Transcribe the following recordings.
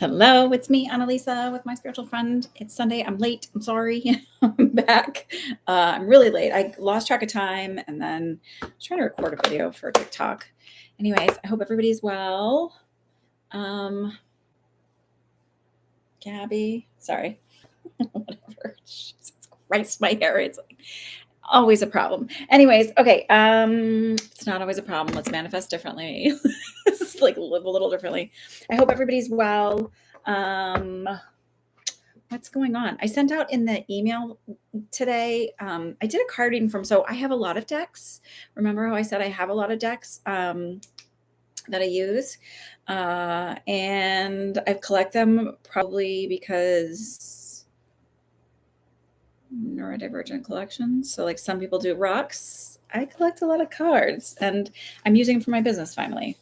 Hello, it's me, Annalisa, with my spiritual friend. It's Sunday. I'm late. I'm sorry. I'm back. I'm really late. I lost track of time and then I was trying to record a video for TikTok. Anyways, I hope everybody's well. Gabby, sorry. Whatever. Jesus Christ, my hair. It's like always a problem. Anyways, okay. It's not always a problem. Let's manifest differently. Let's like live a little differently. I hope everybody's well. What's going on? I sent out in the email today. I did a card reading so I have a lot of decks. Remember how I said I have a lot of decks that I use, and I've collect them probably because neurodivergent collections. So like some people do rocks. I collect a lot of cards and I'm using them for my business finally.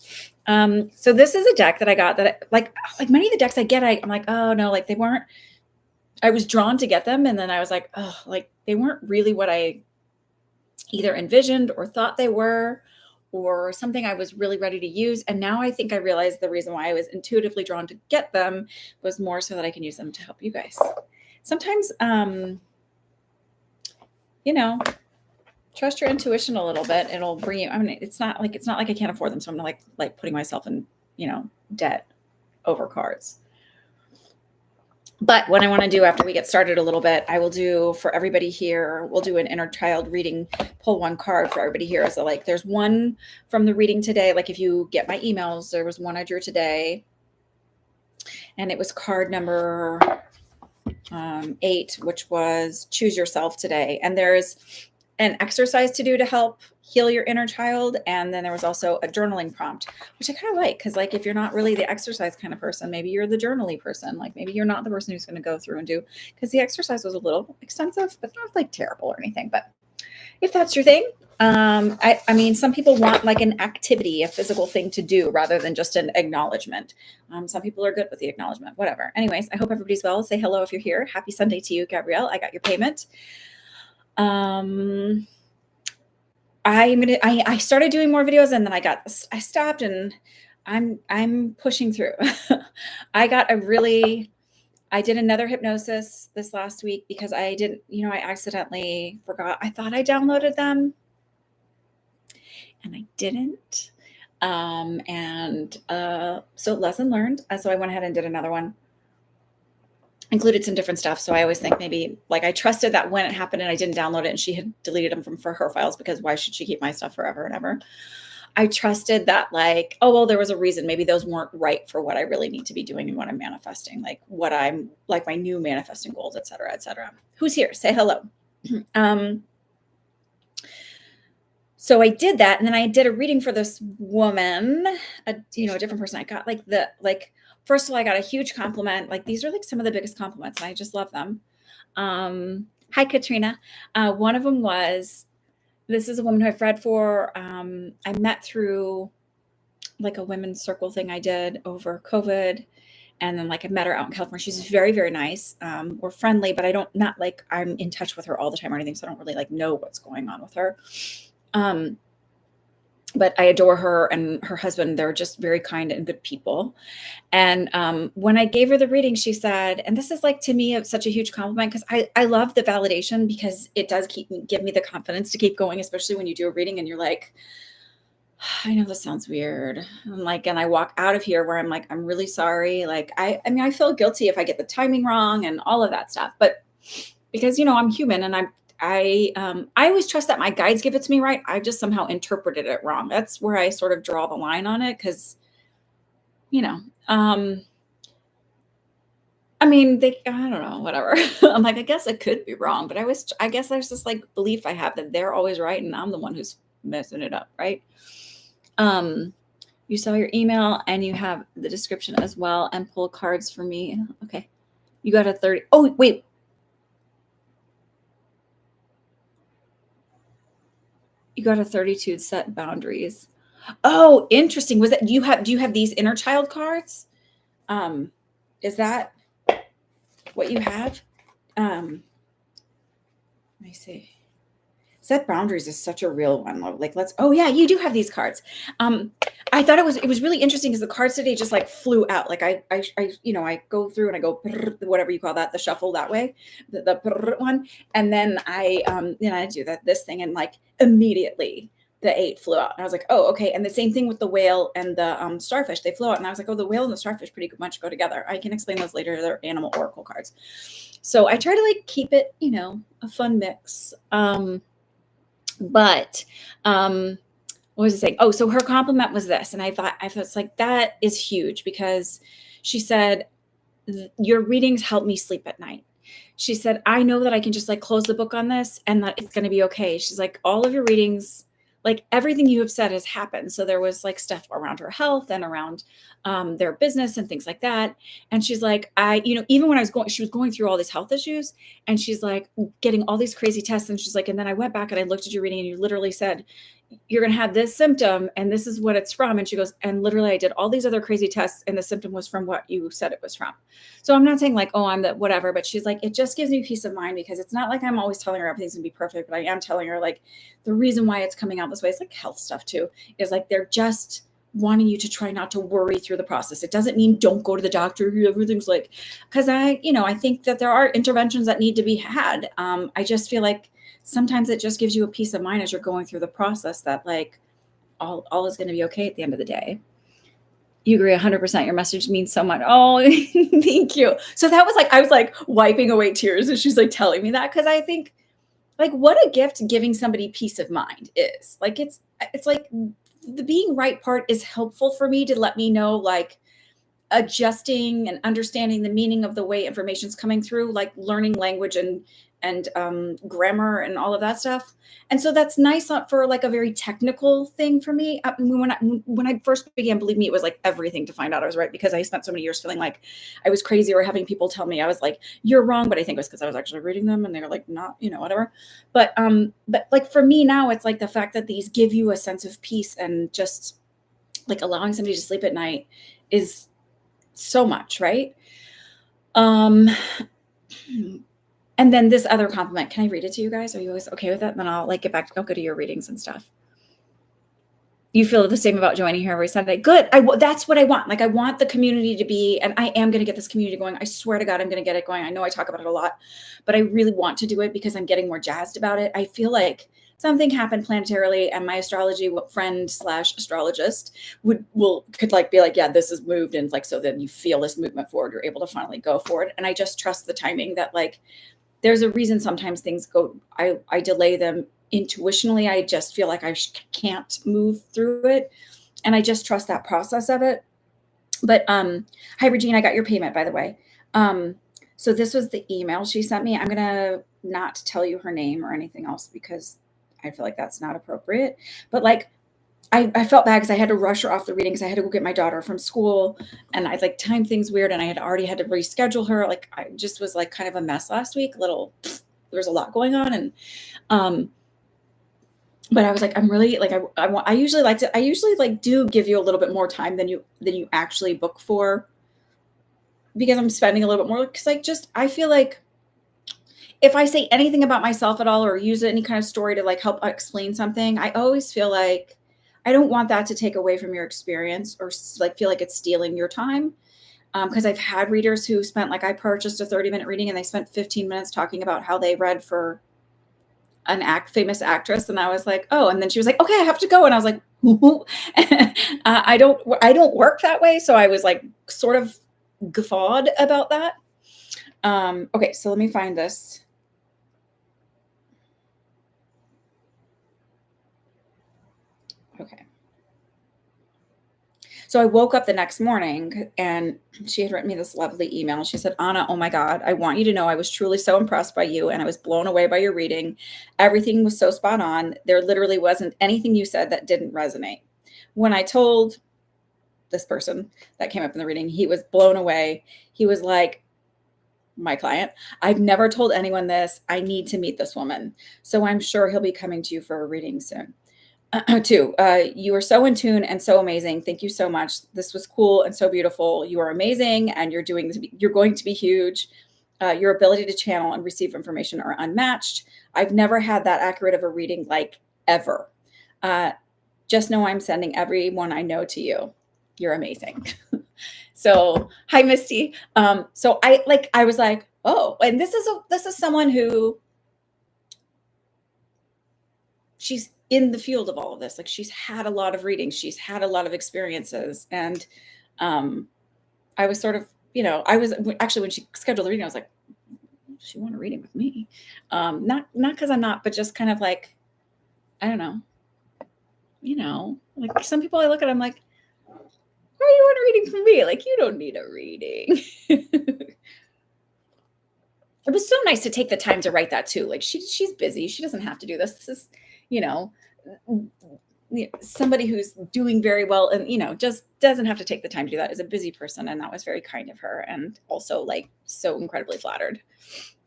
So this is a deck that I got that like many of the decks I get, I'm like, oh no, like they weren't, I was drawn to get them. And then I was like, oh, like they weren't really what I either envisioned or thought they were, or something I was really ready to use. And now I think I realized the reason why I was intuitively drawn to get them was more so that I can use them to help you guys. Sometimes, trust your intuition a little bit. It'll bring you, I mean, it's not like I can't afford them. So I'm not like putting myself in, debt over cards. But what I want to do after we get started a little bit, I will do for everybody here, we'll do an inner child reading, pull one card for everybody here. So like there's one from the reading today. Like if you get my emails, there was one I drew today and it was card number 8, which was choose yourself today. And there's an exercise to do to help heal your inner child. And then there was also a journaling prompt, which I kind of like. Cause like, if you're not really the exercise kind of person, maybe you're the journaly person. Like maybe you're not the person who's going to go through and do, cause the exercise was a little extensive, but not like terrible or anything. But if that's your thing, I mean, some people want like an activity, a physical thing to do rather than just an acknowledgement. Some people are good with the acknowledgement, whatever. Anyways, I hope everybody's well. Say hello if you're here. Happy Sunday to you, Gabrielle. I got your payment. I started doing more videos and then I stopped and I'm pushing through. I did another hypnosis this last week because I didn't, I accidentally forgot. I thought I downloaded them and I didn't. So lesson learned. So I went ahead and did another one. Included some different stuff. So I always think maybe like I trusted that when it happened and I didn't download it and she had deleted them for her files because why should she keep my stuff forever and ever? I trusted that like, oh, well, there was a reason. Maybe those weren't right for what I really need to be doing and what I'm manifesting, like what I'm like my new manifesting goals, et cetera, et cetera. Who's here? Say hello. So I did that. And then I did a reading for this woman, a different person. I got first of all, I got a huge compliment. Like these are like some of the biggest compliments and I just love them. Hi, Katrina. One of them was, this is a woman who I've read for. I met through like a women's circle thing I did over COVID. And then like I met her out in California. She's very, very nice. We're friendly, but I'm in touch with her all the time or anything. So I don't really like know what's going on with her. But I adore her and her husband. They're just very kind and good people. And when I gave her the reading, she said, and this is like to me such a huge compliment because I love the validation because it does give me the confidence to keep going, especially when you do a reading and you're like, I know this sounds weird. And I walk out of here where I'm like, I'm really sorry. Like, I mean, I feel guilty if I get the timing wrong and all of that stuff, but because, I'm human and I always trust that my guides give it to me right. I just somehow interpreted it wrong. That's where I sort of draw the line on it. Cause I mean, I don't know, whatever. I'm like, I guess it could be wrong, but I guess there's this like belief I have that they're always right. And I'm the one who's messing it up. Right. You saw your email and you have the description as well and pull cards for me. Okay. You got a 30. Oh, wait. You got a 32 set boundaries. Oh, interesting. Do you have these inner child cards? Is that what you have? Let me see. Set boundaries is such a real one. Like, let's, oh yeah, you do have these cards. Um, I thought it was really interesting because the cards today just like flew out. Like I go through and I go, whatever you call that, the shuffle that way, the one. And then I do this thing and like immediately the 8 flew out. And I was like, oh, okay. And the same thing with the whale and the starfish, they flew out. And I was like, oh, the whale and the starfish pretty much go together. I can explain those later. They're animal oracle cards. So I try to like keep it, a fun mix. But what was I saying? Oh, so her compliment was this. And I thought it's like, that is huge because she said, your readings help me sleep at night. She said, I know that I can just like close the book on this and that it's going to be okay. She's like, all of your readings, like everything you have said has happened. So there was like stuff around her health and around their business and things like that. And she's like, even when she was going through all these health issues and she's like getting all these crazy tests. And she's like, and then I went back and I looked at your reading and you literally said, you're going to have this symptom and this is what it's from. And she goes, and literally I did all these other crazy tests and the symptom was from what you said it was from. So I'm not saying like, oh, I'm the whatever, but she's like, it just gives me peace of mind because it's not like I'm always telling her everything's gonna be perfect, but I am telling her like the reason why it's coming out this way is like health stuff too, is like, they're just wanting you to try not to worry through the process. It doesn't mean don't go to the doctor. Everything's like, cause I think that there are interventions that need to be had. I just feel like sometimes it just gives you a peace of mind as you're going through the process that like all is going to be okay at the end of the day. You agree 100%. Your message means so much. Oh, thank you. So that was like, I was like wiping away tears as she's like telling me that. Cause I think like what a gift giving somebody peace of mind is. Like, it's like the being right part is helpful for me to let me know, like adjusting and understanding the meaning of the way information's coming through, like learning language and grammar and all of that stuff. And so that's nice for like a very technical thing for me. When I first began, believe me, it was like everything to find out I was right because I spent so many years feeling like I was crazy or having people tell me I was like, you're wrong. But I think it was because I was actually reading them and they were like, not, whatever. But like for me now, it's like the fact that these give you a sense of peace and just like allowing somebody to sleep at night is so much, right? And then this other compliment, can I read it to you guys? Are you always okay with that? Then I'll like I'll go to your readings and stuff. You feel the same about joining here every Sunday. Good. That's what I want. Like, I want the community to be, and I am going to get this community going. I swear to God, I'm going to get it going. I know I talk about it a lot, but I really want to do it because I'm getting more jazzed about it. I feel like something happened planetarily and my astrology friend / astrologist could like be like, yeah, this is moved. And like, so then you feel this movement forward, you're able to finally go forward. And I just trust the timing that like, there's a reason sometimes things go, I delay them intuitionally. I just feel like I can't move through it. And I just trust that process of it. But hi, Regina, I got your payment, by the way. So this was the email she sent me. I'm going to not tell you her name or anything else because I feel like that's not appropriate. But like, I felt bad because I had to rush her off the reading because I had to go get my daughter from school and I like timed things weird and I had already had to reschedule her. Like I just was like kind of a mess last week. There's a lot going on. And, but I was like, I'm really like, I usually like do give you a little bit more time than you actually book for because I'm spending a little bit more. Cause I feel like if I say anything about myself at all or use any kind of story to like help explain something, I always feel like I don't want that to take away from your experience or like feel like it's stealing your time. Because I've had readers who spent like I purchased a 30-minute reading and they spent 15 minutes talking about how they read for an famous actress. And I was like, oh, and then she was like, okay, I have to go. And I was like, I don't work that way. So I was like sort of guffawed about that. Okay, so let me find this. Okay. So I woke up the next morning and she had written me this lovely email. She said, Anna, oh my God, I want you to know I was truly so impressed by you and I was blown away by your reading. Everything was so spot on. There literally wasn't anything you said that didn't resonate. When I told this person that came up in the reading, he was blown away. He was like, my client, I've never told anyone this. I need to meet this woman. So I'm sure he'll be coming to you for a reading soon. Too. You are so in tune and so amazing. Thank you so much. This was cool and so beautiful. You are amazing and you're going to be huge. Your ability to channel and receive information are unmatched. I've never had that accurate of a reading, like, ever. Just know I'm sending everyone I know to you. You're amazing. So, hi, Misty. So I was like, oh, and this is someone who, she's in the field of all of this. Like, she's had a lot of readings, she's had a lot of experiences, and I was sort of, I was actually, when she scheduled the reading, I was like, she want a reading with me. Not because I'm not, but just kind of like, I don't know. Like, some people I look at, I'm like, why do you want a reading from me? Like, you don't need a reading. It was so nice to take the time to write that too. Like, she's busy. She doesn't have to do this. This is, you know, somebody who's doing very well and, just doesn't have to take the time to do that, is a busy person. And that was very kind of her. And also, like, so incredibly flattered.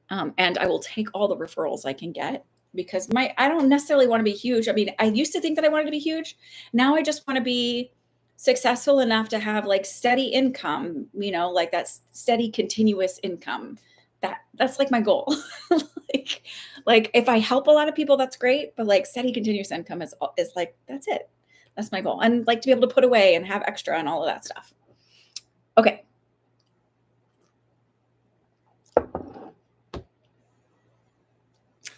And I will take all the referrals I can get, because I don't necessarily want to be huge. I mean, I used to think that I wanted to be huge. Now I just want to be successful enough to have, like, steady income, like that steady continuous income. That's like my goal. like if I help a lot of people, that's great. But, like, steady continuous income is like, that's it. That's my goal. And, like, to be able to put away and have extra and all of that stuff. Okay.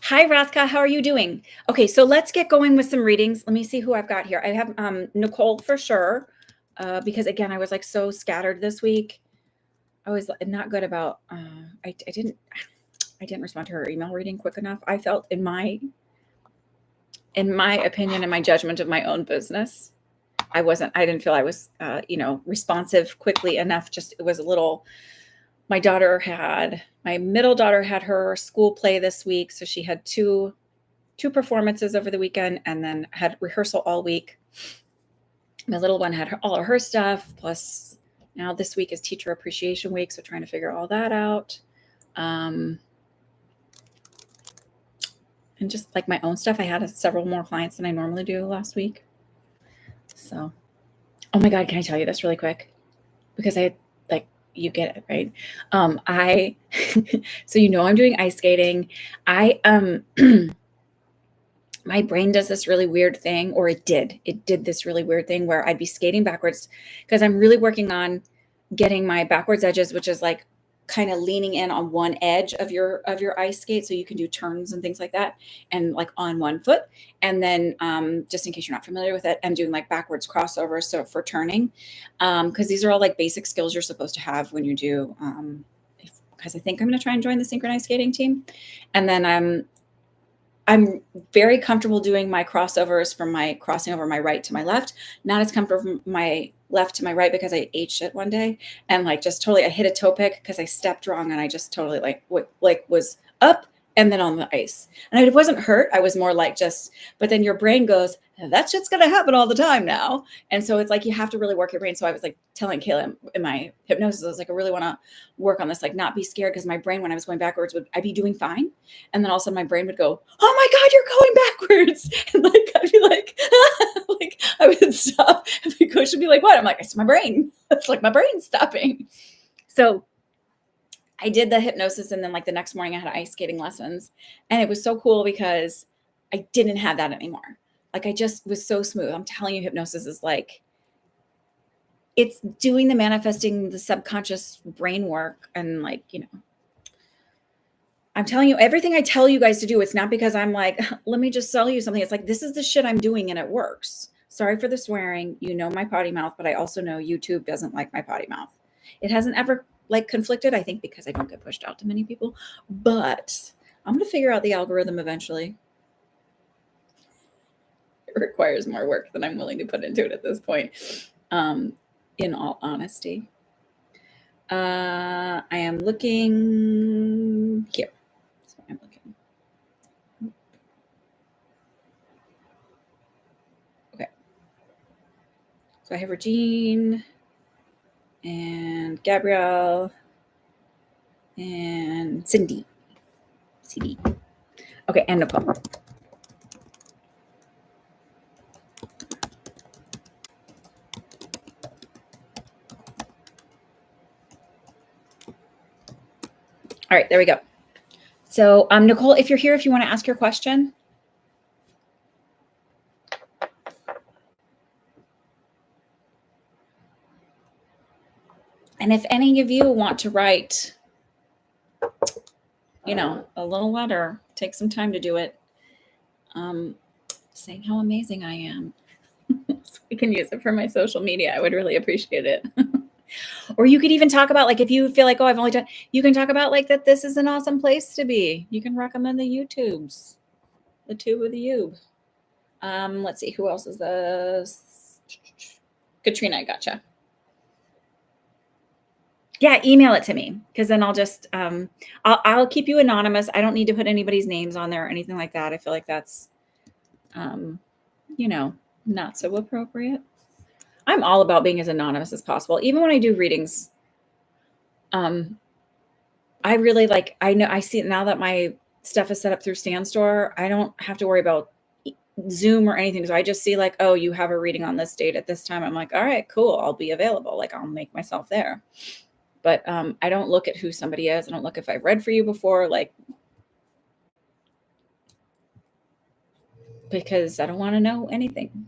Hi, Rathka. How are you doing? Okay, so let's get going with some readings. Let me see who I've got here. I have Nicole for sure, because, again, I was, like, so scattered this week. I was not good about. I didn't respond to her email reading quick enough. I felt, in my opinion and my judgment of my own business, I didn't feel I was responsive quickly enough. Just, it was a little. My middle daughter had her school play this week, so she had two performances over the weekend, and then had rehearsal all week. My little one had all of her stuff, plus now this week is teacher appreciation week, so trying to figure all that out. And just, like, my own stuff. I had several more clients than I normally do last week. So, oh my God, can I tell you this really quick? Because you get it, right? So, I'm doing ice skating. My brain does this really weird thing, or it did this really weird thing where I'd be skating backwards, because I'm really working on getting my backwards edges, which is like kind of leaning in on one edge of your ice skate, so you can do turns and things like that, and, like, on one foot. And then, just in case you're not familiar with it, I'm doing, like, backwards crossovers, so for turning, because these are all, like, basic skills you're supposed to have when you do, because I think I'm going to try and join the synchronized skating team. And then I'm very comfortable doing my crossovers from my crossing over my right to my left. Not as comfortable from my left to my right, because I ate shit one day, and, like, just totally, I hit a toe pick because I stepped wrong, and I just totally, like, was up and then on the ice. And it wasn't hurt. I was more like, but then your brain goes, that shit's going to happen all the time now. And so it's like, you have to really work your brain. So I was, like, telling Kayla in my hypnosis, I was like, I really want to work on this, like, not be scared, because my brain, when I was going backwards, I'd be doing fine. And then all of a sudden my brain would go, oh my God, you're going backwards. And, like, I'd be like, like, I would stop, and my coach would be like, what? I'm like, it's my brain. It's like my brain stopping. So I did the hypnosis, and then, like, the next morning I had ice skating lessons, and it was so cool because I didn't have that anymore. Like, I just was so smooth. I'm telling you, hypnosis is like, it's doing the manifesting, the subconscious brain work. And, like, I'm telling you, everything I tell you guys to do, it's not because I'm like, let me just sell you something. It's like, this is the shit I'm doing, and it works. Sorry for the swearing. My potty mouth, but I also know YouTube doesn't like my potty mouth. It hasn't ever, like, conflicted, I think, because I don't get pushed out to many people. But I'm going to figure out the algorithm eventually. It requires more work than I'm willing to put into it at this point, in all honesty. I am looking here. So I'm looking. Okay. So I have Regine and Gabrielle and Cindy. CD. Okay, and Nicole. All right, there we go. So, Nicole, if you're here, if you want to ask your question. And if any of you want to write, you know, a little letter, take some time to do it, saying how amazing I am. So I can use it for my social media. I would really appreciate it. Or you could even talk about, like, if you feel like, oh, I've only done, you can talk about like that this is an awesome place to be. You can recommend the YouTubes, the tube of the Ube. Let's see, who else is this? Katrina, I gotcha. Yeah, email it to me, because then I'll just I'll keep you anonymous. I don't need to put anybody's names on there or anything like that. I feel like that's you know, not so appropriate. I'm all about being as anonymous as possible. Even when I do readings, I really like, I know, I see it now that my stuff is set up through Stan Store. I don't have to worry about Zoom or anything. So I just see like, oh, you have a reading on this date at this time. I'm like, all right, cool. I'll be available. Like, I'll make myself there. But I don't look at who somebody is. I don't look if I've read for you before, like, because I don't want to know anything.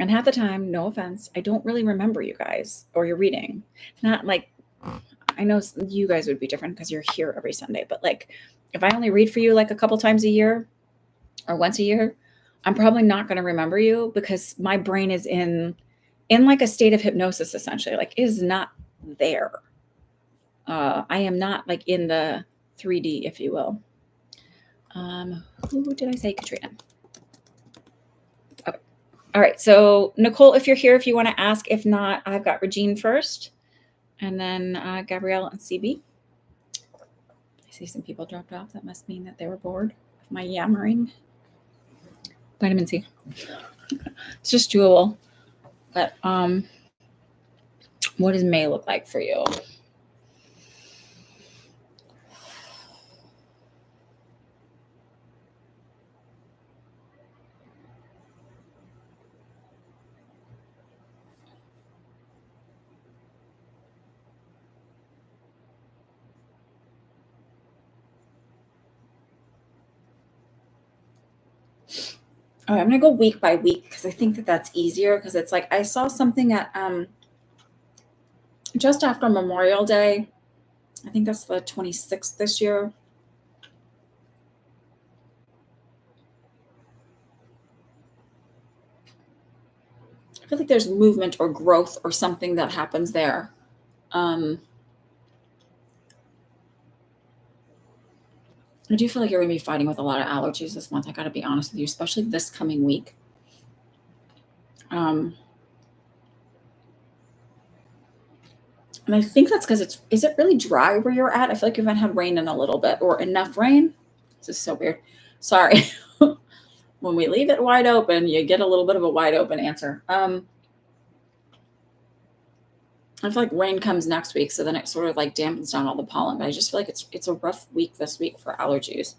And half the time, no offense, I don't really remember you guys or your reading. Not like, I know you guys would be different because you're here every Sunday, but like, if I only read for you like a couple times a year or once a year, I'm probably not going to remember you, because my brain is in like a state of hypnosis, essentially. Like, it is not there. I am not like in the 3D, if you will. Who did I say? Katrina. Okay. All right. So Nicole, if you're here, if you want to ask, if not, I've got Regine first, and then Gabrielle and CB. I see some people dropped off. That must mean that they were bored of my yammering. Vitamin C. It's just doable. But what does May look like for you? All right, I'm gonna go week by week, because I think that that's easier, because it's like I saw something at just after Memorial Day. I think that's the 26th this year. I feel like there's movement or growth or something that happens there. I do feel like you're going to be fighting with a lot of allergies this month. I got to be honest with you, especially this coming week. And I think that's because is it really dry where you're at? I feel like you haven't had rain in a little bit, or enough rain. This is so weird. Sorry. When we leave it wide open, you get a little bit of a wide open answer. I feel like rain comes next week, so then it sort of like dampens down all the pollen. But I just feel like it's a rough week this week for allergies.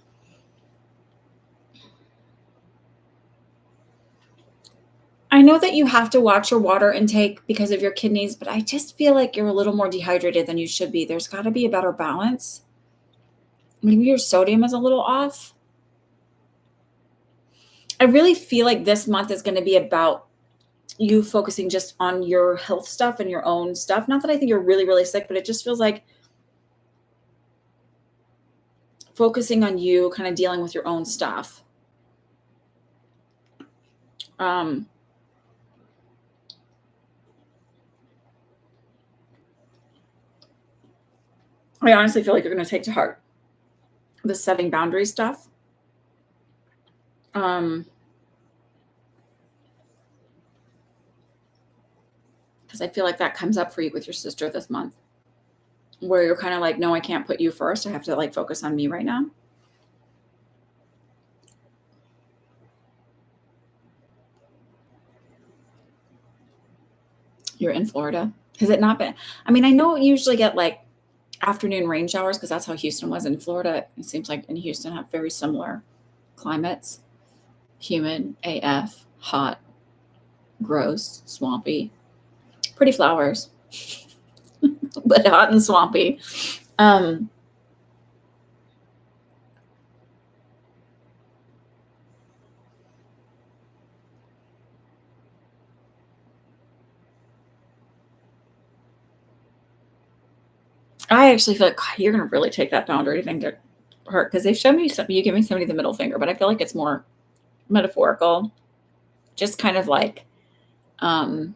I know that you have to watch your water intake because of your kidneys, but I just feel like you're a little more dehydrated than you should be. There's got to be a better balance. Maybe your sodium is a little off. I really feel like this month is going to be about you focusing just on your health stuff and your own stuff. Not that I think you're really, really sick, but it just feels like focusing on you, kind of dealing with your own stuff. I honestly feel like you're going to take to heart the setting boundary stuff. Because I feel like that comes up for you with your sister this month, where you're kind of like, no, I can't put you first. I have to like focus on me right now. You're in Florida. Has it not been? I mean, I know you usually get like afternoon rain showers, because that's how Houston was. In Florida, it seems like in Houston have very similar climates. Humid AF, hot, gross, swampy. Pretty flowers, but hot and swampy. I actually feel like you're gonna really take that boundary thing to heart because they showed me some, you giving somebody the middle finger, but I feel like it's more metaphorical, just kind of like um,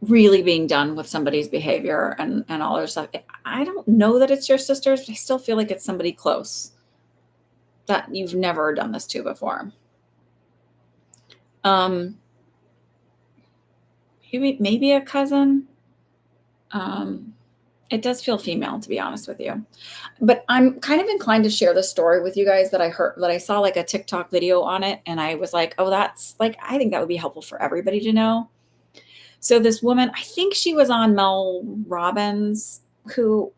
really being done with somebody's behavior and all their stuff. I don't know that it's your sisters, but I still feel like it's somebody close that you've never done this to before. Um, maybe a cousin. Um, it does feel female, to be honest with you. But I'm kind of inclined to share the story with you guys that I heard, that I saw like a TikTok video on it, and I was like, oh, that's like, I think that would be helpful for everybody to know. So this woman, I think she was on Mel Robbins, who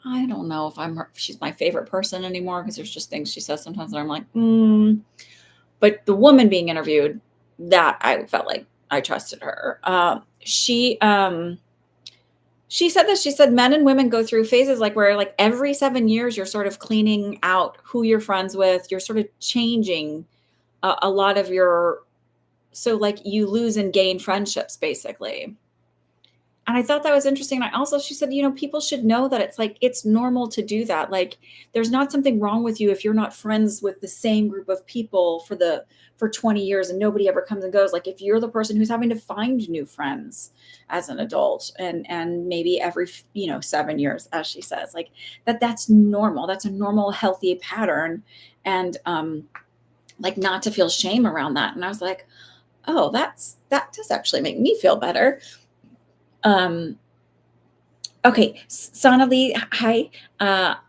I don't know if she's my favorite person anymore, because there's just things she says sometimes that I'm like, But the woman being interviewed, that I felt like I trusted her. She said this. She said men and women go through phases like where like every 7 years you're sort of cleaning out who you're friends with. You're sort of changing a lot of your, so like you lose and gain friendships basically. And I thought that was interesting. And I also, she said, people should know that it's like, it's normal to do that. Like, there's not something wrong with you if you're not friends with the same group of people for 20 years and nobody ever comes and goes. Like, if you're the person who's having to find new friends as an adult and maybe every, 7 years, as she says, like that's normal. That's a normal, healthy pattern. And, like not to feel shame around that. And I was like, oh, that does actually make me feel better. Okay, Sonali, hi.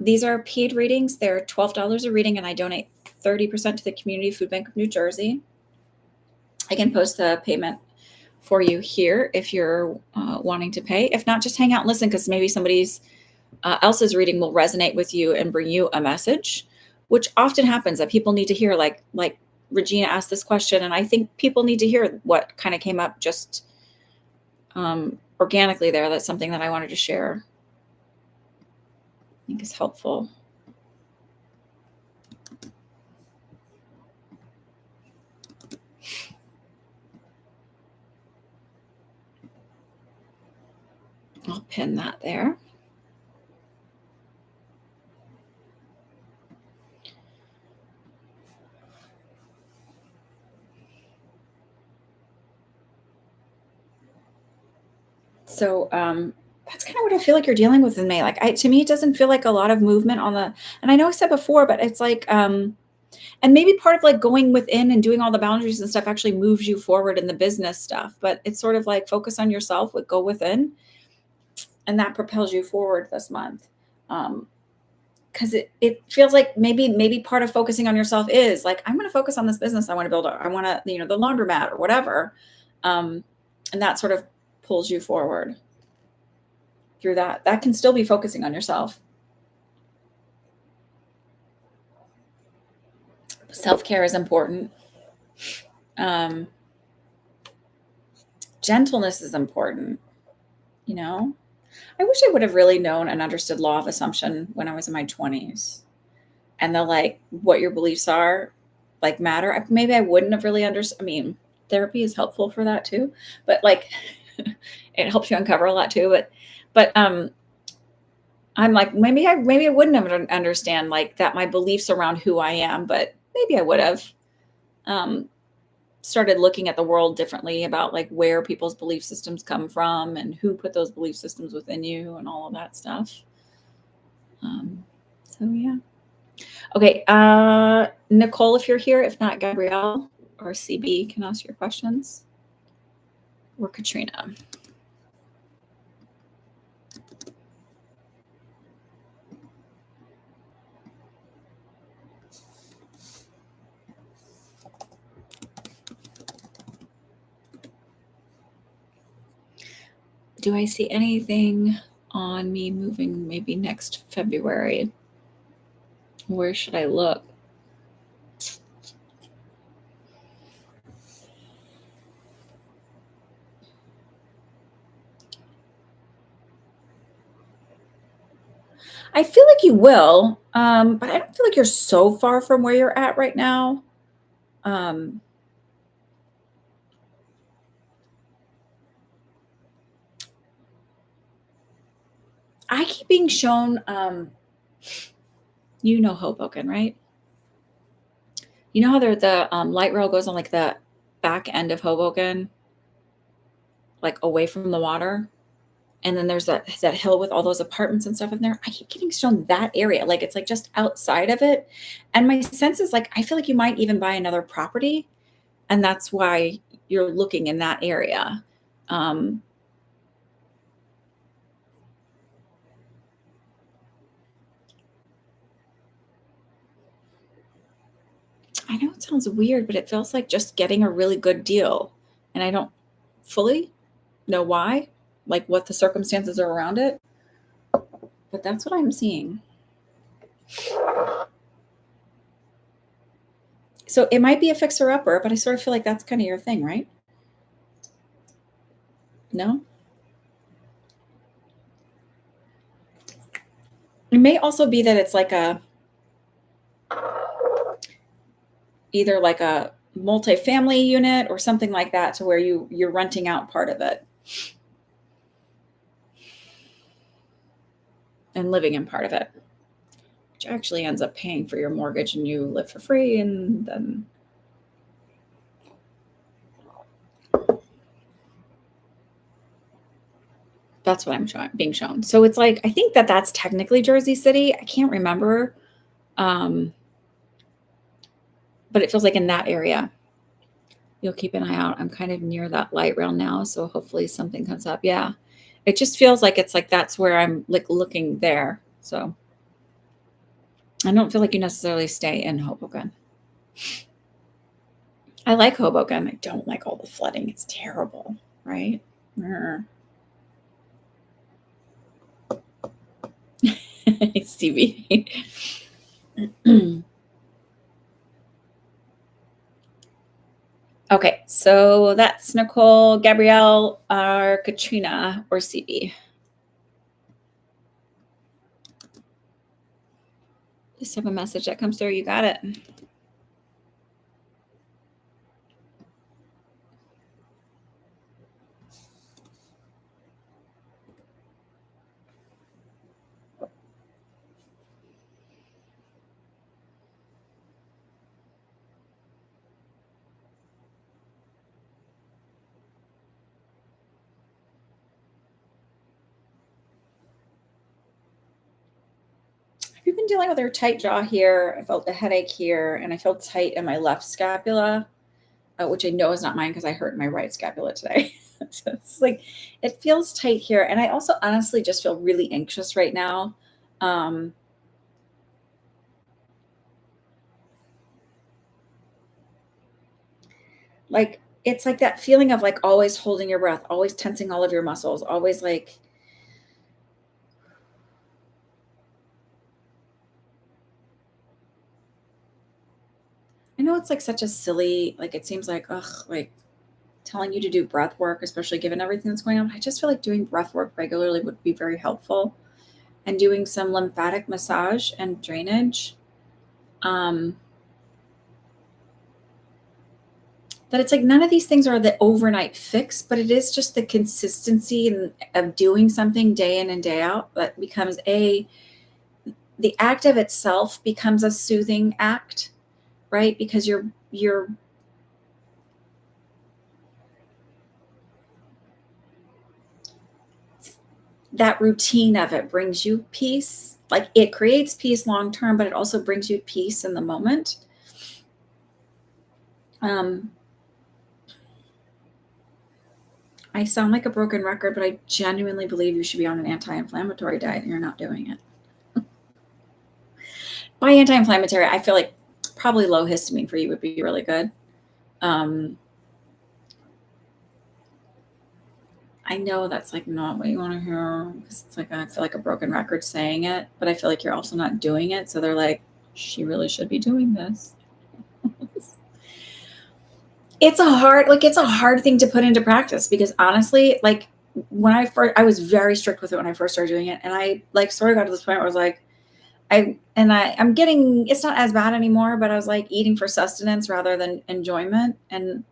These are paid readings. They're $12 a reading, and I donate 30% to the Community Food Bank of New Jersey. I can post the payment for you here if you're wanting to pay. If not, just hang out and listen, because maybe somebody's else's reading will resonate with you and bring you a message, which often happens that people need to hear. Like Regina asked this question, and I think people need to hear what kind of came up just organically there. That's something that I wanted to share. I think is helpful. I'll pin that there. So that's kind of what I feel like you're dealing with in May. Like to me, it doesn't feel like a lot of movement on the, and I know I said before, but it's like, and maybe part of like going within and doing all the boundaries and stuff actually moves you forward in the business stuff, but it's sort of like focus on yourself, go within, and that propels you forward this month. Because it feels like maybe part of focusing on yourself is like, I'm going to focus on this business I want to build. I want to, the laundromat or whatever. And that sort of pulls you forward through that. That can still be focusing on yourself. Self-care is important. Gentleness is important. I wish I would have really known and understood law of assumption when I was in my 20s, and the like what your beliefs are like matter. Maybe I wouldn't have really understood. I mean, therapy is helpful for that too, but like it helps you uncover a lot too. But I'm like, maybe I wouldn't have understand like that, my beliefs around who I am, but maybe I would have started looking at the world differently about like where people's belief systems come from and who put those belief systems within you and all of that stuff. So yeah. Okay. Nicole, if you're here, if not, Gabrielle or CB can ask your questions, or Katrina. Do I see anything on me moving maybe next February? Where should I look? I feel like you will, but I don't feel like you're so far from where you're at right now. I keep being shown, you know Hoboken, right? You know how the light rail goes on like the back end of Hoboken, like away from the water? And then there's that hill with all those apartments and stuff in there. I keep getting shown that area, like it's like just outside of it. And my sense is like I feel like you might even buy another property, and that's why you're looking in that area. Um, I know it sounds weird, but it feels like just getting a really good deal. And I don't fully know why, like what the circumstances are around it, but that's what I'm seeing. So it might be a fixer upper, but I sort of feel like that's kind of your thing, right? No? It may also be that it's like either like a multifamily unit or something like that, to where you're renting out part of it and living in part of it, which actually ends up paying for your mortgage and you live for free. And then that's what being shown. So it's like, I think that that's technically Jersey City. I can't remember. But it feels like in that area. You'll keep an eye out. I'm kind of near that light rail now, so hopefully something comes up. Yeah. It just feels like it's like that's where I'm like looking there. So I don't feel like you necessarily stay in Hoboken. I like Hoboken. I don't like all the flooding. It's terrible, right? Stevie. Okay, so that's Nicole, Gabrielle, or Katrina, or CB. Just have a message that comes through. You got it. You've been dealing with her tight jaw here. I felt a headache here, and I felt tight in my left scapula, which I know is not mine because I hurt my right scapula today. So it's like it feels tight here, and I also honestly just feel really anxious right now. Um, like it's like that feeling of like always holding your breath, always tensing all of your muscles, always like I know it's like such a silly, like it seems like, ugh, like telling you to do breath work, especially given everything that's going on. I just feel like doing breath work regularly would be very helpful, and doing some lymphatic massage and drainage. Um, that it's like none of these things are the overnight fix, but it is just the consistency of doing something day in and day out that becomes the act of itself becomes a soothing act, right? Because you're that routine of it brings you peace. Like it creates peace long term, but it also brings you peace in the moment. Um, I sound like a broken record, but I genuinely believe you should be on an anti-inflammatory diet and you're not doing it. By anti-inflammatory, I feel like probably low histamine for you would be really good. Um, I know that's like not what you want to hear, because it's like I feel like a broken record saying it, but I feel like you're also not doing it. So they're like, she really should be doing this. It's a hard thing to put into practice, because honestly, like when I was very strict with it when I first started doing it, and I like sort of got to this point where I was like, I'm getting, it's not as bad anymore, but I was like eating for sustenance rather than enjoyment. And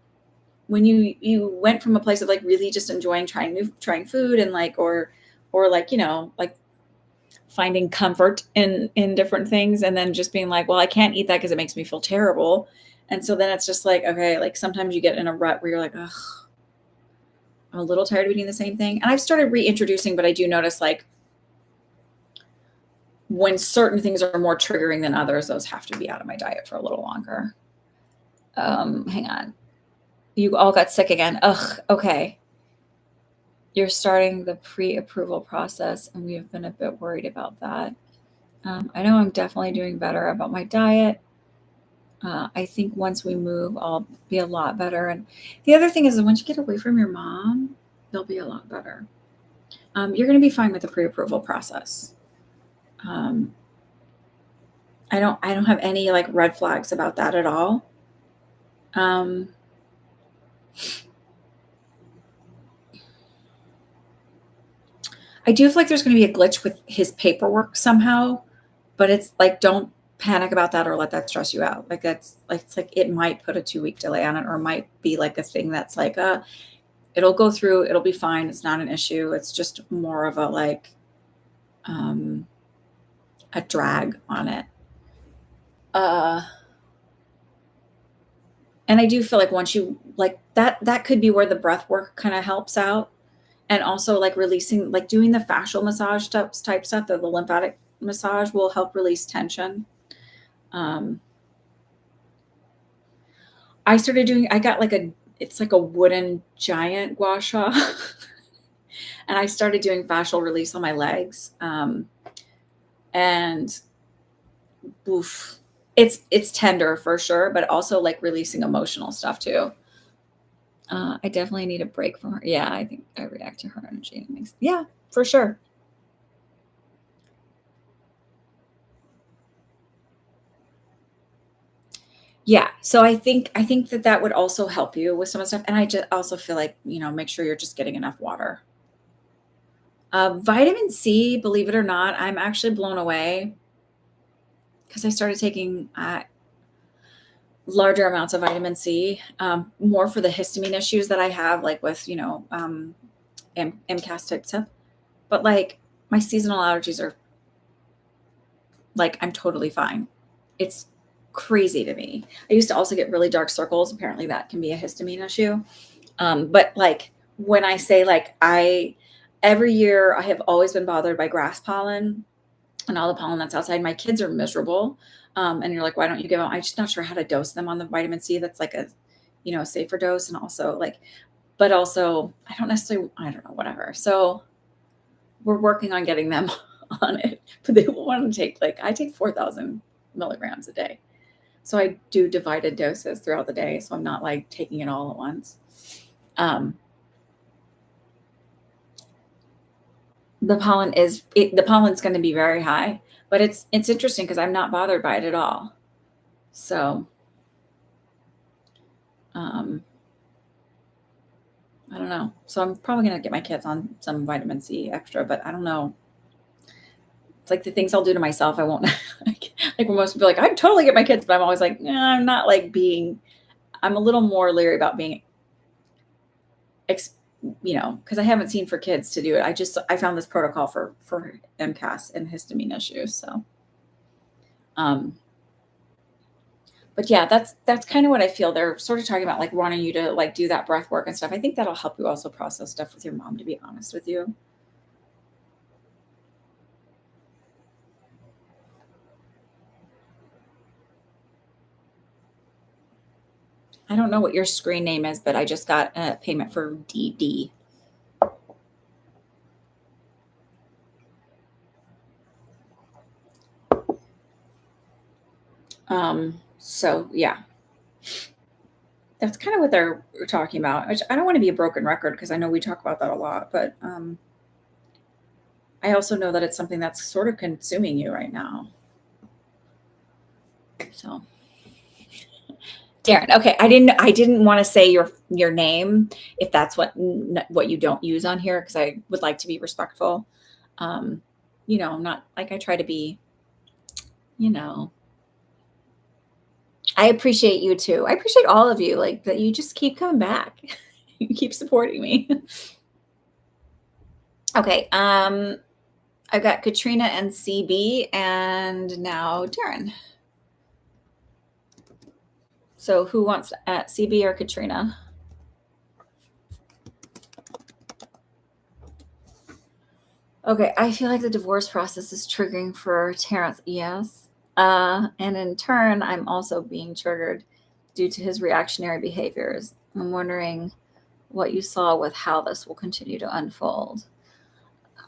when you went from a place of like really just enjoying trying food and like or like like finding comfort in different things, and then just being like, well, I can't eat that because it makes me feel terrible. And so then it's just like, okay, like sometimes you get in a rut where you're like, ugh, I'm a little tired of eating the same thing. And I've started reintroducing, but I do notice like when certain things are more triggering than others, those have to be out of my diet for a little longer. Hang on. You all got sick again. Ugh, okay. You're starting the pre-approval process, and we have been a bit worried about that. I know I'm definitely doing better about my diet. I think once we move, I'll be a lot better. And the other thing is that once you get away from your mom, you'll be a lot better. You're going to be fine with the pre-approval process. I don't have any like red flags about that at all. I do feel like there's going to be a glitch with his paperwork somehow, but it's like, don't panic about that or let that stress you out. Like that's like, it's like, it might put a 2-week delay on it, or it might be like a thing that's like, it'll go through, it'll be fine. It's not an issue. It's just more of a, like, a drag on it. And I do feel like once you like that could be where the breath work kind of helps out. And also like releasing, like doing the fascial massage type stuff, the lymphatic massage will help release tension. I started doing, I got like it's like a wooden giant gua sha. And I started doing fascial release on my legs. And oof, it's tender for sure, but also like releasing emotional stuff too. I definitely need a break from her. Yeah, I think I react to her energy. Yeah, for sure. Yeah. So I think that would also help you with some of the stuff. And I just also feel like, make sure you're just getting enough water. Vitamin C, believe it or not, I'm actually blown away because I started taking larger amounts of vitamin C, more for the histamine issues that I have, like with, MCAS type stuff. But like my seasonal allergies are like, I'm totally fine. It's crazy to me. I used to also get really dark circles. Apparently that can be a histamine issue. But like when I say like every year I have always been bothered by grass pollen and all the pollen that's outside. My kids are miserable. And you're like, why don't you give them? I'm just not sure how to dose them on the vitamin C. That's like a, safer dose. And also like, but also I don't know, whatever. So we're working on getting them on it, but they want to take I take 4,000 milligrams a day. So I do divided doses throughout the day. So I'm not like taking it all at once. The pollen's going to be very high, but it's interesting because I'm not bothered by it at all. So, I don't know. So I'm probably going to get my kids on some vitamin C extra, but I don't know. It's like the things I'll do to myself. I won't like when most people are like, I'd totally get my kids, but I'm always like, I'm not like I'm a little more leery about being, because I haven't seen for kids to do it. I found this protocol for MCAS and histamine issues. So, but yeah, that's kind of what I feel. They're sort of talking about like wanting you to like do that breath work and stuff. I think that'll help you also process stuff with your mom, to be honest with you. I don't know what your screen name is, but I just got a payment for DD. So yeah, that's kind of what they're talking about. Which I don't want to be a broken record because I know we talk about that a lot, but I also know that it's something that's sort of consuming you right now. So, Darren, okay, I didn't want to say your name if that's what you don't use on here because I would like to be respectful. Not like I try to be, I appreciate you too. I appreciate all of you, like that you just keep coming back. You keep supporting me. Okay. I've got Katrina and CB, and now Darren. So who wants at CB or Katrina? Okay, I feel like the divorce process is triggering for Terrence. Yes. And in turn, I'm also being triggered due to his reactionary behaviors. I'm wondering what you saw with how this will continue to unfold.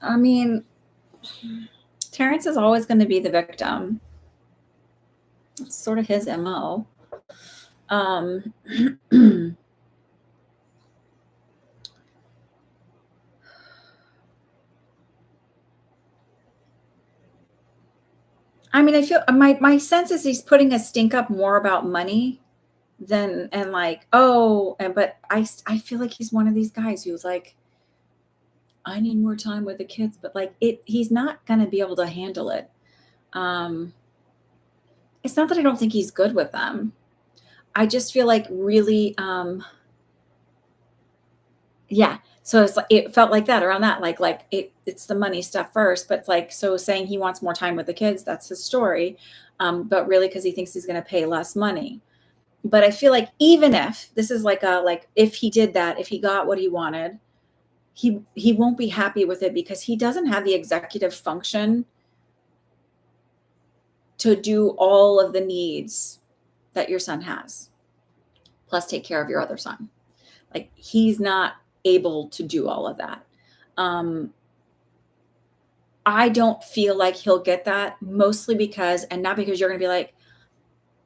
I mean, Terrence is always going to be the victim. It's sort of his MO. I mean, I feel my sense is he's putting a stink up more about money than, and like, oh, and but I feel like he's one of these guys who's like, I need more time with the kids, but like he's not gonna be able to handle it. It's not that I don't think he's good with them. I just feel like really, yeah. So it's like it felt like that around that, like it's the money stuff first, but like so saying he wants more time with the kids, that's his story. But really because he thinks he's gonna pay less money. But I feel like even if this is like if he did that, if he got what he wanted, he won't be happy with it because he doesn't have the executive function to do all of the needs that your son has, plus take care of your other son. Like he's not able to do all of that. I don't feel like he'll get that, mostly because, and not because you're going to be like,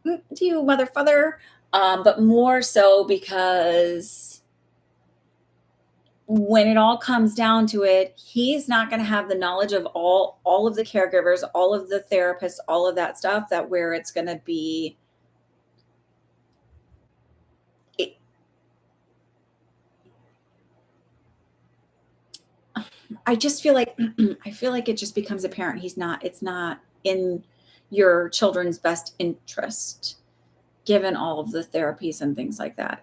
do you motherfucker, but more so because when it all comes down to it, he's not going to have the knowledge of all of the caregivers, all of the therapists, all of that stuff, that where it's going to be I just feel like I feel like it just becomes apparent it's not in your children's best interest, given all of the therapies and things like that.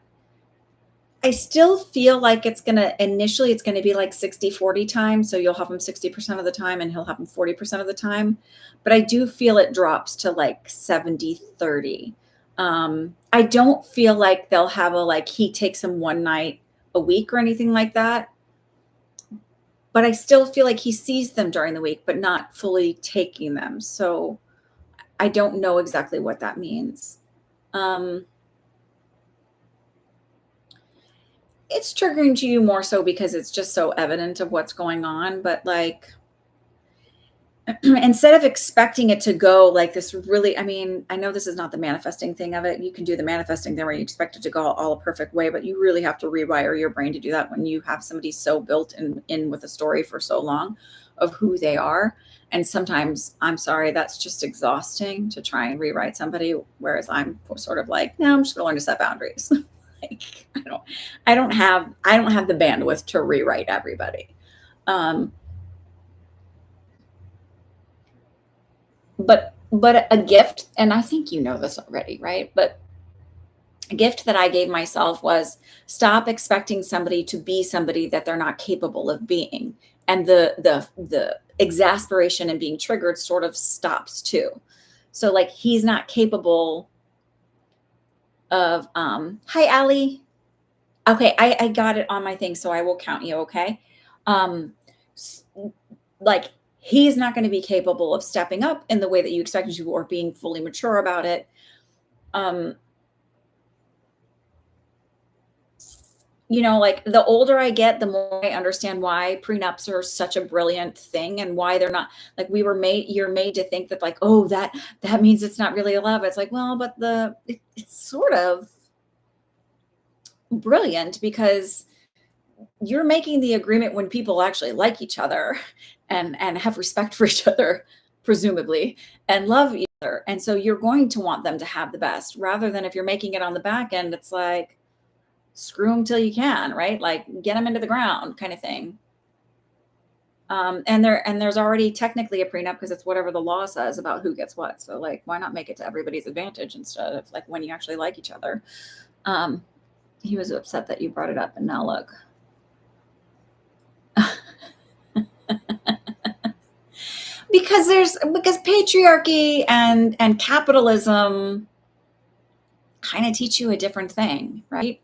I still feel like it's going to be like 60-40 time. So you'll have him 60% of the time and he'll have him 40% of the time. But I do feel it drops to like 70-30. I don't feel like they'll have like he takes him one night a week or anything like that. But I still feel like he sees them during the week, but not fully taking them. So I don't know exactly what that means. It's triggering to you more so because it's just so evident of what's going on. But like, instead of expecting it to go like this really, I mean, I know this is not the manifesting thing of it. You can do the manifesting thing where you expect it to go all a perfect way, but you really have to rewire your brain to do that when you have somebody so built in with a story for so long of who they are. And sometimes, I'm sorry, that's just exhausting to try and rewrite somebody. Whereas I'm sort of like, no, I'm just gonna learn to set boundaries. Like I don't have the bandwidth to rewrite everybody. But a gift, and I think you know this already, right? But a gift that I gave myself was stop expecting somebody to be somebody that they're not capable of being. And the exasperation and being triggered sort of stops too. So like he's not capable of hi Allie. Okay, I got it on my thing, so I will count you, okay? Like he's not going to be capable of stepping up in the way that you expect him to or being fully mature about it. You know, like the older I get, the more I understand why prenups are such a brilliant thing and why they're not like you're made to think that like, oh, that means it's not really a love. It's like, well, but it's sort of brilliant because you're making the agreement when people actually like each other and have respect for each other, presumably, and love each other. And so you're going to want them to have the best rather than if you're making it on the back end, it's like, screw them till you can, right? Like get them into the ground kind of thing. And there's already technically a prenup because it's whatever the law says about who gets what. So like, why not make it to everybody's advantage instead of like when you actually like each other? He was upset that you brought it up, and now look. because patriarchy and capitalism kind of teach you a different thing, right?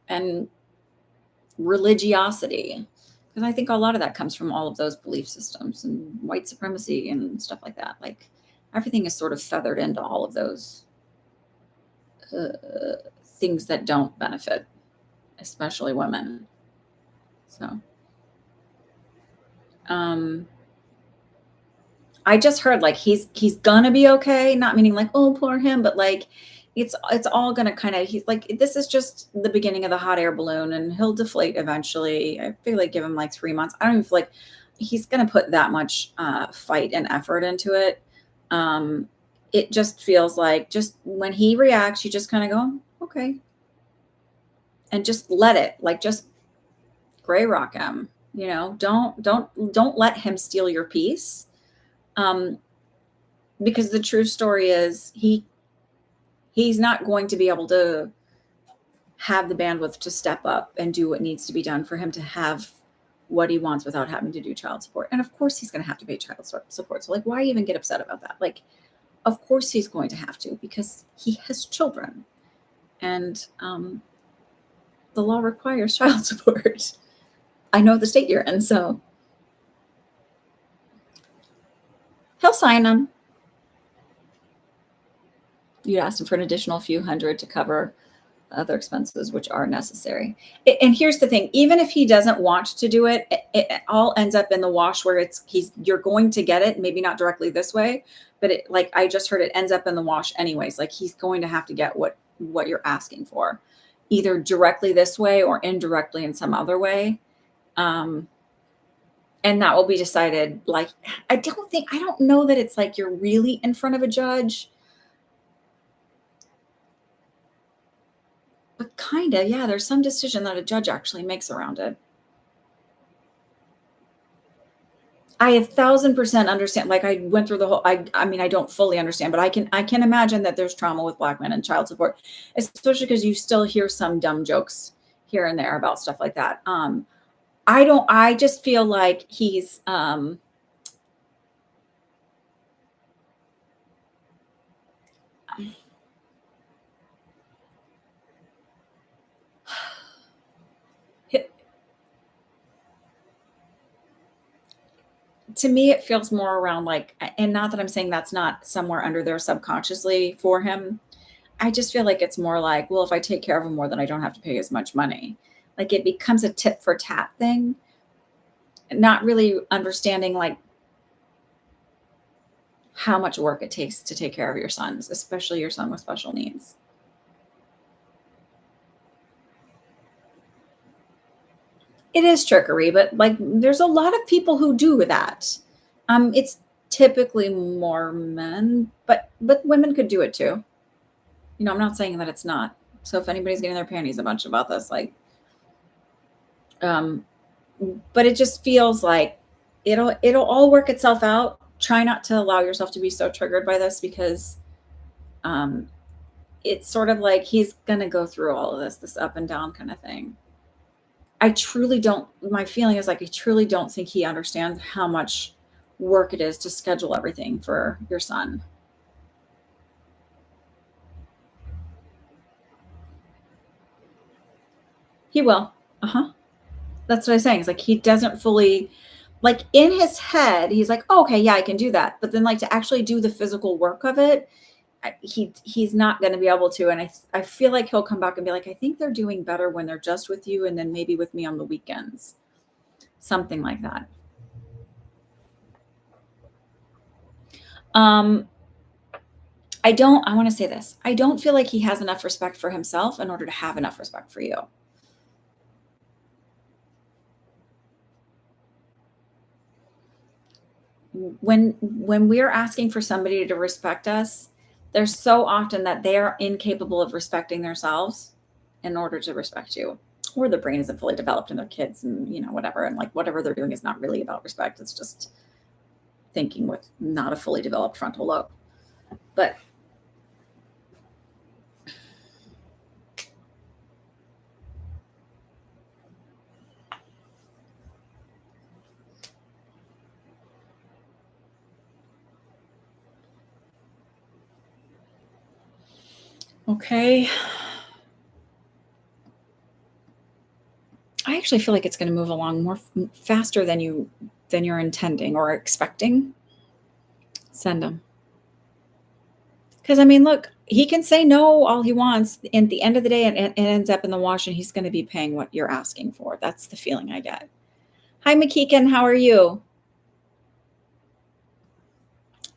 And religiosity, because I think a lot of that comes from all of those belief systems and white supremacy and stuff like that. Like everything is sort of feathered into all of those things that don't benefit, especially women. So, I just heard like he's gonna be okay, not meaning like, oh, poor him, but like it's all gonna kind of he's like this is just the beginning of the hot air balloon and he'll deflate eventually. I feel like give him like 3 months. I don't even feel like he's gonna put that much fight and effort into it. It just feels like just when he reacts, you just kind of go, okay, and just let it like just gray rock him. You know, don't let him steal your peace. Um, because the true story is he's not going to be able to have the bandwidth to step up and do what needs to be done for him to have what he wants without having to do child support. And of course he's going to have to pay child support. So like, why even get upset about that? Like, of course he's going to have to because he has children and the law requires child support. I know the state you're in, so he'll sign them. You asked him for an additional few hundred to cover other expenses which are necessary. And here's the thing, even if he doesn't want to do it, it all ends up in the wash where you're going to get it, maybe not directly this way, but it, like I just heard, it ends up in the wash anyways. Like he's going to have to get what you're asking for, either directly this way or indirectly in some other way. And that will be decided. Like, I don't know that it's like you're really in front of a judge. But kind of, yeah, there's some decision that a judge actually makes around it. I 1,000% understand. Like I went through the whole, I mean, I don't fully understand, but I can imagine that there's trauma with Black men and child support, especially because you still hear some dumb jokes here and there about stuff like that. I just feel like he's, to me, it feels more around like, and not that I'm saying that's not somewhere under there subconsciously for him. I just feel like it's more like, well, if I take care of him more, then I don't have to pay as much money. Like it becomes a tit for tat thing, not really understanding like how much work it takes to take care of your sons, especially your son with special needs. It is trickery, but like there's a lot of people who do that. It's typically more men, but women could do it too. You know, I'm not saying that it's not. So if anybody's getting their panties a bunch about this, like, um, but it just feels like it'll all work itself out. Try not to allow yourself to be so triggered by this because um, it's sort of like he's gonna go through all of this up and down kind of thing. I truly don't. My feeling is like I truly don't think he understands how much work it is to schedule everything for your son. He will. Uh huh. That's what I'm saying. It's like he doesn't fully, like in his head, he's like, oh, okay, yeah, I can do that. But then, like to actually do the physical work of it, he's not going to be able to. And I feel like he'll come back and be like, I think they're doing better when they're just with you, and then maybe with me on the weekends, something like that. Um, I want to say this. I don't feel like he has enough respect for himself in order to have enough respect for you. When we're asking for somebody to respect us, there's so often that they're incapable of respecting themselves in order to respect you, or their brain isn't fully developed in their kids and whatever, and like whatever they're doing is not really about respect. It's just thinking with not a fully developed frontal lobe. But Okay. I actually feel like it's going to move along more faster than you're intending or expecting. Send them. Because I mean, look, he can say no all he wants. At the end of the day, it ends up in the wash, and he's going to be paying what you're asking for. That's the feeling I get. Hi, McKeegan. How are you?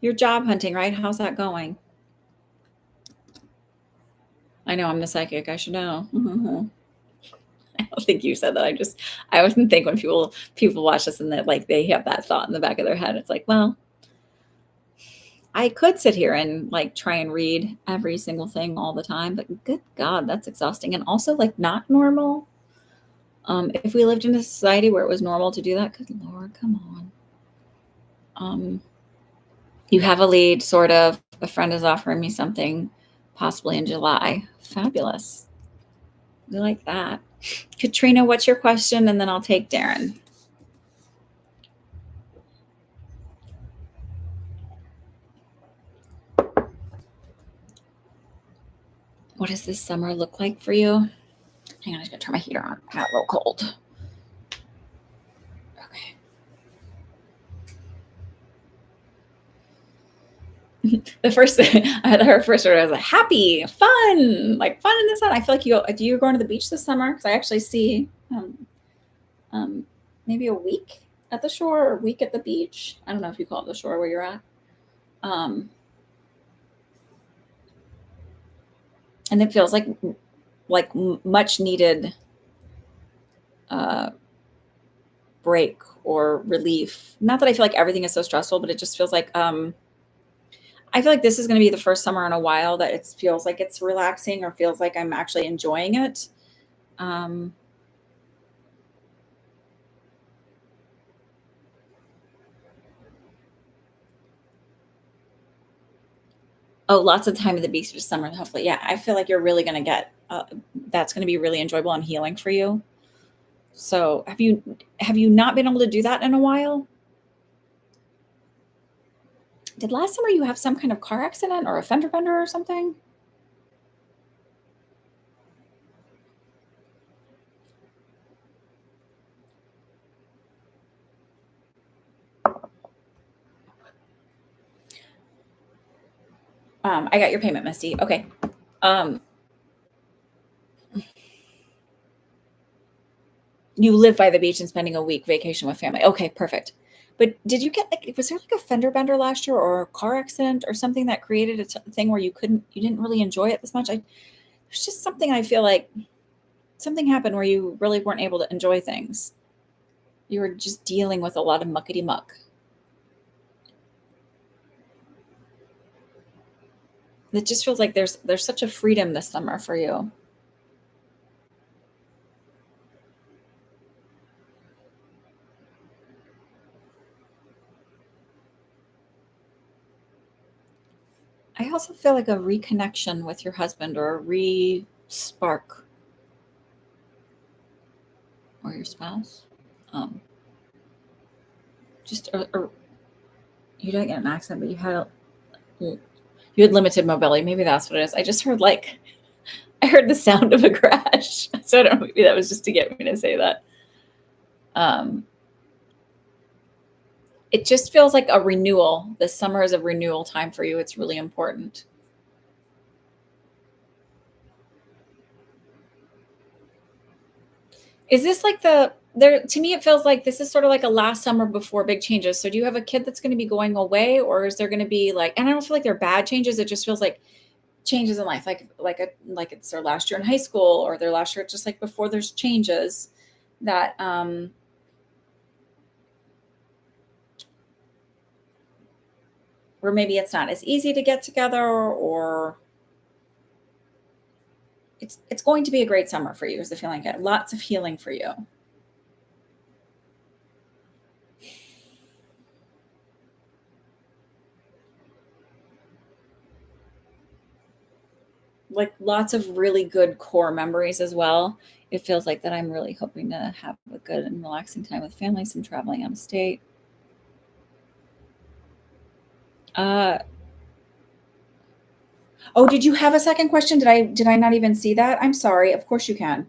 You're job hunting, right? How's that going? I know I'm the psychic. I should know. I don't think you said that. I often think when people watch this and that like they have that thought in the back of their head. It's like, well, I could sit here and like try and read every single thing all the time, but good God, that's exhausting and also like not normal. If we lived in a society where it was normal to do that, good Lord, come on. You have a lead, sort of. A friend is offering me something possibly in July. Fabulous. We like that. Katrina, what's your question? And then I'll take Darren. What does this summer look like for you? Hang on, I just gotta turn my heater on. I got a little cold. Okay. The first thing her first word was like happy, fun, like fun in the sun. I feel like you're going to the beach this summer because I actually see maybe a week at the shore or a week at the beach. I don't know if you call it the shore where you're at. And it feels like much needed break or relief. Not that I feel like everything is so stressful, but it just feels like I feel like this is going to be the first summer in a while that it feels like it's relaxing or feels like I'm actually enjoying it. Oh, lots of time at the beach this summer, hopefully. Yeah, I feel like you're really going to get that's going to be really enjoyable and healing for you. So, have you not been able to do that in a while? Did last summer you have some kind of car accident or a fender bender or something? I got your payment, Misty. Okay. You live by the beach and spending a week vacation with family. Okay, perfect. But did you get like was there like a fender bender last year or a car accident or something that created a thing where you didn't really enjoy it this much? There's just something I feel like something happened where you really weren't able to enjoy things. You were just dealing with a lot of muckety muck. It just feels like there's such a freedom this summer for you. I also feel like a reconnection with your husband or a re-spark or your spouse. Just or you didn't get an accident, but you had limited mobility. Maybe that's what it is. I just heard like I heard the sound of a crash. So I don't know, maybe that was just to get me to say that. It just feels like a renewal. This summer is a renewal time for you. It's really important. Is this like there to me it feels like this is sort of like a last summer before big changes. So do you have a kid that's going to be going away or is there going to be like and I don't feel like they're bad changes. It just feels like changes in life like it's their last year in high school or their last year just like before there's changes that where maybe it's not as easy to get together or it's going to be a great summer for you is the feeling I get. Lots of healing for you. Like lots of really good core memories as well. It feels like that I'm really hoping to have a good and relaxing time with family, some traveling out of state. Uh Oh, did you have a second question? Did I not even see that? I'm sorry. Of course you can.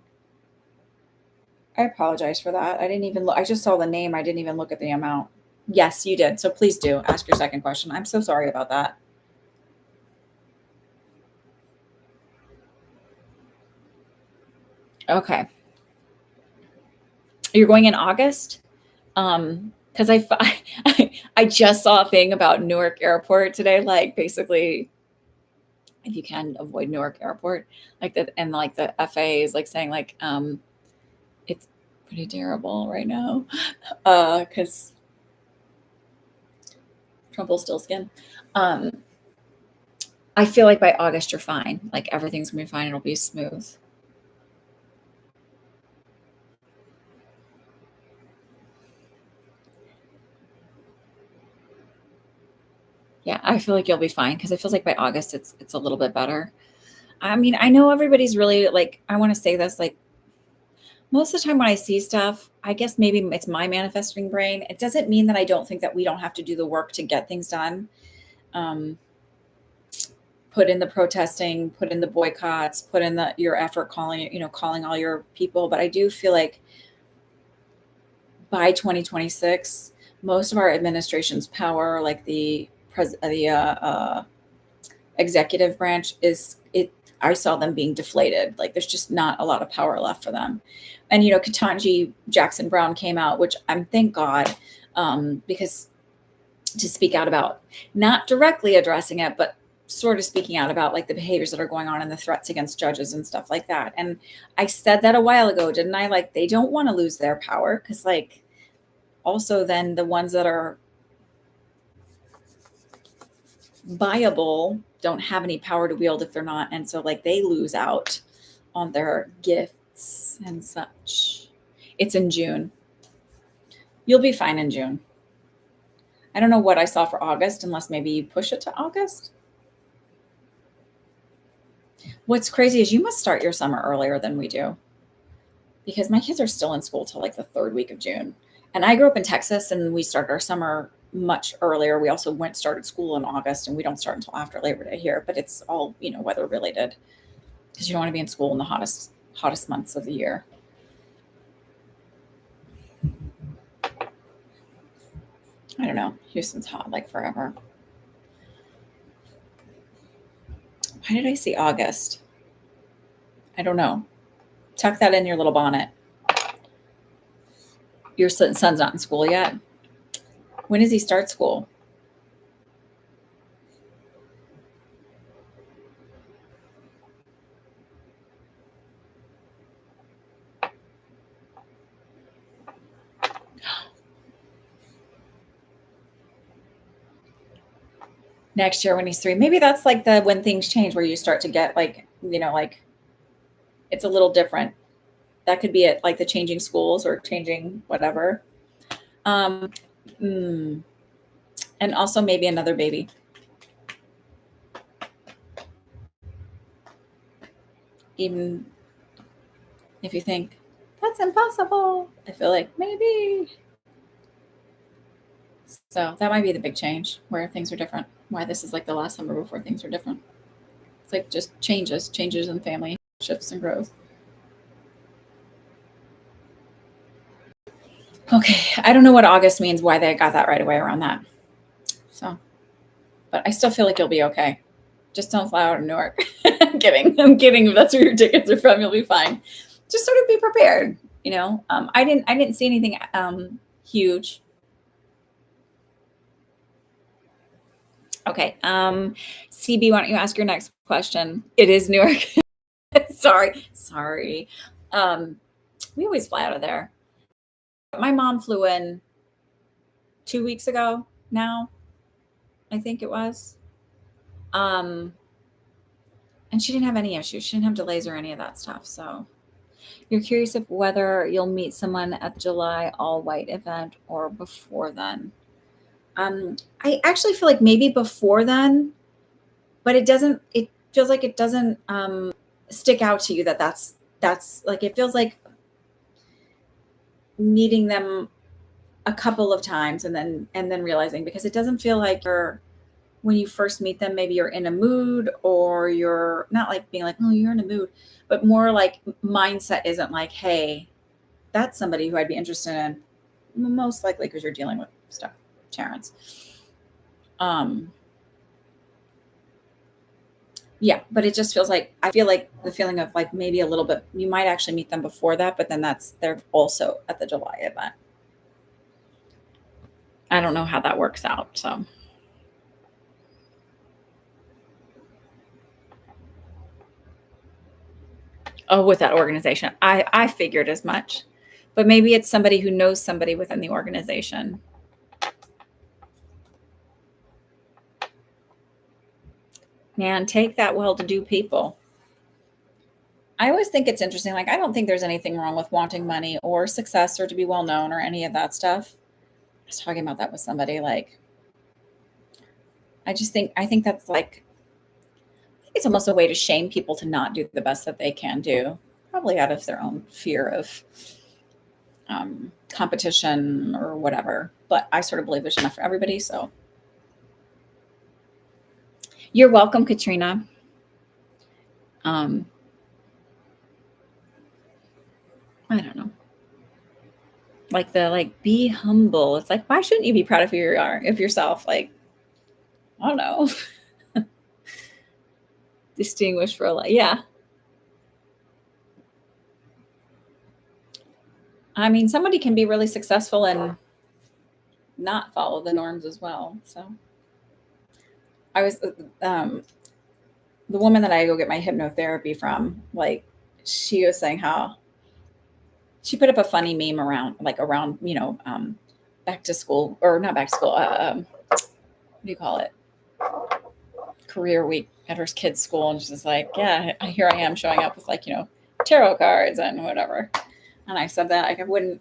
I apologize for that. I didn't even look. I just saw the name. I didn't even look at the amount. Yes, you did. So please do ask your second question. I'm so sorry about that. Okay. You're going in August? Because I just saw a thing about Newark Airport today. Like basically, if you can avoid Newark Airport, like that, and like the FAA is like saying like it's pretty terrible right now, because Trump will still skin. Um, I feel like by August you're fine. Like everything's gonna be fine. It'll be smooth. Yeah, I feel like you'll be fine because it feels like by August it's a little bit better. I mean, I know everybody's really like, I want to say this, like most of the time when I see stuff, I guess maybe it's my manifesting brain. It doesn't mean that I don't think that we don't have to do the work to get things done. Um, put in the protesting, put in the boycotts, put in the your effort calling, calling all your people. But I do feel like by 2026, most of our administration's power, like the executive branch, is it. I saw them being deflated. Like there's just not a lot of power left for them. And Ketanji Jackson Brown came out, which I'm thank God, because to speak out about, not directly addressing it, but sort of speaking out about like the behaviors that are going on and the threats against judges and stuff like that. And I said that a while ago, didn't I? Like they don't want to lose their power because like also then the ones that are viable don't have any power to wield if they're not, and so like they lose out on their gifts and such. It's in June. You'll be fine in June. I don't know what I saw for August unless maybe you push it to August. What's crazy is you must start your summer earlier than we do because my kids are still in school till like the third week of June. And I grew up in Texas and we started our summer much earlier. We also started school in August and we don't start until after Labor Day here, but it's all, weather related because you don't want to be in school in the hottest months of the year. I don't know. Houston's hot like forever. Why did I see August? I don't know. Tuck that in your little bonnet. Your son's not in school yet. When does he start school? Next year when he's 3. Maybe that's like the when things change where you start to get like, like it's a little different. That could be it, like the changing schools or changing whatever. Um, mm, and also maybe another baby. Even if you think that's impossible, I feel like maybe. So that might be the big change where things are different. Why this is like the last summer before things are different. It's like just changes in family, shifts and growth. Okay, I don't know what August means, why they got that right away around that. So, but I still feel like you'll be okay. Just don't fly out of Newark. I'm kidding. I'm kidding. If that's where your tickets are from, you'll be fine. Just sort of be prepared. I didn't see anything huge. Okay. CB, why don't you ask your next question? It is Newark. Sorry. We always fly out of there. My mom flew in 2 weeks ago now, I think it was. Um, and she didn't have any issues. She didn't have delays or any of that stuff. So you're curious if whether you'll meet someone at the July all white event or before then. I actually feel like maybe before then, but it feels like it doesn't stick out to you that's like, it feels like meeting them a couple of times and then realizing, because it doesn't feel like you're when you first meet them, maybe you're in a mood, or you're not like being like, oh, you're in a mood, but more like mindset isn't like, hey, that's somebody who I'd be interested in, most likely because you're dealing with stuff, Terrence. Yeah, but it just feels like, I feel like the feeling of like maybe a little bit, you might actually meet them before that, but then they're also at the July event. I don't know how that works out. So, oh, with that organization, I figured as much, but maybe it's somebody who knows somebody within the organization. Man, take that well-to-do people. I always think it's interesting. Like, I don't think there's anything wrong with wanting money or success or to be well known or any of that stuff. I was talking about that with somebody. Like, I think that's like, it's almost a way to shame people to not do the best that they can do, probably out of their own fear of competition or whatever. But I sort of believe there's enough for everybody. So you're welcome, Katrina. I don't know. Like be humble. It's like, why shouldn't you be proud of who you are, of yourself? Like, I don't know. Distinguished for a lot. Yeah. I mean, somebody can be really successful and not follow the norms as well. So I was, the woman that I go get my hypnotherapy from, like, she was saying how she put up a funny meme around, back to school, or not back to school. What do you call it? Career week at her kid's school. And she's like, yeah, here I am showing up with tarot cards and whatever. And I said that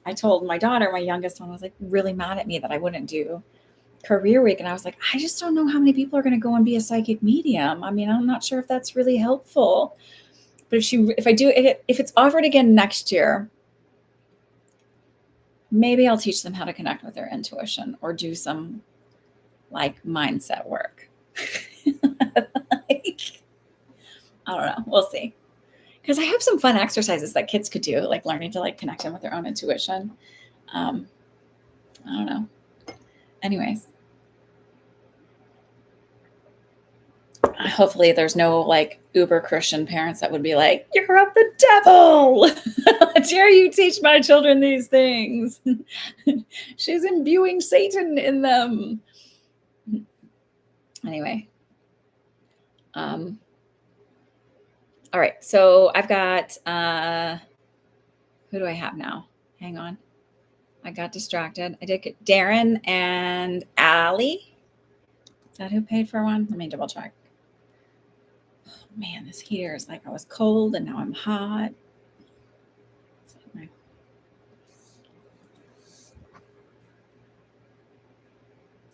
I told my daughter, my youngest one, was like really mad at me that I wouldn't do career week. And I was like, I just don't know how many people are going to go and be a psychic medium. I mean, I'm not sure if that's really helpful. But if it's offered again next year, maybe I'll teach them how to connect with their intuition or do some like mindset work. I don't know. We'll see. Because I have some fun exercises that kids could do, like learning to like connect in with their own intuition. I don't know. Anyways, hopefully there's no like uber Christian parents that would be like, you're of the devil. How dare you teach my children these things? She's imbuing Satan in them. Anyway. All right. So I've got, who do I have now? Hang on. I got distracted. I did get Darren and Allie. Is that who paid for one? Let me double check. Oh, man, this heater is like I was cold and now I'm hot.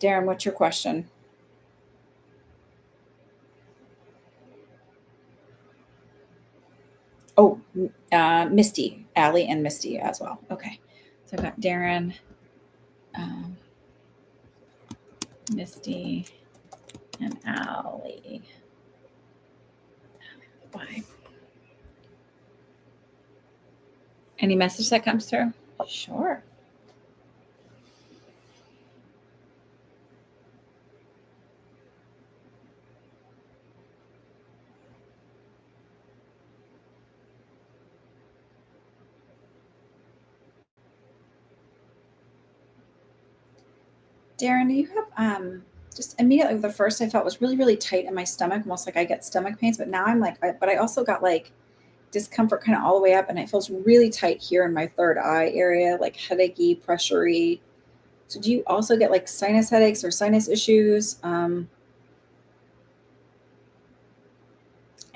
Darren, what's your question? Oh, Misty, Allie and Misty as well. Okay. So I've got Darren, Misty, and Allie. Why? Any message that comes through? Sure. Darren, you have just immediately the first I felt was really, really tight in my stomach, almost like I get stomach pains. But now I'm like, but I also got like discomfort kind of all the way up, and it feels really tight here in my third eye area, like headachy, pressury. So do you also get like sinus headaches or sinus issues? And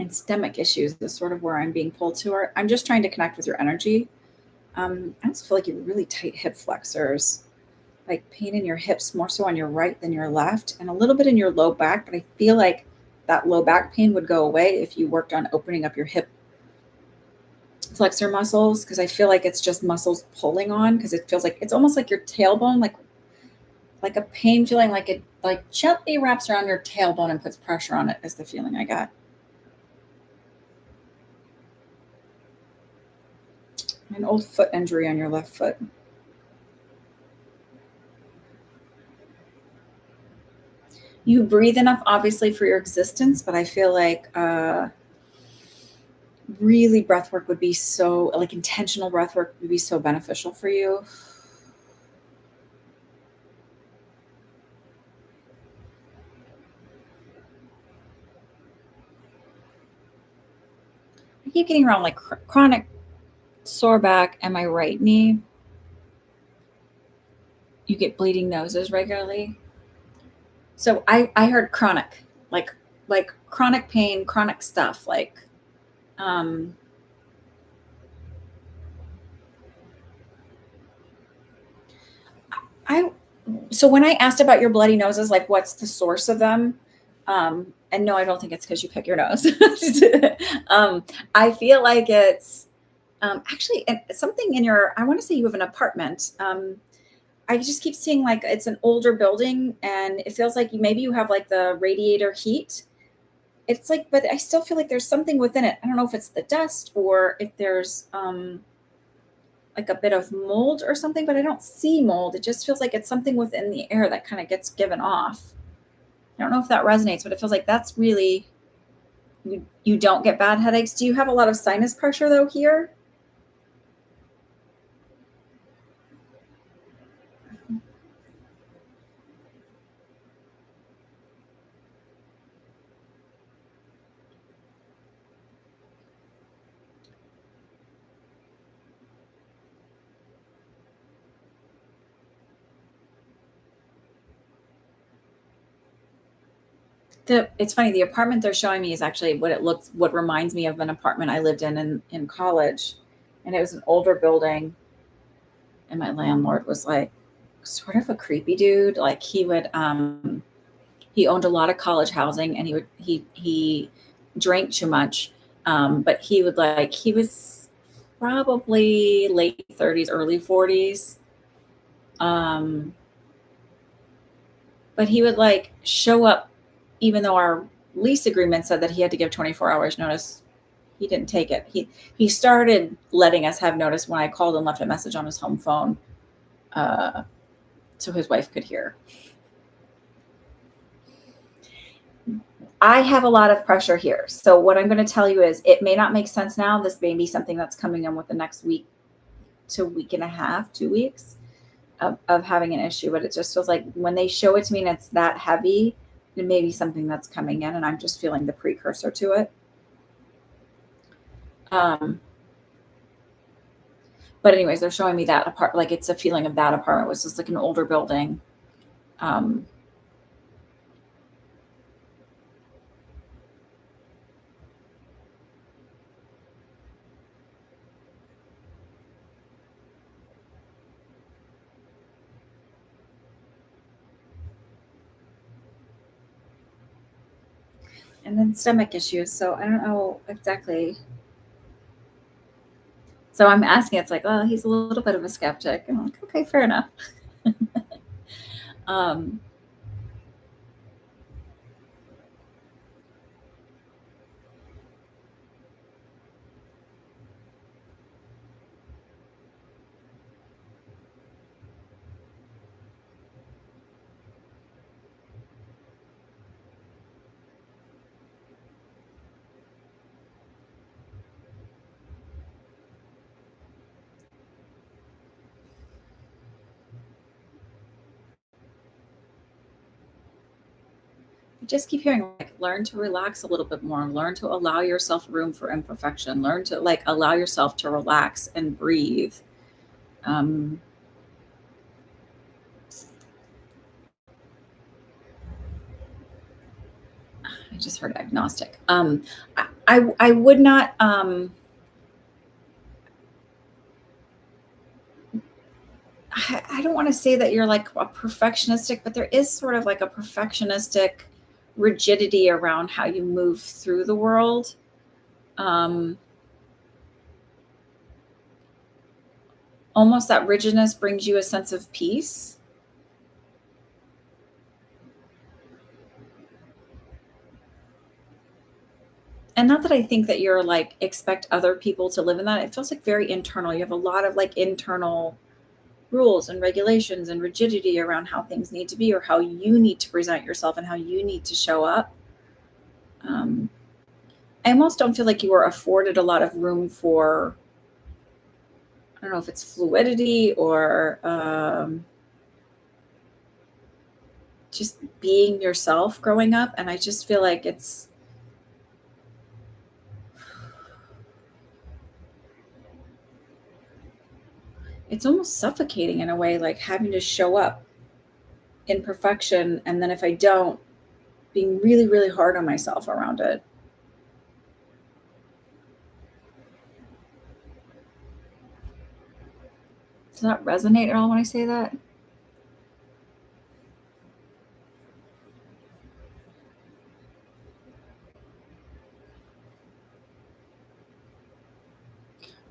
stomach issues is sort of where I'm being pulled to. Or I'm just trying to connect with your energy. I also feel like you have really tight hip flexors, like pain in your hips more so on your right than your left, and a little bit in your low back. But I feel like that low back pain would go away if you worked on opening up your hip flexor muscles, because I feel like it's just muscles pulling on, because it feels like it's almost like your tailbone, like like a pain feeling, like it like gently wraps around your tailbone and puts pressure on it is the feeling I got. An old foot injury on your left foot. You breathe enough, obviously, for your existence, but I feel like really breath work would be so, like intentional breath work would be so beneficial for you. I keep getting around like chronic sore back and my right knee. You get bleeding noses regularly. So I heard chronic, like like chronic pain, chronic stuff. Like um I so when I asked about your bloody noses, like what's the source of them? And no, I don't think it's because you pick your nose. um, I feel like it's actually something in your. I want to say you have an apartment. I just keep seeing like it's an older building, and it feels like maybe you have like the radiator heat. It's like, but I still feel like there's something within it. I don't know if it's the dust or if there's like a bit of mold or something, but I don't see mold. It just feels like it's something within the air that kind of gets given off. I don't know if that resonates, but it feels like that's really you don't get bad headaches. Do you have a lot of sinus pressure though here? It's funny, the apartment they're showing me is actually what reminds me of an apartment I lived in college. And it was an older building, and my landlord was like sort of a creepy dude. Like he owned a lot of college housing, and he drank too much. But he was probably late 30s, early 40s. Um, but he would like show up even though our lease agreement said that he had to give 24 hours notice. He didn't take it. He started letting us have notice when I called and left a message on his home phone, uh, so his wife could hear. I have a lot of pressure here. So what I'm going to tell you is it may not make sense now. This may be something that's coming in with the next week to week and a half, 2 weeks of having an issue. But it just feels like when they show it to me and it's that heavy, it may be something that's coming in and I'm just feeling the precursor to it. Um, but anyways, they're showing me that apart. Like it's a feeling of that apartment was just like an older building. Um, and then stomach issues. So I don't know exactly. So I'm asking, it's like, oh, he's a little bit of a skeptic. And I'm like, okay, fair enough. um, I just keep hearing like learn to relax a little bit more, learn to allow yourself room for imperfection, learn to like allow yourself to relax and breathe. Um, I just heard agnostic. I would not. I don't want to say that you're like a perfectionistic, but there is sort of like a perfectionistic rigidity around how you move through the world. Um, Almost that rigidness brings you a sense of peace. And not that I think that you're like expect other people to live in that. It feels like very internal. You have a lot of like internal rules and regulations and rigidity around how things need to be or how you need to present yourself and how you need to show up. Um, I almost don't feel like you were afforded a lot of room for, I don't know if it's fluidity or just being yourself growing up. And I just feel like it's almost suffocating in a way, like having to show up in perfection. And then if I don't, being really, really hard on myself around it. Does that resonate at all when I say that?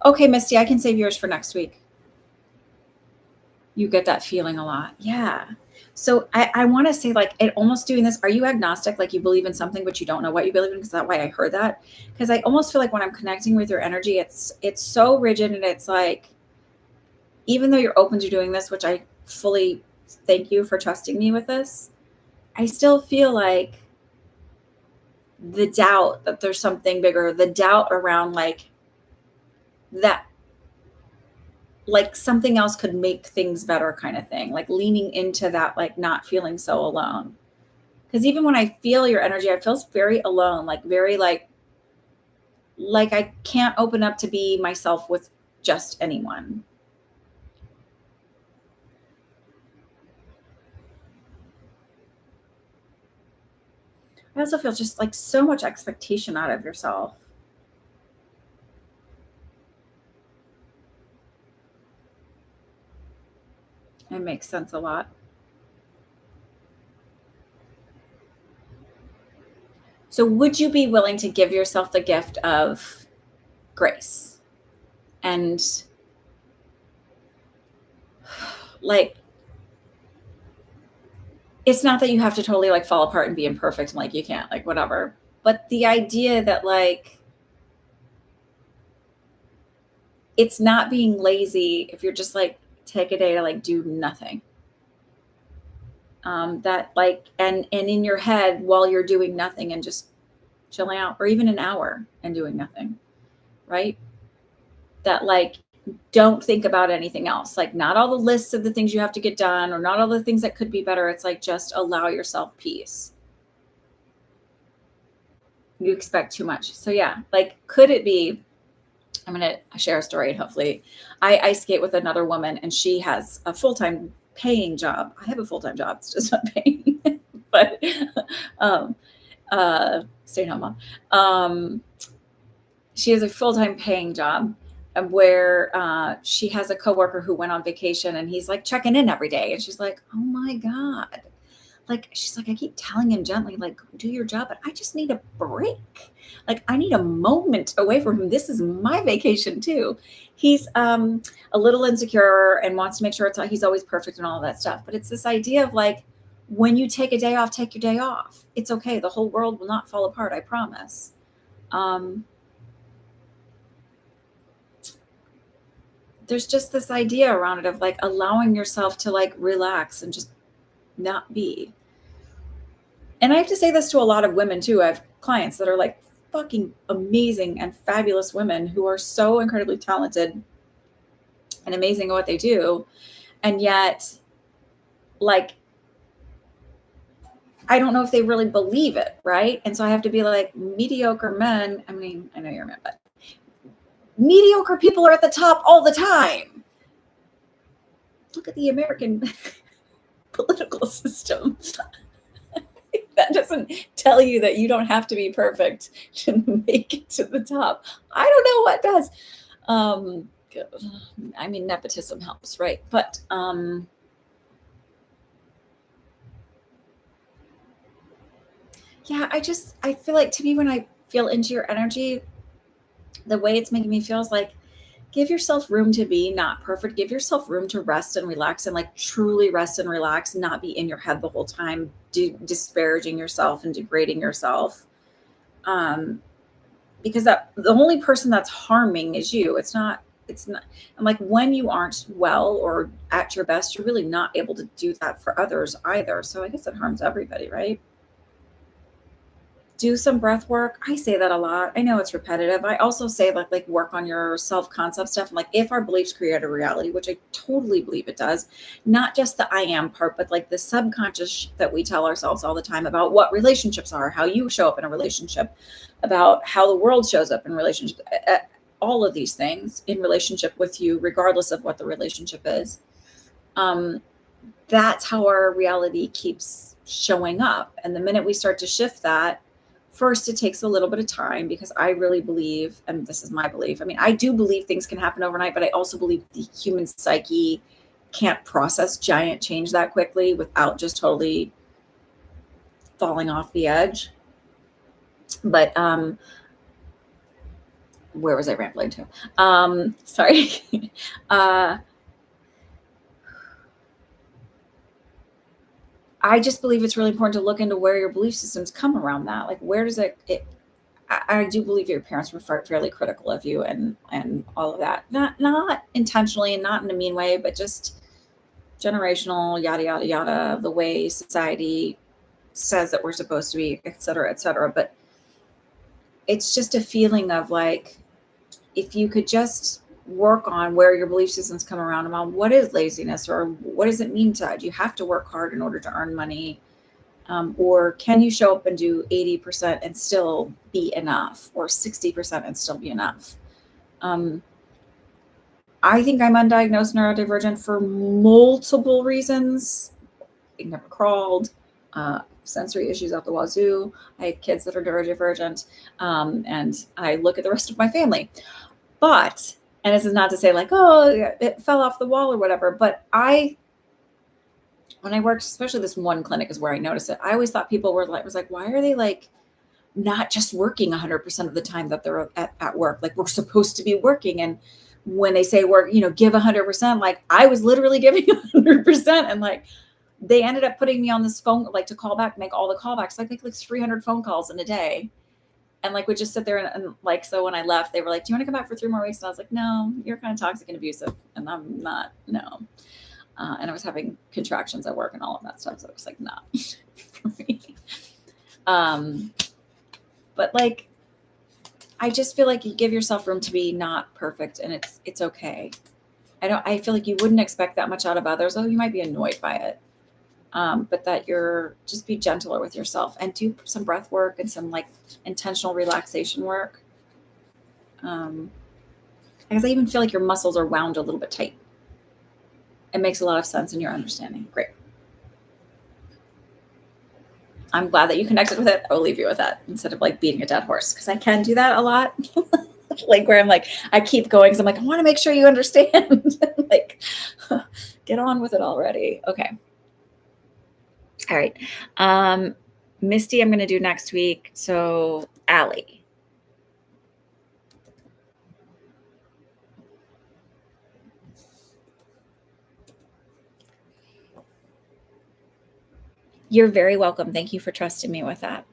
Okay, Misty, I can save yours for next week. You get that feeling a lot. Yeah. So I want to say, like, it almost doing this. Are you agnostic? Like you believe in something, but you don't know what you believe in? Because that's why I heard that. Because I almost feel like when I'm connecting with your energy, it's so rigid, and it's like, even though you're open to doing this, which I fully thank you for trusting me with this, I still feel like the doubt that there's something bigger, the doubt around like that, like something else could make things better kind of thing, like leaning into that, like not feeling so alone. Because even when I feel your energy, I feel very alone, like very like I can't open up to be myself with just anyone. I also feel just like so much expectation out of yourself. It makes sense a lot. So would you be willing to give yourself the gift of grace and like, it's not that you have to totally like fall apart and be imperfect and like you can't, like whatever, but the idea that like it's not being lazy if you're just like take a day to like do nothing. That like and in your head while you're doing nothing and just chilling out, or even an hour and doing nothing, right? That like don't think about anything else, like not all the lists of the things you have to get done or not all the things that could be better. It's like just allow yourself peace. You expect too much. So yeah, like could it be, I'm going to share a story and hopefully I skate with another woman and she has a full-time paying job. I have a full-time job. It's just not paying, but um, stay at home mom. She has a full-time paying job where she has a coworker who went on vacation and he's like checking in every day. And she's like, oh my God. Like, she's like, I keep telling him gently, like, do your job, but I just need a break. Like, I need a moment away from him. This is my vacation too. He's a little insecure and wants to make sure he's always perfect and all of that stuff. But it's this idea of like, when you take a day off, take your day off. It's okay. The whole world will not fall apart. I promise. Um, there's just this idea around it of like allowing yourself to like relax and just not be. And I have to say this to a lot of women too. I have clients that are like fucking amazing and fabulous women who are so incredibly talented and amazing at what they do. And yet, like, I don't know if they really believe it, right? And so I have to be like, mediocre men. I mean, I know you're a man, but mediocre people are at the top all the time. Look at the American political system. That doesn't tell you that you don't have to be perfect to make it to the top. I don't know what does. I mean, nepotism helps, right? But yeah, I feel like to me, when I feel into your energy, the way it's making me feel is like, give yourself room to be not perfect. Give yourself room to rest and relax and like truly rest and relax, not be in your head the whole time, disparaging yourself and degrading yourself. Um, because the only person that's harming is you. It's not. And like when you aren't well or at your best, you're really not able to do that for others either. So I guess it harms everybody, right? Do some breath work. I say that a lot. I know it's repetitive. I also say like work on your self-concept stuff. Like if our beliefs create a reality, which I totally believe it does, not just the I am part, but like the subconscious that we tell ourselves all the time about what relationships are, how you show up in a relationship, about how the world shows up in relationship, all of these things in relationship with you, regardless of what the relationship is. Um, that's how our reality keeps showing up. And the minute we start to shift that, first, it takes a little bit of time because I really believe, and this is my belief. I mean, I do believe things can happen overnight, but I also believe the human psyche can't process giant change that quickly without just totally falling off the edge. But where was I rambling to? Sorry. uh, I just believe it's really important to look into where your belief systems come around that. Like, where does it I do believe your parents were fairly critical of you and all of that. Not intentionally and not in a mean way, but just generational yada yada yada, the way society says that we're supposed to be, et cetera, et cetera. But it's just a feeling of like if you could just work on where your belief systems come around about what is laziness or what does it mean to do you have to work hard in order to earn money, or can you show up and do 80% and still be enough, or 60% and still be enough? Um, I think I'm undiagnosed neurodivergent for multiple reasons. I never crawled, sensory issues out the wazoo. I have kids that are neurodivergent, and I look at the rest of my family. But, and this is not to say like, oh, it fell off the wall or whatever, but when I worked, especially this one clinic is where I noticed it. I always thought people was like, why are they like not just working 100% of the time that they're at work? Like we're supposed to be working. And when they say work, give 100%, like I was literally giving 100%. And like, they ended up putting me on this phone, like to call back, make all the callbacks. So I make like 300 phone calls in a day. And like, would just sit there and like, so when I left, they were like, do you want to come back for 3 more weeks? And I was like, no, you're kind of toxic and abusive. And I'm not, no. And I was having contractions at work and all of that stuff. So it was like, not for me. But like, I just feel like you give yourself room to be not perfect, and it's okay. I feel like you wouldn't expect that much out of others. Oh, you might be annoyed by it. But that you're just be gentler with yourself and do some breath work and some like intentional relaxation work. Because I even feel like your muscles are wound a little bit tight. It makes a lot of sense in your understanding. Great. I'm glad that you connected with it. I will leave you with that instead of like beating a dead horse, because I can do that a lot. Like where I'm like, I keep going because I'm like, I want to make sure you understand. Like, get on with it already. Okay. All right. Misty, I'm going to do next week. So, Allie. You're very welcome. Thank you for trusting me with that.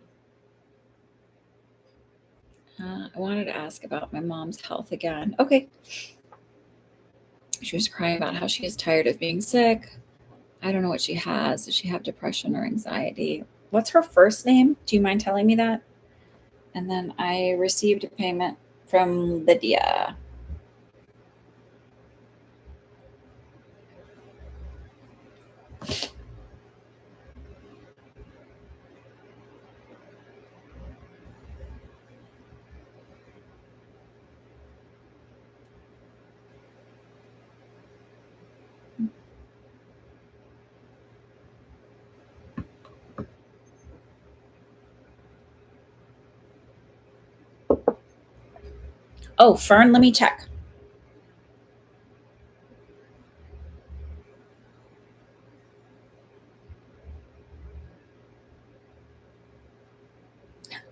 I wanted to ask about my mom's health again. Okay. She was crying about how she is tired of being sick. I don't know what she has. Does she have depression or anxiety? What's her first name? Do you mind telling me that? And then I received a payment from Lydia. Oh, Fern, let me check.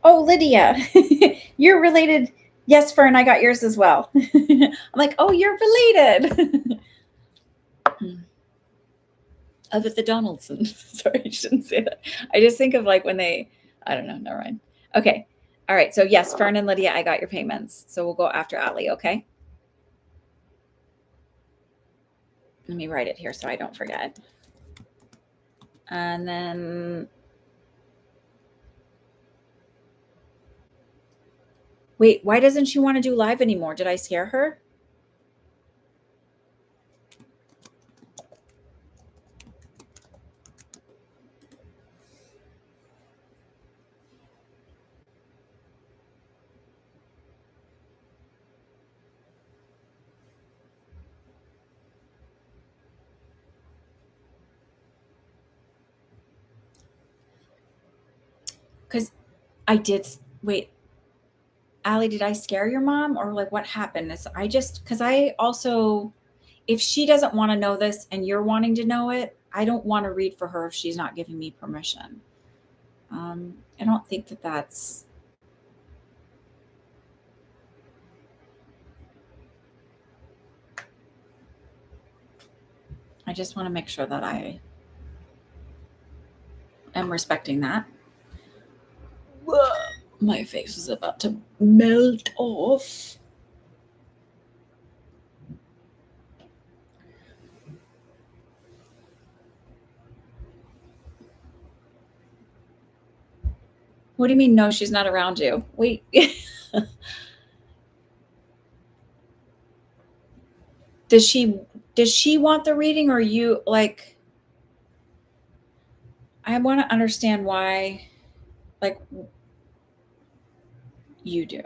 Oh, Lydia, you're related. Yes, Fern, I got yours as well. I'm like, oh, you're related. Of the Donaldson. Sorry, I shouldn't say that. I just think of like when they, I don't know, never mind. Okay. All right. So yes, Fern and Lydia, I got your payments. So we'll go after Ali. Okay. Let me write it here so I don't forget. And then, wait, why doesn't she want to do live anymore? Did I scare her? Because I did. Wait, Ali, did I scare your mom or like what happened? I just, because I also, if she doesn't want to know this and you're wanting to know it, I don't want to read for her if she's not giving me permission. I don't think that that's. I just want to make sure that I am respecting that. Whoa, my face is about to melt off. What do you mean? No, she's not around you. Wait. does she want the reading or you like? I want to understand why, like, you do.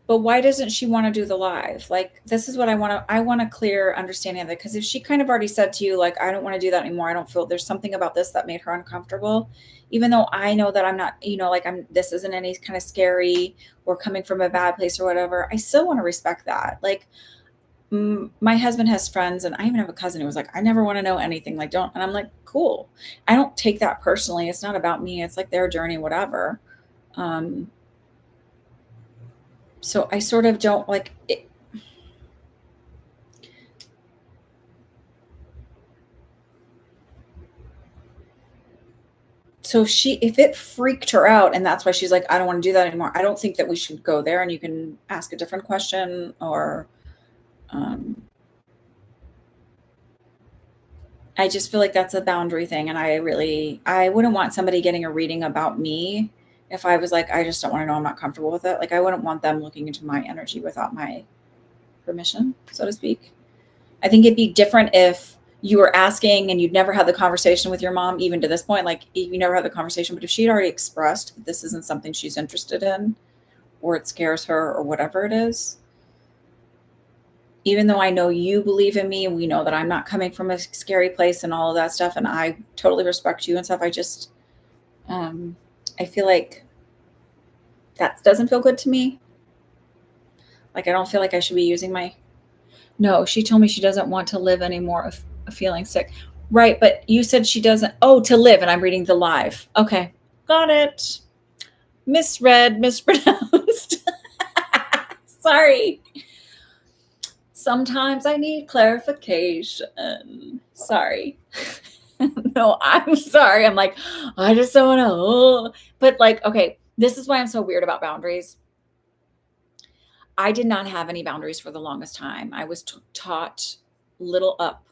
But why doesn't she want to do the live? Like, this is what I want a clear understanding of it. Because if she kind of already said to you, like, I don't want to do that anymore. I don't feel there's something about this that made her uncomfortable. Even though I know that I'm not, like this isn't any kind of scary or coming from a bad place or whatever. I still want to respect that. Like, my husband has friends and I even have a cousin who was like, I never want to know anything. Like, don't. And I'm like, cool. I don't take that personally. It's not about me. It's like their journey, whatever. So I sort of don't like it. So if it freaked her out and that's why she's like, I don't want to do that anymore. I don't think that we should go there and you can ask a different question or, I just feel like that's a boundary thing. And I wouldn't want somebody getting a reading about me if I was like, I just don't want to know, I'm not comfortable with it. Like, I wouldn't want them looking into my energy without my permission, so to speak. I think it'd be different if you were asking and you'd never had the conversation with your mom, even to this point, like you never had the conversation, but if she'd already expressed that this isn't something she's interested in or it scares her or whatever it is, even though I know you believe in me and we know that I'm not coming from a scary place and all of that stuff, and I totally respect you and stuff, I just, I feel like that doesn't feel good to me. Like, I don't feel like I should be using no, she told me she doesn't want to live anymore of feeling sick. Right, but you said she doesn't. Oh, to live, and I'm reading the live. Okay, got it. Misread, mispronounced. Sorry. Sometimes I need clarification. Sorry. No, I'm sorry. I'm like, I just don't want to. Oh. But like, okay, this is why I'm so weird about boundaries. I did not have any boundaries for the longest time. I was taught little up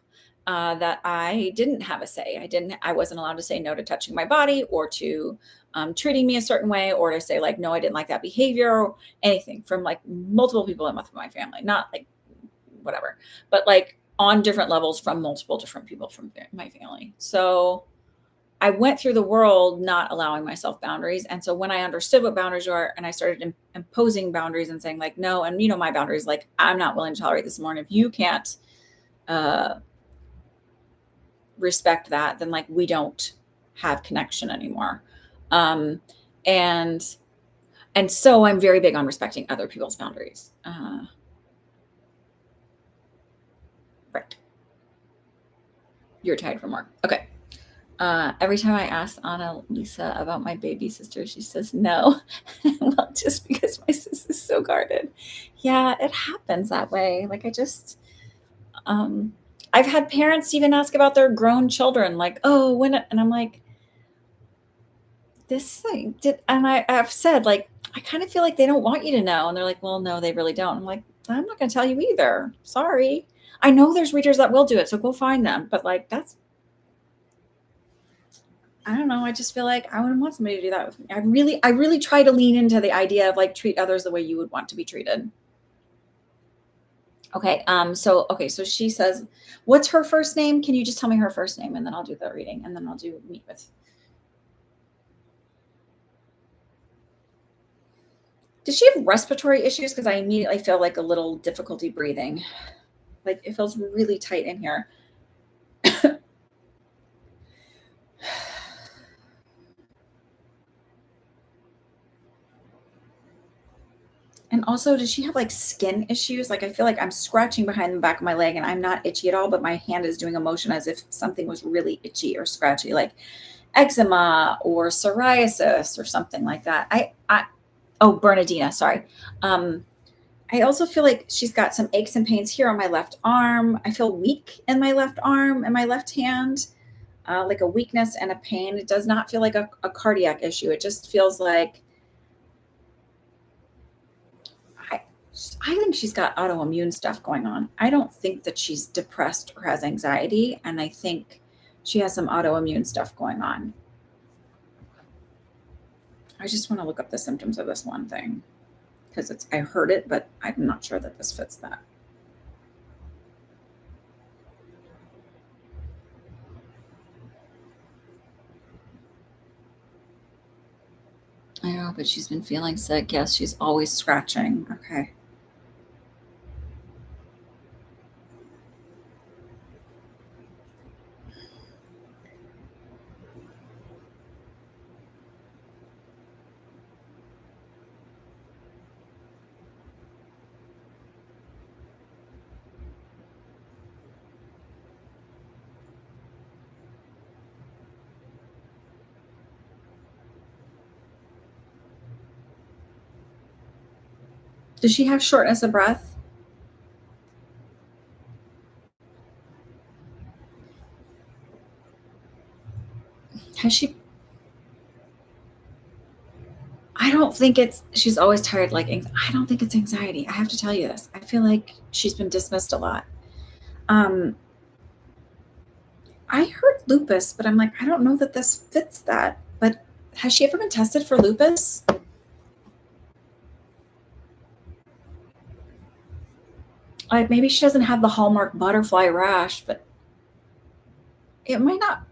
that I didn't have a say. I wasn't allowed to say no to touching my body or to treating me a certain way or to say like, no, I didn't like that behavior or anything from like multiple people in my family, not like whatever, but like on different levels from multiple different people from my family. So I went through the world not allowing myself boundaries. And so when I understood what boundaries are and I started imposing boundaries and saying like, no, and my boundaries, like, I'm not willing to tolerate this more. And if you can't respect that, then like, we don't have connection anymore. And so I'm very big on respecting other people's boundaries. Right. You're tired from work. Okay. Every time I ask Anna Lisa about my baby sister, she says no. Well, just because my sister's so guarded. Yeah, it happens that way. Like, I've had parents even ask about their grown children, like, oh, when, and I'm like, this thing did, and I've said, like, I kind of feel like they don't want you to know. And they're like, well, no, they really don't. I'm like, I'm not going to tell you either. Sorry. I know there's readers that will do it. So go find them. But like, I don't know. I just feel like I wouldn't want somebody to do that with me. I really try to lean into the idea of like treat others the way you would want to be treated. Okay. So she says, what's her first name? Can you just tell me her first name and then I'll do the reading and then I'll do meet with. Does she have respiratory issues? Because I immediately feel like a little difficulty breathing. Like it feels really tight in here. And also, does she have like skin issues? Like I feel like I'm scratching behind the back of my leg and I'm not itchy at all, but my hand is doing a motion as if something was really itchy or scratchy, like eczema or psoriasis or something like that. Oh, Bernardina, sorry. Um, I also feel like she's got some aches and pains here on my left arm. I feel weak in my left arm and my left hand, like a weakness and a pain. It does not feel like a cardiac issue. It just feels like I, I think she's got autoimmune stuff going on. I don't think that she's depressed or has anxiety. And I think she has some autoimmune stuff going on. I just want to look up the symptoms of this one thing because I heard it, but I'm not sure that this fits that. I know, but she's been feeling sick. Yes, she's always scratching. Okay. Does she have shortness of breath? Has she? I don't think she's always tired. Like, I don't think it's anxiety. I have to tell you this. I feel like she's been dismissed a lot. Um, I heard lupus, but I'm like, I don't know that this fits that. But has she ever been tested for lupus? Like, maybe she doesn't have the hallmark butterfly rash, but it might not.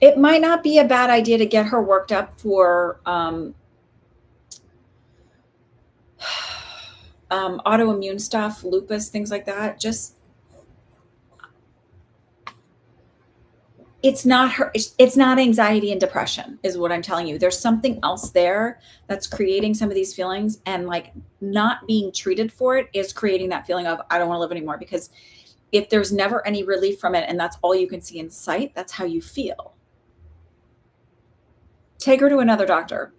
It might not be a bad idea to get her worked up for autoimmune stuff, lupus, things like that. Just it's not anxiety and depression is what I'm telling you. There's something else there that's creating some of these feelings, and like not being treated for it is creating that feeling of I don't want to live anymore, because if there's never any relief from it and that's all you can see in sight, that's how you feel. Take her to another doctor.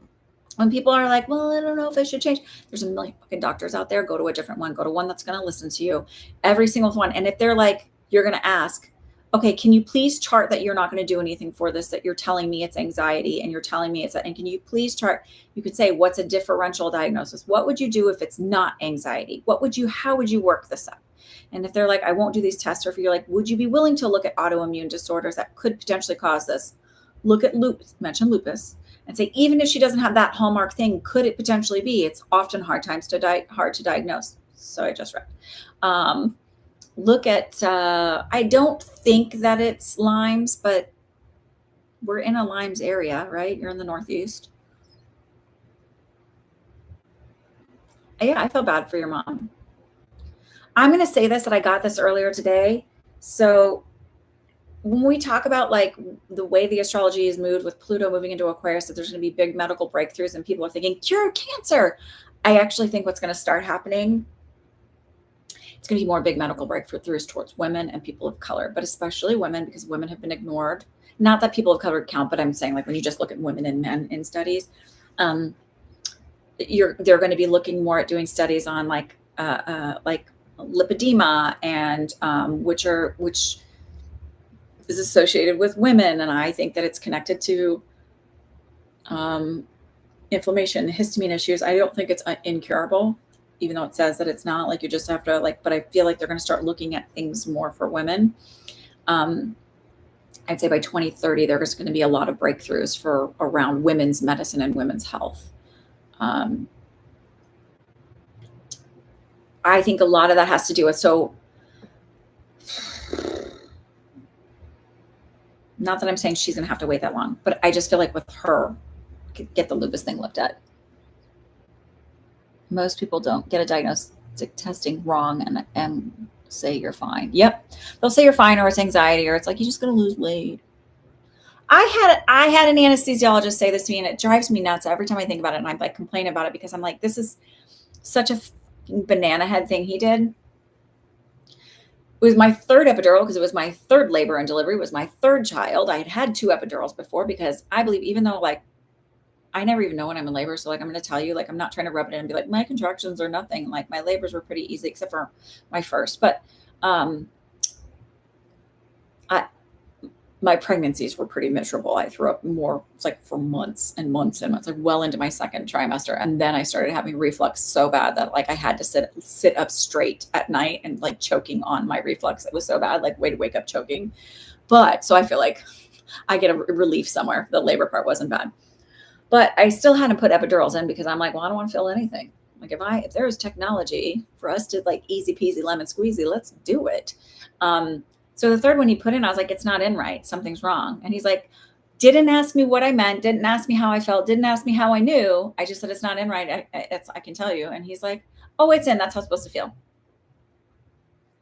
When people are like, well, I don't know if I should change, there's a million fucking doctors out there. Go to a different one. Go to one that's going to listen to you, every single one. And if they're like, you're going to ask, okay, can you please chart that you're not going to do anything for this, that you're telling me it's anxiety and you're telling me it's, and can you please chart, you could say, what's a differential diagnosis? What would you do if it's not anxiety? How would you work this up? And if they're like, I won't do these tests, or if you're like, would you be willing to look at autoimmune disorders that could potentially cause this? Look at lupus, mention lupus, and say, even if she doesn't have that hallmark thing, could it potentially be? It's often hard to diagnose. So I just read. Look at, I don't think that it's Lyme's, but we're in a Lyme's area, right? You're in the Northeast. Yeah, I feel bad for your mom. I'm going to say this, that I got this earlier today. So when we talk about like the way the astrology is moved with Pluto moving into Aquarius, that there's going to be big medical breakthroughs and people are thinking cure cancer. I actually think what's going to start happening, it's going to be more big medical breakthroughs towards women and people of color, but especially women, because women have been ignored. Not that people of color count, but I'm saying like when you just look at women and men in studies, they're going to be looking more at doing studies on like lipedema and which is associated with women, and I think that it's connected to inflammation, histamine issues. I don't think it's incurable, even though it says that it's not. Like, you just have to, like, but I feel like they're going to start looking at things more for women. I'd say by 2030, there's going to be a lot of breakthroughs for around women's medicine and women's health. I think a lot of that has to do with, so not that I'm saying she's going to have to wait that long, but I just feel like with her, get the lupus thing looked at. Most people don't get a diagnostic testing wrong and say you're fine. Yep. They'll say you're fine, or it's anxiety, or it's like, you're just going to lose weight. I had an anesthesiologist say this to me, and it drives me nuts every time I think about it. And I like complain about it because I'm like, this is such a banana head thing he did. It was my third epidural because it was my third labor and delivery. It was my third child. I had had 2 epidurals before, because I believe, even though, like, I never even know when I'm in labor. So, like, I'm going to tell you, like, I'm not trying to rub it in and be like, my contractions are nothing. Like, my labors were pretty easy, except for my first. But my pregnancies were pretty miserable. I threw up more, like, for months and months and months, like well into my second trimester. And then I started having reflux so bad that, like, I had to sit up straight at night and, like, choking on my reflux. It was so bad, like, way to wake up choking. But so I feel like I get a relief somewhere. The labor part wasn't bad, but I still hadn't put epidurals in because I'm like, well, I don't want to feel anything. Like, if there's technology for us to, like, easy peasy lemon squeezy, let's do it. So the third one he put in, I was like, it's not in right. Something's wrong. And he's like, didn't ask me what I meant. Didn't ask me how I felt. Didn't ask me how I knew. I just said, it's not in right. I can tell you. And he's like, oh, it's in. That's how it's supposed to feel.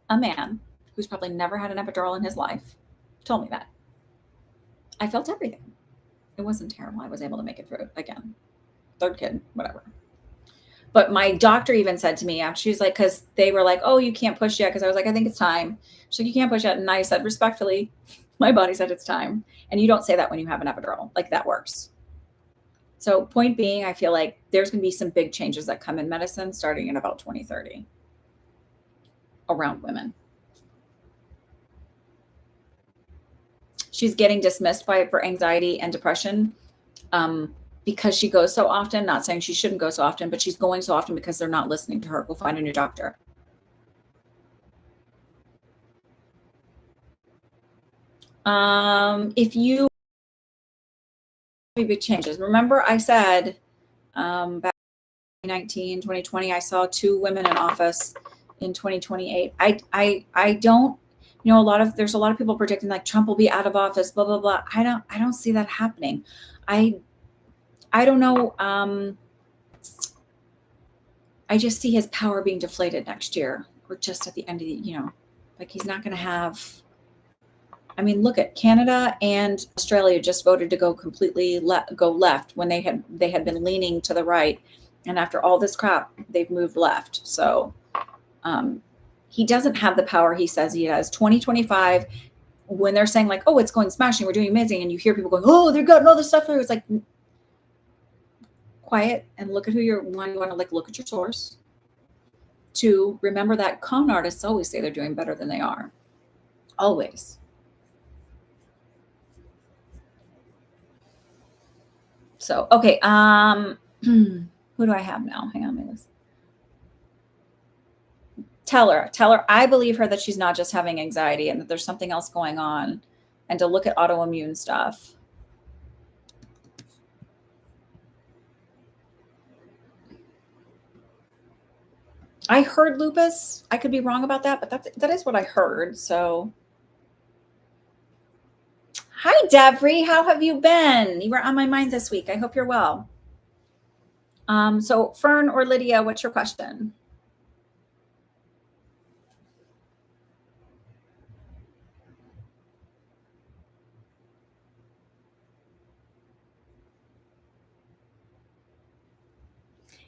A man who's probably never had an epidural in his life told me that. I felt everything. It wasn't terrible. I was able to make it through it again. Third kid, whatever. But my doctor even said to me, she's like, because they were like, oh, you can't push yet. Because I was like, I think it's time. She's like, you can't push yet. And I said, respectfully, my body said it's time. And you don't say that when you have an epidural. Like, that works. So point being, I feel like there's going to be some big changes that come in medicine starting in about 2030 around women. She's getting dismissed for anxiety and depression. Because she goes so often, not saying she shouldn't go so often, but she's going so often because they're not listening to her. Go find a new doctor. If you big changes, remember I said back in 2020, I saw 2 women in office in 2028. I don't, there's a lot of people predicting, like, Trump will be out of office, blah, blah, blah. I don't see that happening. I don't know. I just see his power being deflated next year, or just at the end of the, like, he's not going to have. I mean, look at Canada and Australia just voted to go completely go left when they had been leaning to the right, and after all this crap, they've moved left. So he doesn't have the power he says he has. 2025, when they're saying, like, oh, it's going smashing, we're doing amazing, and you hear people going, oh, they're gotten all this stuff through. It's like, quiet and look at you want to, like, look at your source. 2, remember that con artists always say they're doing better than they are. Always. So, okay. Who do I have now? Hang on, let me tell her I believe her that she's not just having anxiety and that there's something else going on, and to look at autoimmune stuff. I heard lupus. I could be wrong about that, but that is what I heard. So, hi, Devry. How have you been? You were on my mind this week. I hope you're well. So Fern or Lydia, what's your question?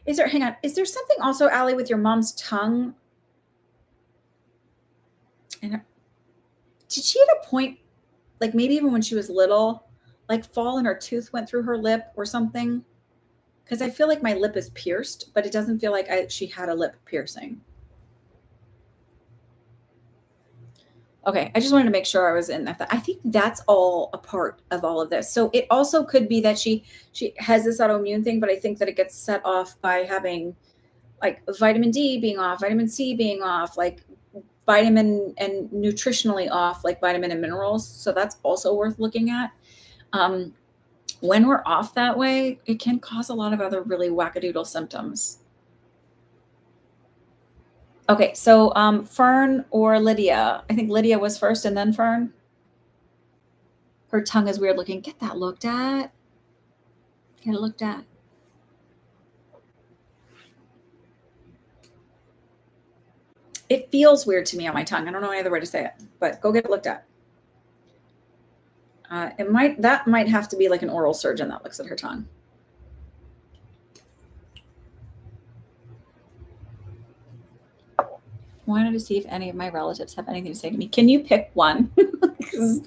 Hang on, is there something also, Allie, with your mom's tongue? And did she at a point, like, maybe even when she was little, like, fall and her tooth went through her lip or something? Because I feel like my lip is pierced, but it doesn't feel like she had a lip piercing. Okay, I just wanted to make sure I was in that. I think that's all a part of all of this. So it also could be that she has this autoimmune thing, but I think that it gets set off by having like vitamin D being off, vitamin C being off, like vitamin and nutritionally off, like vitamin and minerals. So that's also worth looking at. Um, when we're off that way, it can cause a lot of other really wackadoodle symptoms. Okay, so Fern or Lydia? I think Lydia was first and then Fern. Her tongue is weird looking. Get that looked at. Get it looked at. It feels weird to me on my tongue. I don't know any other way to say it, but go get it looked at. That might have to be like an oral surgeon that looks at her tongue. Wanted to see if any of my relatives have anything to say to me. Can you pick one? Because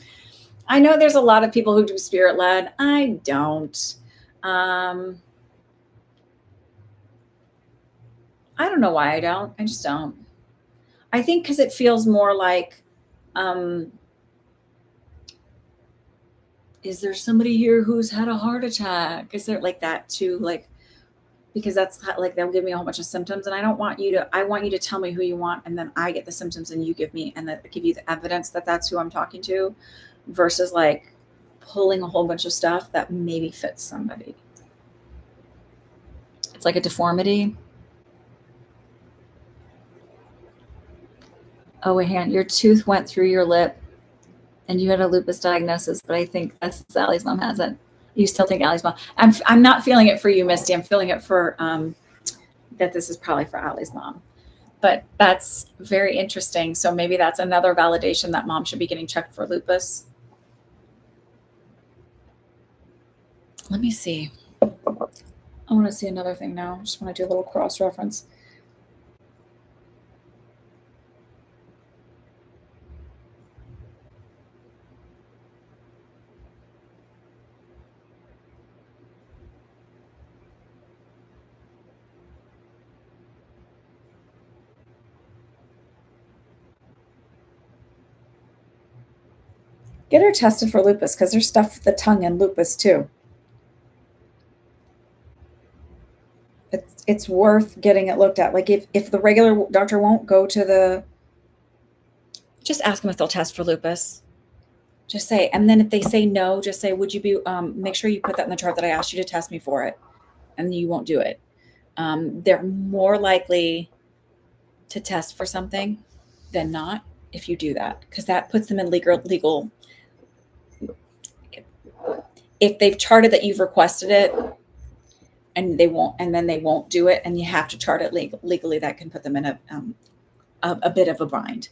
I know there's a lot of people who do spirit led. I don't. I don't know why I don't. I just don't. I think because it feels more like, is there somebody here who's had a heart attack? Is there like that too? Like, because that's like they'll give me a whole bunch of symptoms, and I want you to tell me who you want, and then I get the symptoms and you give me, and then give you the evidence that that's who I'm talking to, versus like pulling a whole bunch of stuff that maybe fits somebody. It's like a deformity. Oh, wait, hand, your tooth went through your lip and you had a lupus diagnosis, but I think that's Allie's mom has it. You still think Allie's mom? I'm not feeling it for you, Misty. I'm feeling it for that this is probably for Allie's mom. But that's very interesting. So maybe that's another validation that mom should be getting checked for lupus. Let me see. I want to see another thing now. I just want to do a little cross reference. Get her tested for lupus because there's stuff with the tongue and lupus too. It's worth getting it looked at. Like if the regular doctor won't go to the, just ask them if they'll test for lupus. Just say, and then if they say no, just say, would you be, make sure you put that in the chart that I asked you to test me for it, and you won't do it. They're more likely to test for something than not if you do that, because that puts them in legal. If they've charted that you've requested it and they won't, and then they won't do it, and you have to chart it legally, that can put them in a bit of a bind.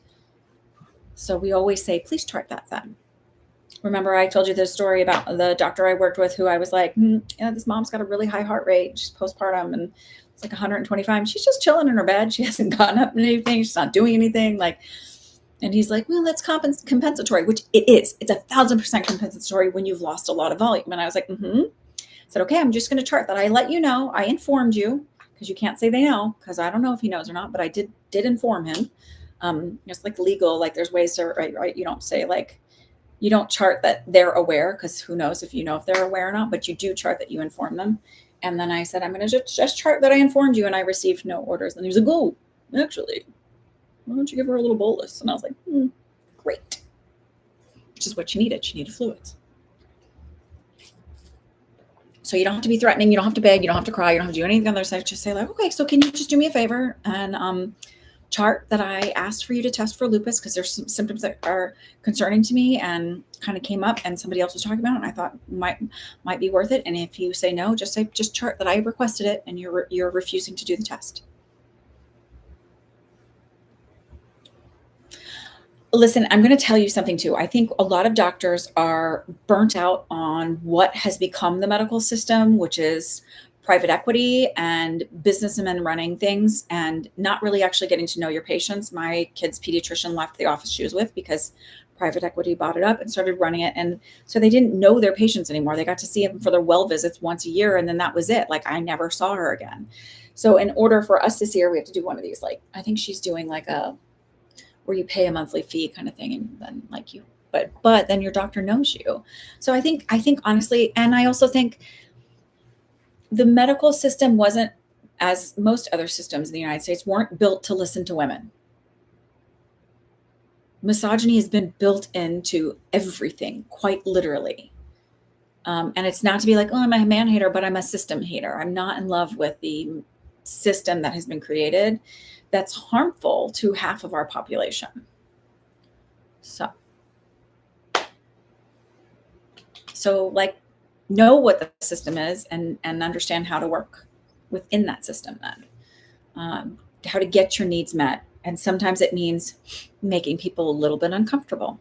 So we always say, please chart that then. Remember, I told you the story about the doctor I worked with who I was like, this mom's got a really high heart rate. She's postpartum and it's like 125. She's just chilling in her bed. She hasn't gotten up and anything. She's not doing anything. And he's like, well, that's compensatory, which it is. It's 1,000% compensatory when you've lost a lot of volume. And I was like, I said, okay, I'm just going to chart that. I let you know. I informed you, because you can't say they know, because I don't know if he knows or not, but I did inform him. It's like legal, like there's ways to, right? You don't say like, you don't chart that they're aware, because who knows if you know if they're aware or not, but you do chart that you inform them. And then I said, I'm going to just chart that I informed you and I received no orders. And he was like, oh, actually, why don't you give her a little bolus? And I was like, great. Which is what she needed. She needed fluids. So you don't have to be threatening. You don't have to beg. You don't have to cry. You don't have to do anything on the other side. Just say like, okay, so can you just do me a favor and chart that I asked for you to test for lupus, because there's some symptoms that are concerning to me and kind of came up and somebody else was talking about it, and I thought might be worth it. And if you say no, just chart that I requested it and you're refusing to do the test. Listen, I'm going to tell you something too. I think a lot of doctors are burnt out on what has become the medical system, which is private equity and businessmen running things and not really actually getting to know your patients. My kid's pediatrician left the office she was with because private equity bought it up and started running it. And so they didn't know their patients anymore. They got to see them for their well visits once a year. And then that was it. Like I never saw her again. So in order for us to see her, we have to do one of these. Like, I think she's doing like where you pay a monthly fee kind of thing, and then like you, but then your doctor knows you. So I think honestly, and I also think the medical system wasn't, as most other systems in the United States, weren't built to listen to women. Misogyny has been built into everything, quite literally. And it's not to be like, oh, I'm a man hater, but I'm a system hater. I'm not in love with the system that has been created that's harmful to half of our population. So like, know what the system is, and understand how to work within that system then. How to get your needs met. And sometimes it means making people a little bit uncomfortable.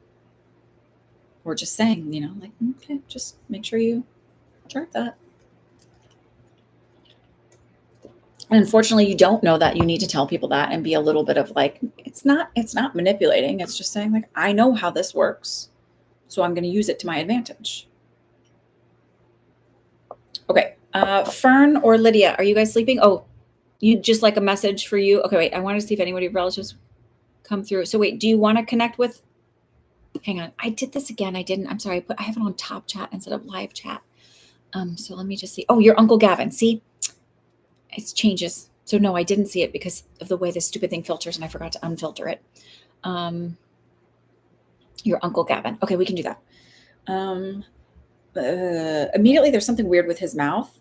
Or just saying, like, okay, just make sure you chart that. And unfortunately, you don't know that. You need to tell people that and be a little bit of like, it's not manipulating. It's just saying like, I know how this works, so I'm going to use it to my advantage. Okay. Fern or Lydia, are you guys sleeping? Oh, you just like a message for you. Okay, wait. I want to see if anybody relatives come through. So wait, do you want to connect with? Hang on. I did this again. I didn't. I'm sorry. I have it on top chat instead of live chat. So let me just see. Oh, your Uncle Gavin. See, it changes. So no, I didn't see it because of the way this stupid thing filters, and I forgot to unfilter it. Your Uncle Gavin. Okay, we can do that. Immediately, there's something weird with his mouth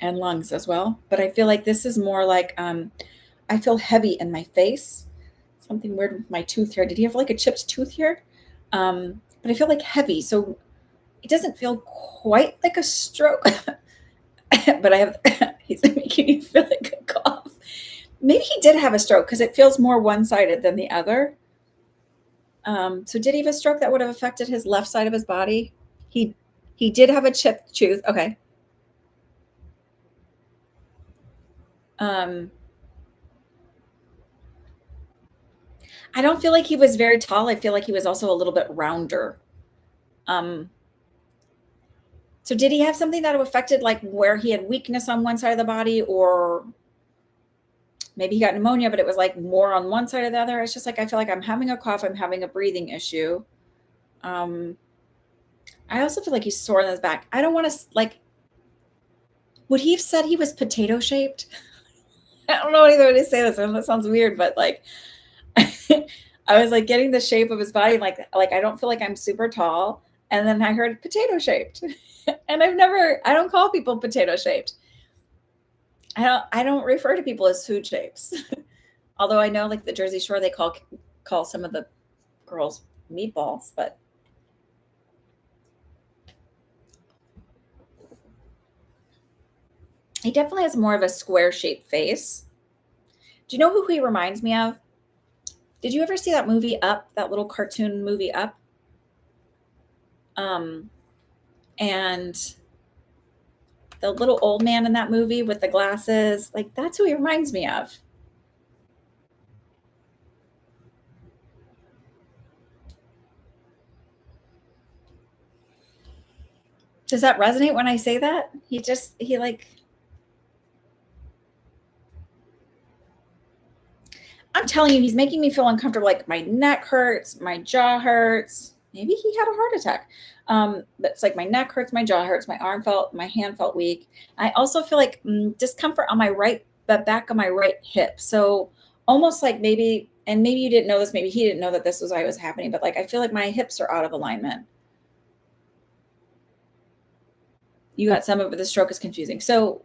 and lungs as well. But I feel like this is more like I feel heavy in my face. Something weird with my tooth here. Did he have like a chipped tooth here? But I feel like heavy. So it doesn't feel quite like a stroke. But I have, he's making me feel like a cough. Maybe he did have a stroke because it feels more one-sided than the other. So did he have a stroke that would have affected his left side of his body? He did have a chipped tooth. Okay. I don't feel like he was very tall. I feel like he was also a little bit rounder. So did he have something that affected like where he had weakness on one side of the body, or maybe he got pneumonia, but it was like more on one side or the other? It's just like, I feel like I'm having a cough. I'm having a breathing issue. I also feel like he's sore in his back. I don't want to like, would he have said he was potato shaped? I don't know either way to say this. And that sounds weird, but like, I was like getting the shape of his body. Like I don't feel like I'm super tall. And then I heard potato shaped. And I don't call people potato shaped. I don't refer to people as food shapes. Although I know like the Jersey Shore, they call some of the girls meatballs, but he definitely has more of a square shaped face. Do you know who he reminds me of? Did you ever see that movie Up, that little cartoon movie Up? And the little old man in that movie with the glasses, like that's who he reminds me of. Does that resonate when I say that? He like, I'm telling you, he's making me feel uncomfortable. Like my neck hurts, my jaw hurts. Maybe he had a heart attack. But it's like my neck hurts, my jaw hurts, my hand felt weak. I also feel like discomfort on the back of my right hip. So almost like maybe you didn't know this, maybe he didn't know that this was why it was happening, but like I feel like my hips are out of alignment. You got some of it, the stroke is confusing. So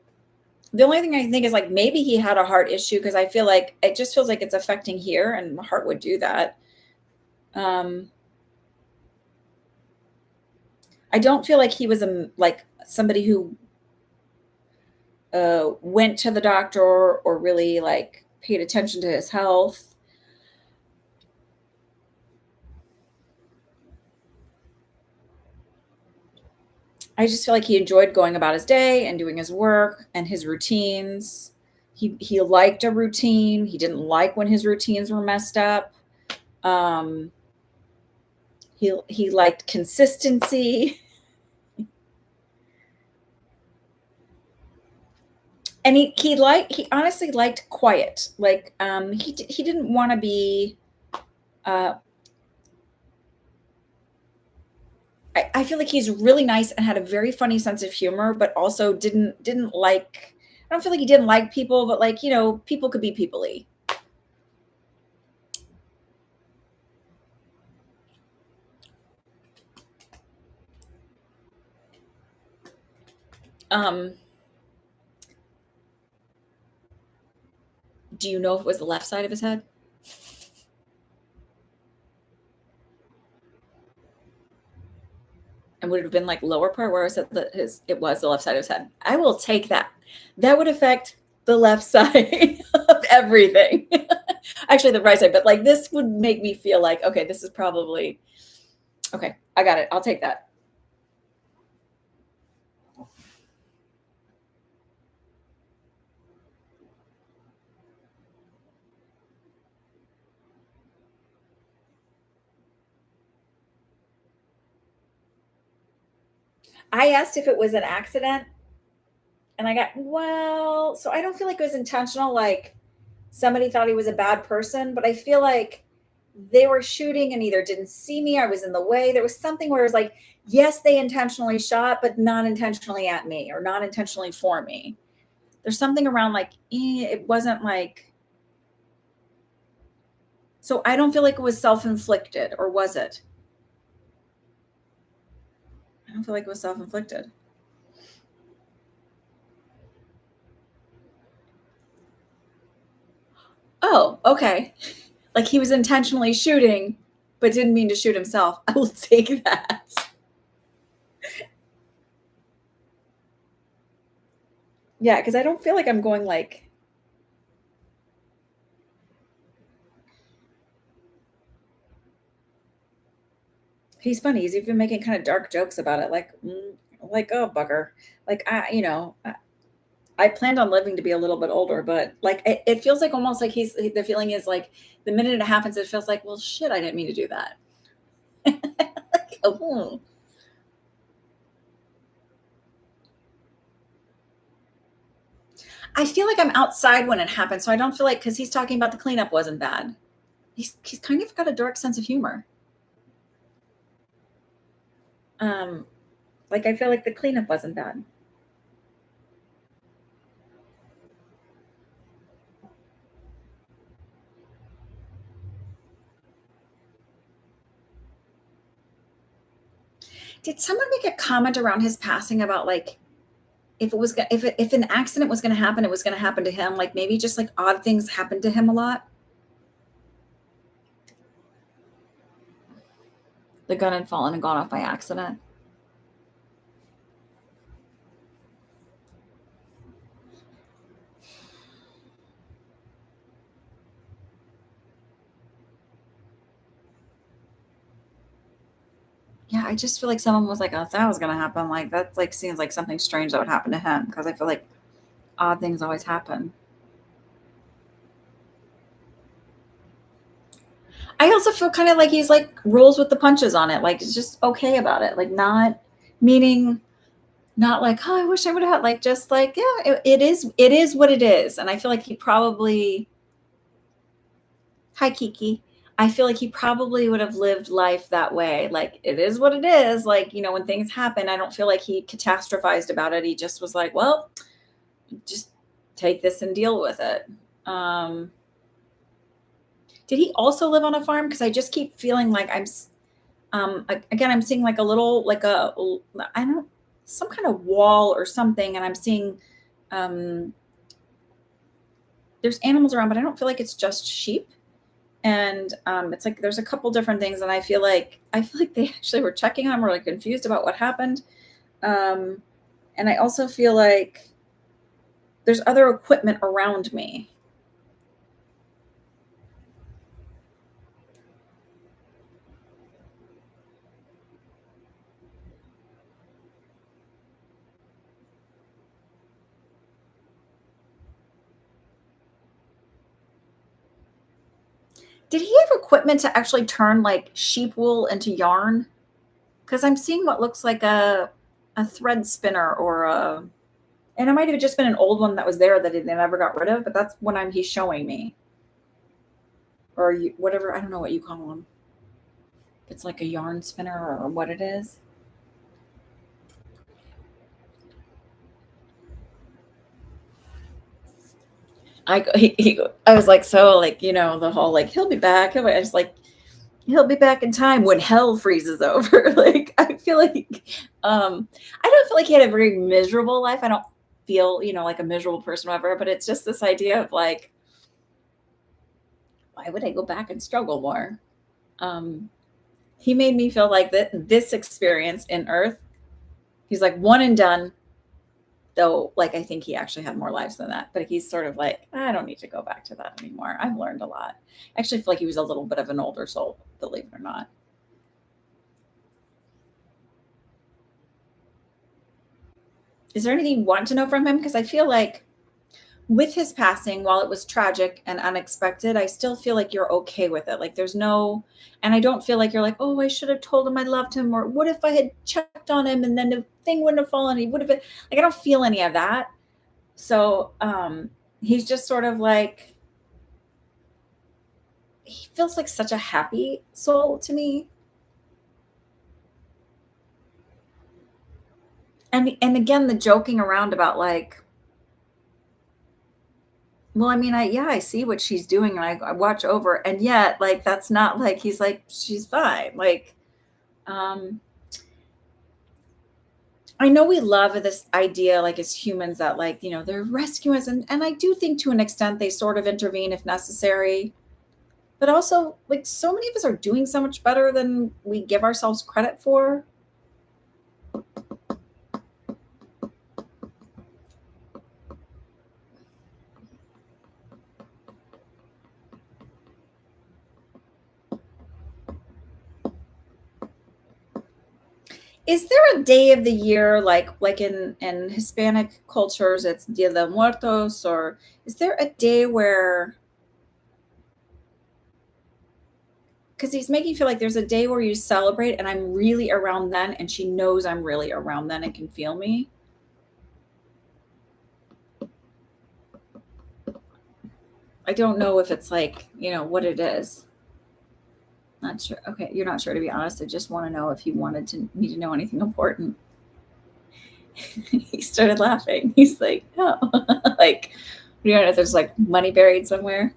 the only thing I think is like maybe he had a heart issue, because I feel like it just feels like it's affecting here, and the heart would do that. I don't feel like he was like somebody who went to the doctor or really like paid attention to his health. I just feel like he enjoyed going about his day and doing his work and his routines. He liked a routine. He didn't like when his routines were messed up. He liked consistency. And he honestly liked quiet. Like, he didn't wanna be, uh I feel like he's really nice and had a very funny sense of humor, but also didn't like, I don't feel like he didn't like people, but, like, people could be people-y. Um, do you know if it was the left side of his head? And would it have been, like, lower part where I said that his it was the left side of his head? I will take that. That would affect the left side of everything. Actually, the right side, but, like, this would make me feel like, "Okay, this is probably okay, I got it. I'll take that." I asked if it was an accident, and I got, "Well," so I don't feel like it was intentional, like, somebody thought he was a bad person, but I feel like they were shooting and either didn't see me, I was in the way. There was something where it was like, yes, they intentionally shot, but not intentionally at me or not intentionally for me. There's something around like, it wasn't like, so I don't feel like it was self inflicted, or was it? I don't feel like it was self inflicted. Oh, okay. Like he was intentionally shooting, but didn't mean to shoot himself. I will take that. Yeah, because I don't feel like I'm going like, he's funny. He's even making kind of dark jokes about it, like, oh bugger, like I planned on living to be a little bit older, but like it feels like almost like the feeling is like the minute it happens, it feels like, well, shit, I didn't mean to do that. Like, oh. I feel like I'm outside when it happens, so I don't feel like because he's talking about the cleanup wasn't bad. He's kind of got a dark sense of humor. Um, like I feel like the cleanup wasn't bad. Did someone make a comment around his passing about like if it was if an accident was going to happen, it was going to happen to him? Like maybe just like odd things happened to him a lot. The gun had fallen and gone off by accident. Yeah, I just feel like someone was like, "Oh, if that was gonna happen," like that's like seems like something strange that would happen to him because I feel like odd things always happen. I also feel kind of like he's like rolls with the punches on it, like it's just okay about it, like not meaning not like, oh, I wish I would have had like just like yeah, it is what it is, and I feel like he probably hi Kiki. I feel like he probably would have lived life that way. Like it is what it is. Like when things happen, I don't feel like he catastrophized about it. He just was like, well, just take this and deal with it. Um, did he also live on a farm? Because I just keep feeling like again, I'm seeing like a little, like I don't, some kind of wall or something. And I'm seeing, um, there's animals around, but I don't feel like it's just sheep. And it's like, there's a couple different things. And I feel like they actually were checking on, were like confused about what happened. Um, and I also feel like there's other equipment around me. Did he have equipment to actually turn like sheep wool into yarn? Because I'm seeing what looks like a thread spinner or a And it might have just been an old one that was there that they never got rid of, but that's what he's showing me. Or whatever, I don't know what you call them. It's like a yarn spinner or what it is. I was like, so like, the whole like, he'll be back. I was like, he'll be back in time when hell freezes over. Like, I feel like, I don't feel like he had a very miserable life. I don't feel, like a miserable person ever, but it's just this idea of like, why would I go back and struggle more? He made me feel like that this experience in Earth, he's like one and done. Though, like, I think he actually had more lives than that, but he's sort of like, I don't need to go back to that anymore. I've learned a lot. I actually feel like he was a little bit of an older soul, believe it or not. Is there anything you want to know from him? Because I feel like with his passing, while it was tragic and unexpected, I still feel like you're okay with it. Like and I don't feel like you're like, oh, I should have told him I loved him, or what if I had checked on him and then the thing wouldn't have fallen? He would have been like, I don't feel any of that. So he's just sort of like, he feels like such a happy soul to me. And again, the joking around about like, well, I mean, I see what she's doing and I watch over, and yet like that's not like he's like, she's fine. Like, I know we love this idea, like as humans, that like, they're rescuers, and I do think to an extent they sort of intervene if necessary. But also, like, so many of us are doing so much better than we give ourselves credit for. Is there a day of the year, like in Hispanic cultures, it's Dia de Muertos, or is there a day where, because he's making me feel like there's a day where you celebrate and I'm really around then, and she knows I'm really around then and can feel me? I don't know if it's like, what it is. Not sure. Okay, you're not sure, to be honest. I just want to know if you wanted me to know anything important. He started laughing. He's like, oh, like, you don't know if there's like money buried somewhere.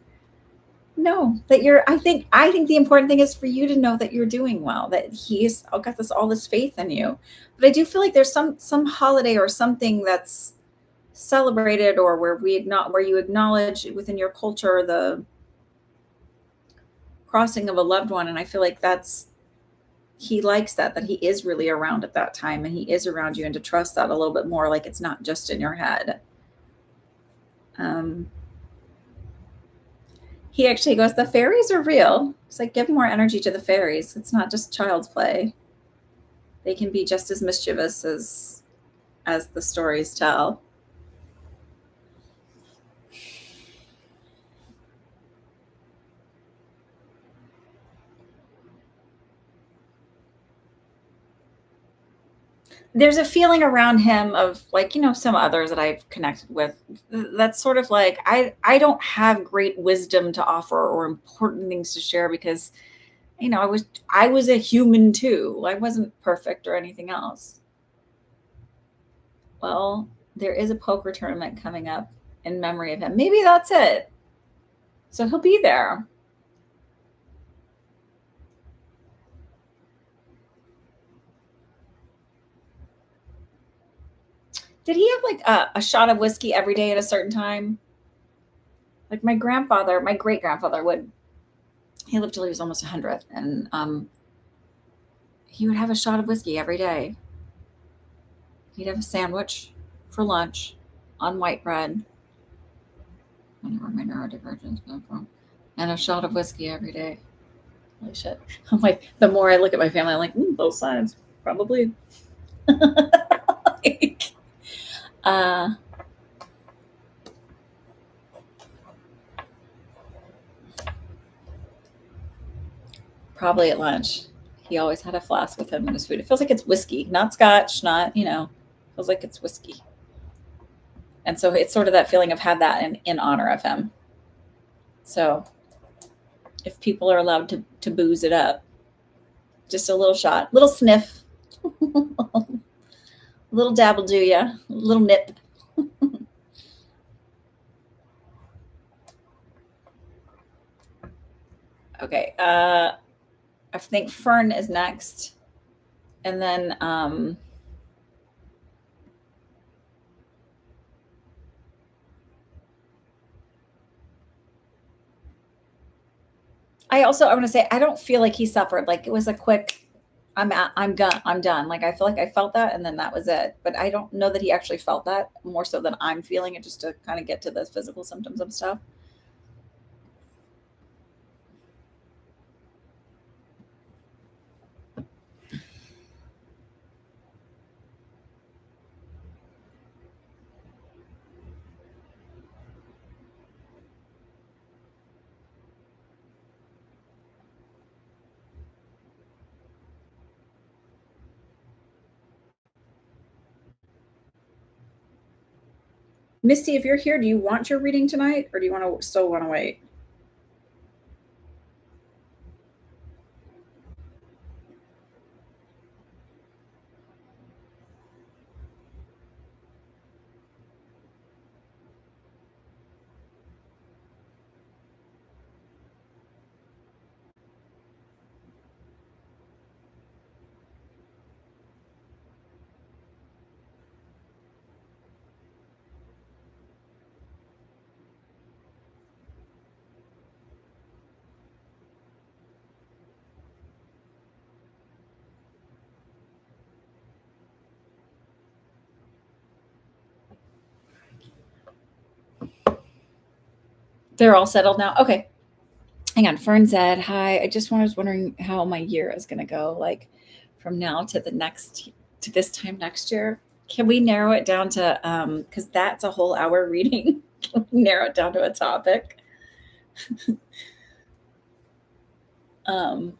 No, that you're. I think the important thing is for you to know that you're doing well. That he's got all this faith in you. But I do feel like there's some holiday or something that's celebrated, or where you acknowledge within your culture the crossing of a loved one, and I feel like he likes that he is really around at that time, and he is around you, and to trust that a little bit more, like it's not just in your head. He actually goes, the fairies are real. It's like, give more energy to the fairies. It's not just child's play. They can be just as mischievous as the stories tell. There's a feeling around him of like, some others that I've connected with, that's sort of like, I don't have great wisdom to offer or important things to share, because I was a human too. I wasn't perfect or anything else. Well, there is a poker tournament coming up in memory of him. Maybe that's it. So he'll be there. Did he have like a shot of whiskey every day at a certain time? Like my great grandfather he lived till he was almost 100, and he would have a shot of whiskey every day. He'd have a sandwich for lunch on white bread. I wonder where my neurodivergence come from. And a shot of whiskey every day. Holy shit. I'm like, the more I look at my family, I'm like, both sides, probably. Like, probably at lunch. He always had a flask with him in his food. It feels like it's whiskey, not scotch, not, feels like it's whiskey. And so it's sort of that feeling of have that in honor of him. So if people are allowed to booze it up, just a little shot, little sniff, little dab will do ya, little nip. Okay, I think Fern is next, and then I want to say I don't feel like he suffered. Like it was a quick, I'm done. I'm done. Like I feel like I felt that, and then that was it. But I don't know that he actually felt that more so than I'm feeling it, just to kind of get to the physical symptoms of stuff. Misty, if you're here, do you want your reading tonight, or do you want to still want to wait? They're all settled now. Okay. Hang on. Fern said, "Hi. I just was wondering how my year is going to go. Like from now to this time next year. Can we narrow it down to because that's a whole hour reading. Can we narrow it down to a topic?" um,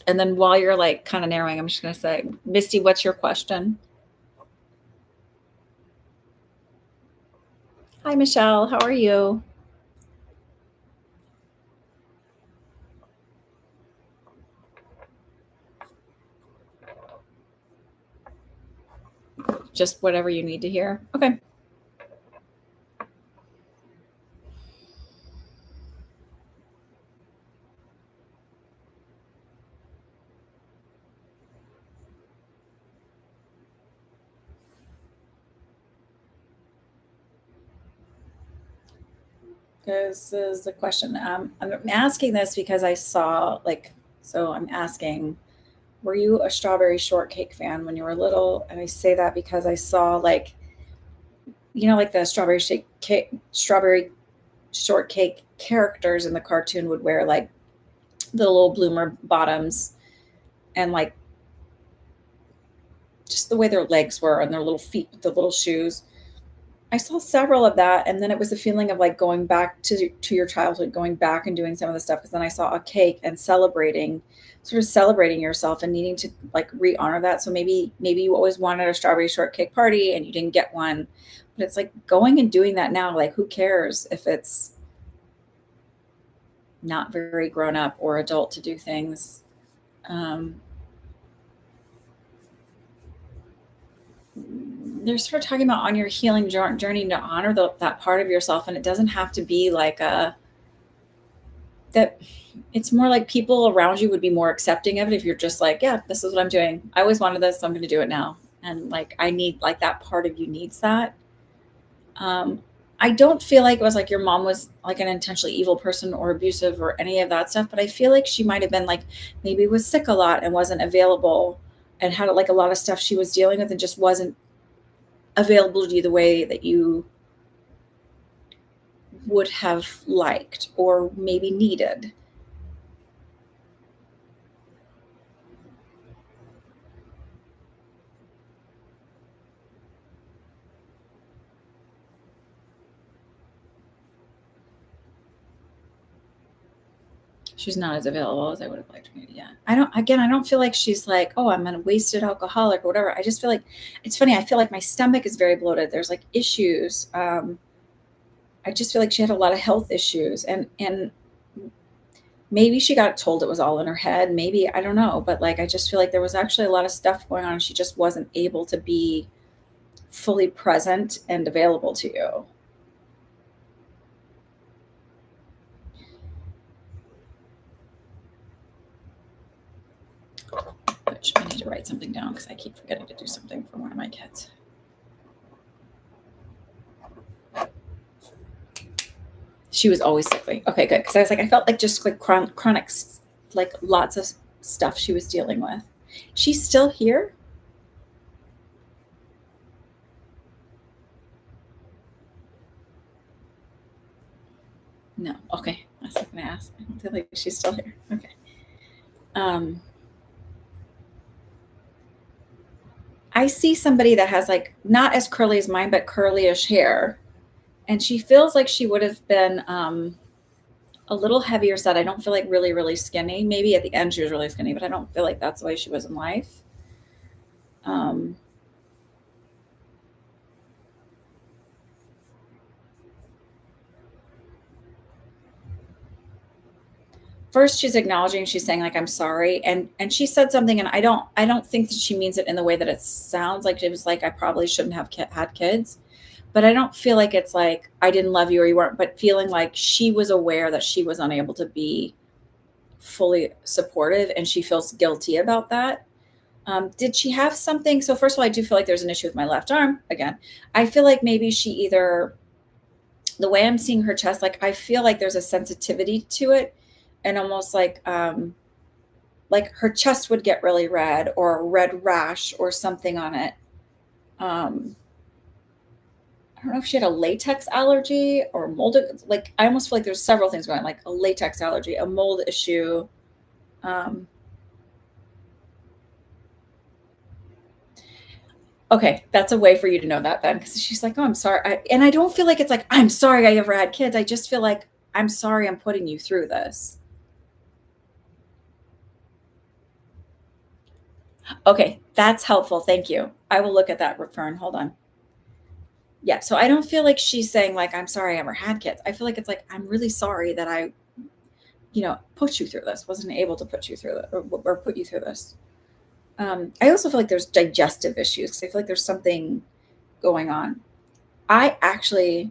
and then while you're like kind of narrowing, I'm just going to say, Misty, what's your question? Hi, Michelle. How are you? Just whatever you need to hear. Okay. This is the question. I'm asking this because I saw so I'm asking, were you a strawberry shortcake fan when you were little? And I say that because I saw like the strawberry shortcake characters in the cartoon would wear like the little bloomer bottoms, and like just the way their legs were and their little feet with the little shoes. I saw several of that, and then it was a feeling of like going back to your childhood, going back and doing some of the stuff. Because then I saw a cake and celebrating yourself and needing to like re-honor that. So maybe you always wanted a strawberry shortcake party and you didn't get one, but it's like going and doing that now. Like who cares if it's not very grown up or adult to do things? Um, they're sort of talking about on your healing journey to honor that part of yourself, and it doesn't have to be like that. It's more like people around you would be more accepting of it if you're just like, yeah, this is what I'm doing. I always wanted this, so I'm going to do it now. And like I need like that part of you needs that. um I don't feel like it was like your mom was like an intentionally evil person or abusive or any of that stuff, but I feel like she might have been like maybe was sick a lot and wasn't available and had like a lot of stuff she was dealing with and just wasn't available to you the way that you would have liked or maybe needed. She's not as available as I would have liked her to be. Yeah. I don't feel like she's like, oh, I'm a wasted alcoholic or whatever. I just feel like it's funny. I feel like my stomach is very bloated. There's like issues. I just feel like she had a lot of health issues, and maybe she got told it was all in her head. Maybe, I don't know, but like I just feel like there was actually a lot of stuff going on and she just wasn't able to be fully present and available to you. Which I need to write something down because I keep forgetting to do something for one of my kids. She was always sickly. Okay, good. Because I was like, I felt like just like chronic, like lots of stuff she was dealing with. She's still here. No. Okay. I was going to ask. I don't feel like she's still here. Okay. I see somebody that has like not as curly as mine, but curly-ish hair, and she feels like she would have been a little heavier set. I don't feel like really, really skinny. Maybe at the end she was really skinny, but I don't feel like that's the way she was in life. Um, First she's acknowledging, she's saying like I'm sorry, and she said something, and I don't think that she means it in the way that it sounds like. It was like I probably shouldn't have had kids, but I don't feel like it's like I didn't love you or you weren't, but feeling like she was aware that she was unable to be fully supportive and she feels guilty about that. Did she have something? So first of all, I do feel like there's an issue with my left arm again. I feel like maybe she either, the way I'm seeing her chest, like I feel like there's a sensitivity to it, and almost like her chest would get really red or a red rash or something on it. I don't know if she had a latex allergy or mold. Like I almost feel like there's several things going on, like a latex allergy, a mold issue. Um, okay, that's a way for you to know that then, because she's like, "Oh, I'm sorry," and I don't feel like it's like I'm sorry I ever had kids. I just feel like I'm sorry I'm putting you through this. Okay, that's helpful. Thank you. I will look at that, Fern. Hold on. Yeah, so I don't feel like she's saying like I'm sorry I ever had kids. I feel like it's like I'm really sorry that I, put you through this. Wasn't able to put you through it, or put you through this. I also feel like there's digestive issues because I feel like there's something going on. I actually,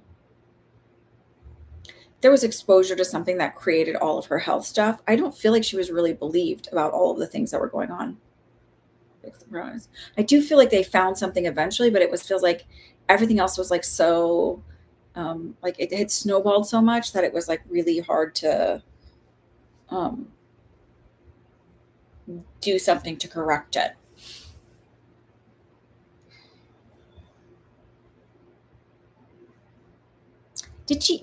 there was exposure to something that created all of her health stuff. I don't feel like she was really believed about all of the things that were going on. Big surprise. I do feel like they found something eventually, but it was feels like everything else was like so, like it had snowballed so much that it was like really hard to um, do something to correct it. Did she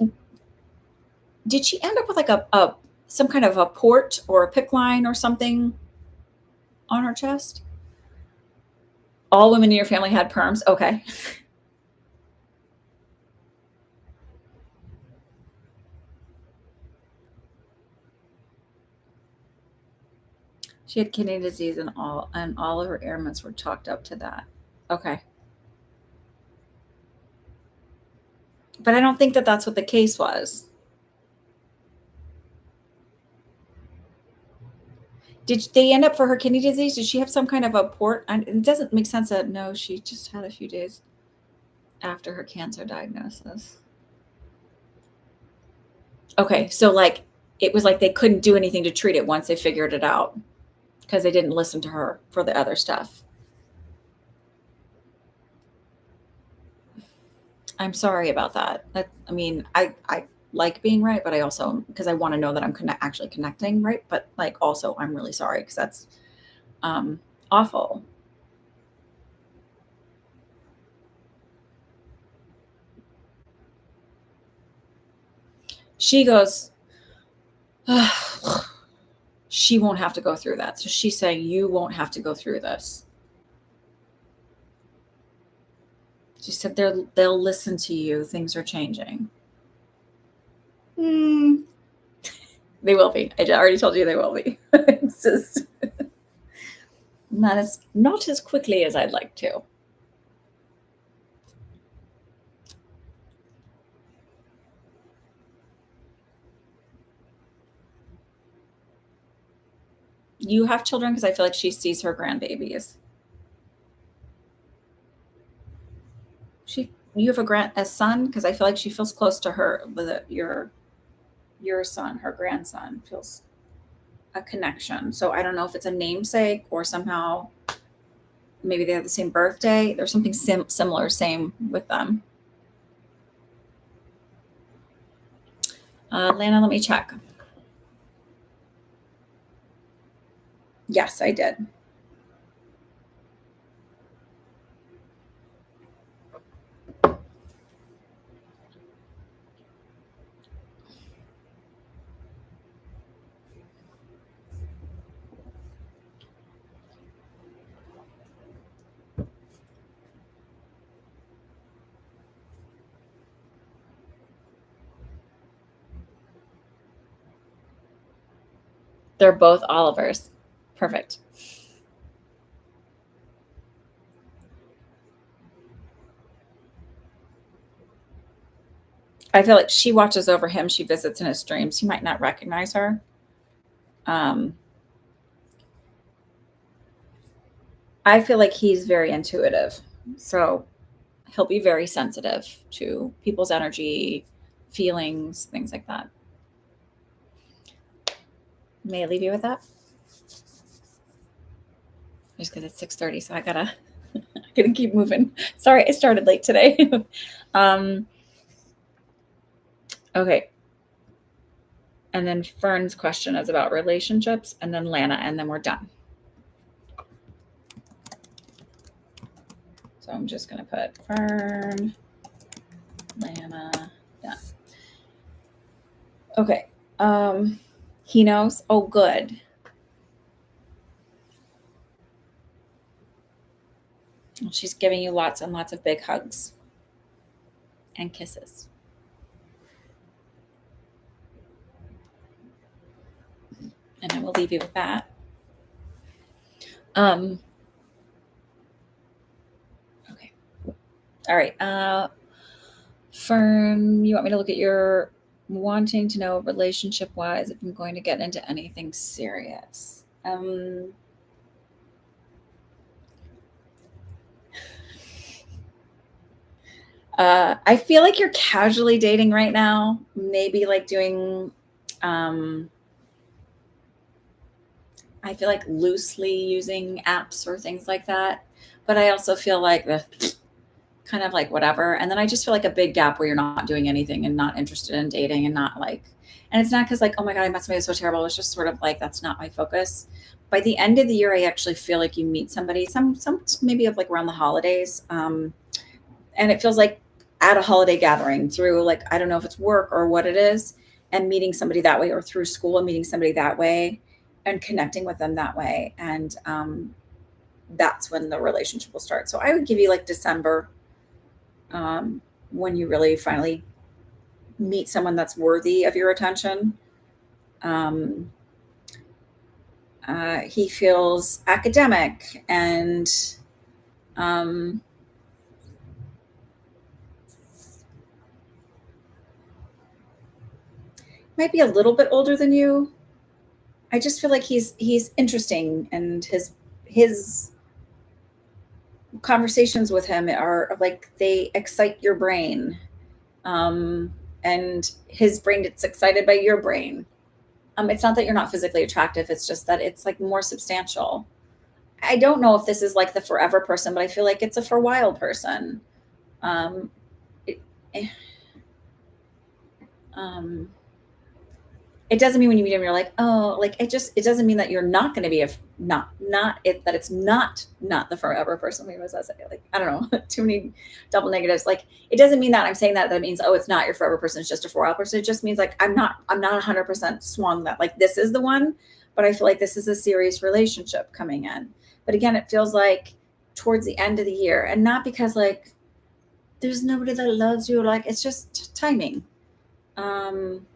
did she end up with like a some kind of a port or a pick line or something on her chest? All women in your family had perms. Okay. She had kidney disease and all of her ailments were chalked up to that. Okay. But I don't think that that's what the case was. Did they end up for her kidney disease? Did she have some kind of a port? And it doesn't make sense that no, she just had a few days after her cancer diagnosis. Okay, so like it was like they couldn't do anything to treat it once they figured it out because they didn't listen to her for the other stuff. I'm sorry about that. I mean, I like being right, but I also because I want to know that I'm actually connecting, right? But like also, I'm really sorry because that's um, awful. She goes, she won't have to go through that. So she's saying you won't have to go through this. She said they'll listen to you. Things are changing. Hmm. They will be. I already told you they will be. It's just not as quickly as I'd like to. You have children because I feel like she sees her grandbabies. You have a son because I feel like she feels close to her with your son, her grandson feels a connection. So I don't know if it's a namesake or somehow maybe they have the same birthday. There's something similar, same with them. Lana, let me check. Yes, I did. They're both Olivers. Perfect. I feel like she watches over him. She visits in his dreams. He might not recognize her. I feel like he's very intuitive. So he'll be very sensitive to people's energy, feelings, things like that. May I leave you with that? Just because it's 6:30, so I gotta keep moving. Sorry, I started late today. Okay. And then Fern's question is about relationships, and then Lana, and then we're done. So I'm just gonna put Fern, Lana, done. Okay. He knows. Oh, good. She's giving you lots and lots of big hugs and kisses. And I will leave you with that. Okay. All right. Fern, you want me to look at your wanting to know relationship wise if I'm going to get into anything serious? I feel like you're casually dating right now, maybe like doing I feel like loosely using apps or things like that. But I also feel like the kind of like whatever. And then I just feel like a big gap where you're not doing anything and not interested in dating and not like, and it's not because like, oh my God, I met somebody so terrible. It's just sort of like, that's not my focus. By the end of the year, I actually feel like you meet somebody, some maybe of like around the holidays. And it feels like at a holiday gathering through like, I don't know if it's work or what it is, and meeting somebody that way or through school and meeting somebody that way and connecting with them that way. And that's when the relationship will start. So I would give you like December, when you really finally meet someone that's worthy of your attention. Um, he feels academic and might be a little bit older than you. I just feel like he's interesting, and his conversations with him are like they excite your brain, and his brain gets excited by your brain. It's not that you're not physically attractive; it's just that it's like more substantial. I don't know if this is like the forever person, but I feel like it's a for a while person. Um, it, eh, um, it doesn't mean when you meet him you're like, oh, like it doesn't mean that you're not going to be a not it that it's not the forever person. Maybe was that like I don't know, too many double negatives. Like it doesn't mean that I'm saying that means oh it's not your forever person, it's just a 4 hour person. It just means like I'm not 100% swung that like this is the one, but I feel like this is a serious relationship coming in. But again, it feels like towards the end of the year, and not because like there's nobody that loves you, like it's just timing. um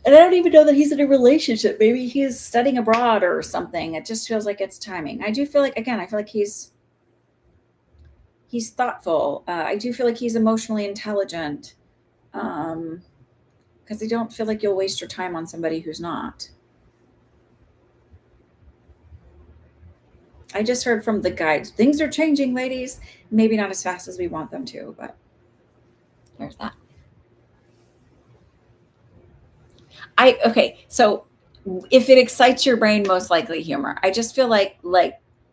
And I don't even know that he's in a relationship. Maybe he's studying abroad or something. It just feels like it's timing. I do feel like, again, I feel like he's thoughtful. I do feel like he's emotionally intelligent. Because I don't feel like you'll waste your time on somebody who's not. I just heard from the guides. Things are changing, ladies. Maybe not as fast as we want them to, but there's that. Okay, so if it excites your brain, most likely humor. I just feel like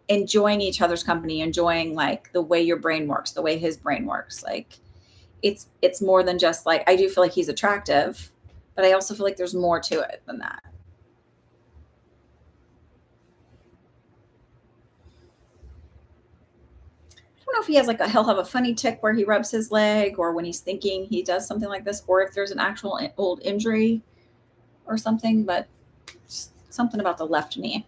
enjoying each other's company, enjoying like the way your brain works, the way his brain works. Like it's more than just like, I do feel like he's attractive, but I also feel like there's more to it than that. I don't know if he has like he'll have a funny tick where he rubs his leg, or when he's thinking he does something like this, or if there's an actual old injury or something, but something about the left knee.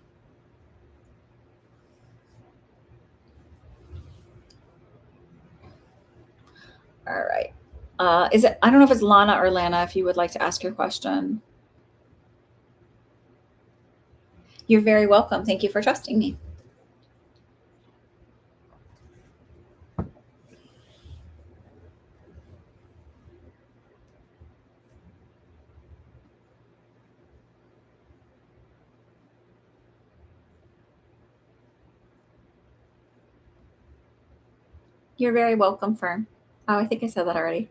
All right. Is it, I don't know if it's Lana or Lana, if you would like to ask your question. You're very welcome. Thank you for trusting me. You're very welcome, Fern. Oh, I think I said that already.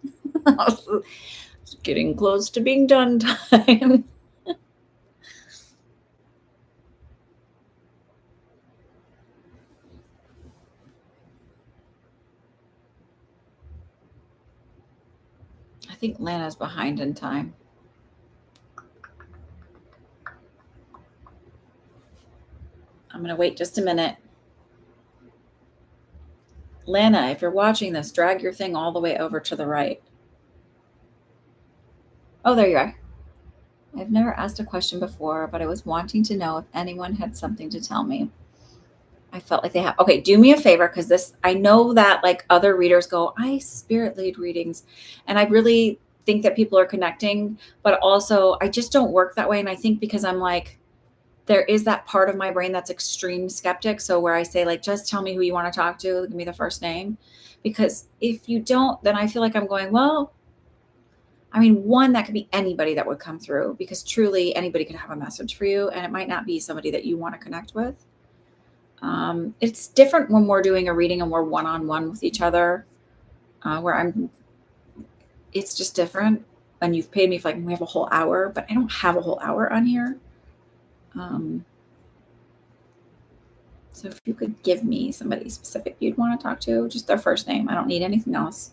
It's getting close to being done time. I think Lana's behind in time. I'm going to wait just a minute. Lana, if you're watching this, drag your thing all the way over to the right. Oh, there you are. I've never asked a question before, but I was wanting to know if anyone had something to tell me. I felt like they have. Okay, do me a favor, because this, I know that like other readers go, I spirit lead readings. And I really think that people are connecting, but also I just don't work that way. And I think because I'm like, there is that part of my brain that's extreme skeptic. So where I say, like, just tell me who you want to talk to, give me the first name. Because if you don't, then I feel like I'm going, well, I mean, one, that could be anybody that would come through, because truly anybody could have a message for you, and it might not be somebody that you want to connect with. It's different when we're doing a reading and we're one-on-one with each other, it's just different. And you've paid me for like, we have a whole hour, but I don't have a whole hour on here. So if you could give me somebody specific you'd want to talk to, just their first name. I don't need anything else.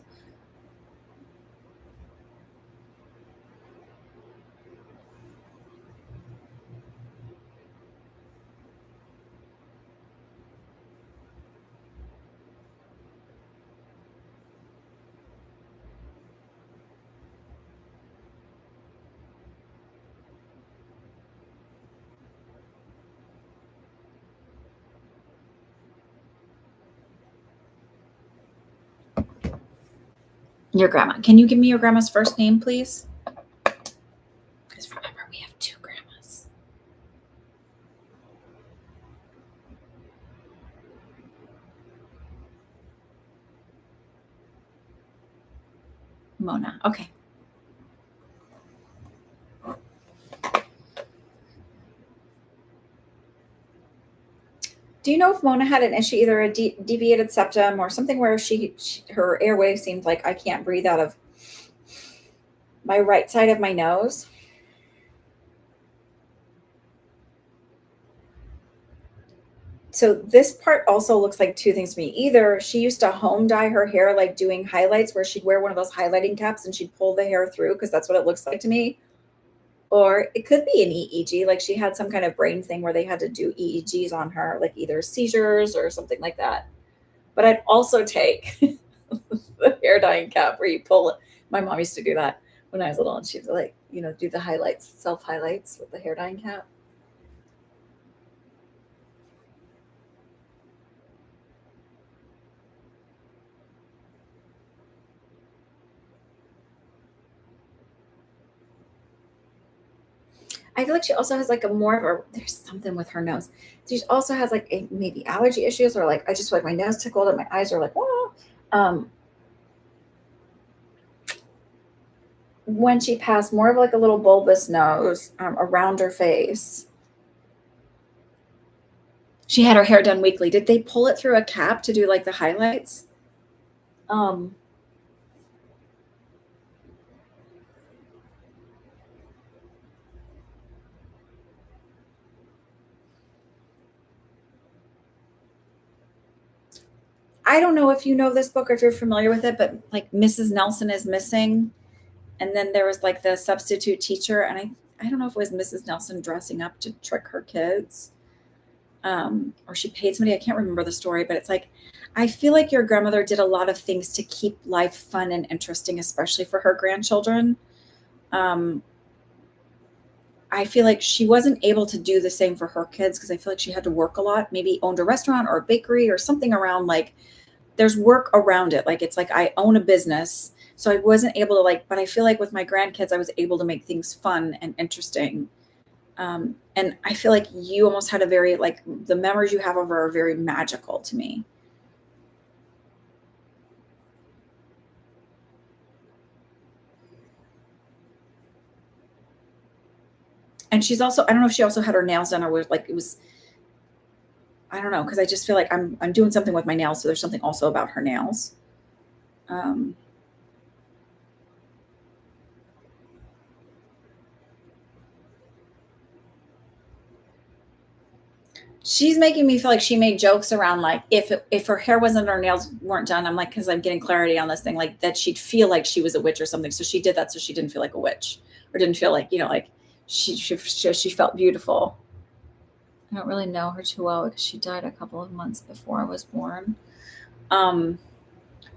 Your grandma. Can you give me your grandma's first name, please? Because remember, we have two grandmas. Mona. Okay. Do you know if Mona had an issue, either a deviated septum or something where her airway seemed like I can't breathe out of my right side of my nose? So this part also looks like two things to me. Either she used to home dye her hair, like doing highlights, where she'd wear one of those highlighting caps and she'd pull the hair through, because that's what it looks like to me. Or it could be an EEG, like she had some kind of brain thing where they had to do EEGs on her, like either seizures or something like that. But I'd also take the hair dyeing cap where you pull it. My mom used to do that when I was little, and she'd like, do the highlights, self highlights with the hair dyeing cap. I feel like she also has like a more of a there's something with her nose. She also has like a, maybe allergy issues or like I just feel like my nose tickled and my eyes are like, whoa. When she passed, more of like a little bulbous nose around her face. She had her hair done weekly. Did they pull it through a cap to do like the highlights? Um, I don't know if you know this book or if you're familiar with it, but like Mrs. Nelson is missing. And then there was like the substitute teacher, and I don't know if it was Mrs. Nelson dressing up to trick her kids. Or she paid somebody. I can't remember the story, but it's like I feel like your grandmother did a lot of things to keep life fun and interesting, especially for her grandchildren. Um, I feel like she wasn't able to do the same for her kids because I feel like she had to work a lot, maybe owned a restaurant or a bakery or something around like there's work around it. Like it's like I own a business. So I wasn't able to like, but I feel like with my grandkids, I was able to make things fun and interesting. And I feel like you almost had a very like the memories you have of her are very magical to me. And she's also I don't know if she also had her nails done or was like it was I don't know because I just feel like I'm doing something with my nails, so there's something also about her nails. Um, she's making me feel like she made jokes around like if her hair wasn't her nails weren't done. I'm like because I'm getting clarity on this thing like that she'd feel like she was a witch or something. So she did that so she didn't feel like a witch or didn't feel like like she felt beautiful. I don't really know her too well because she died a couple of months before I was born. Um,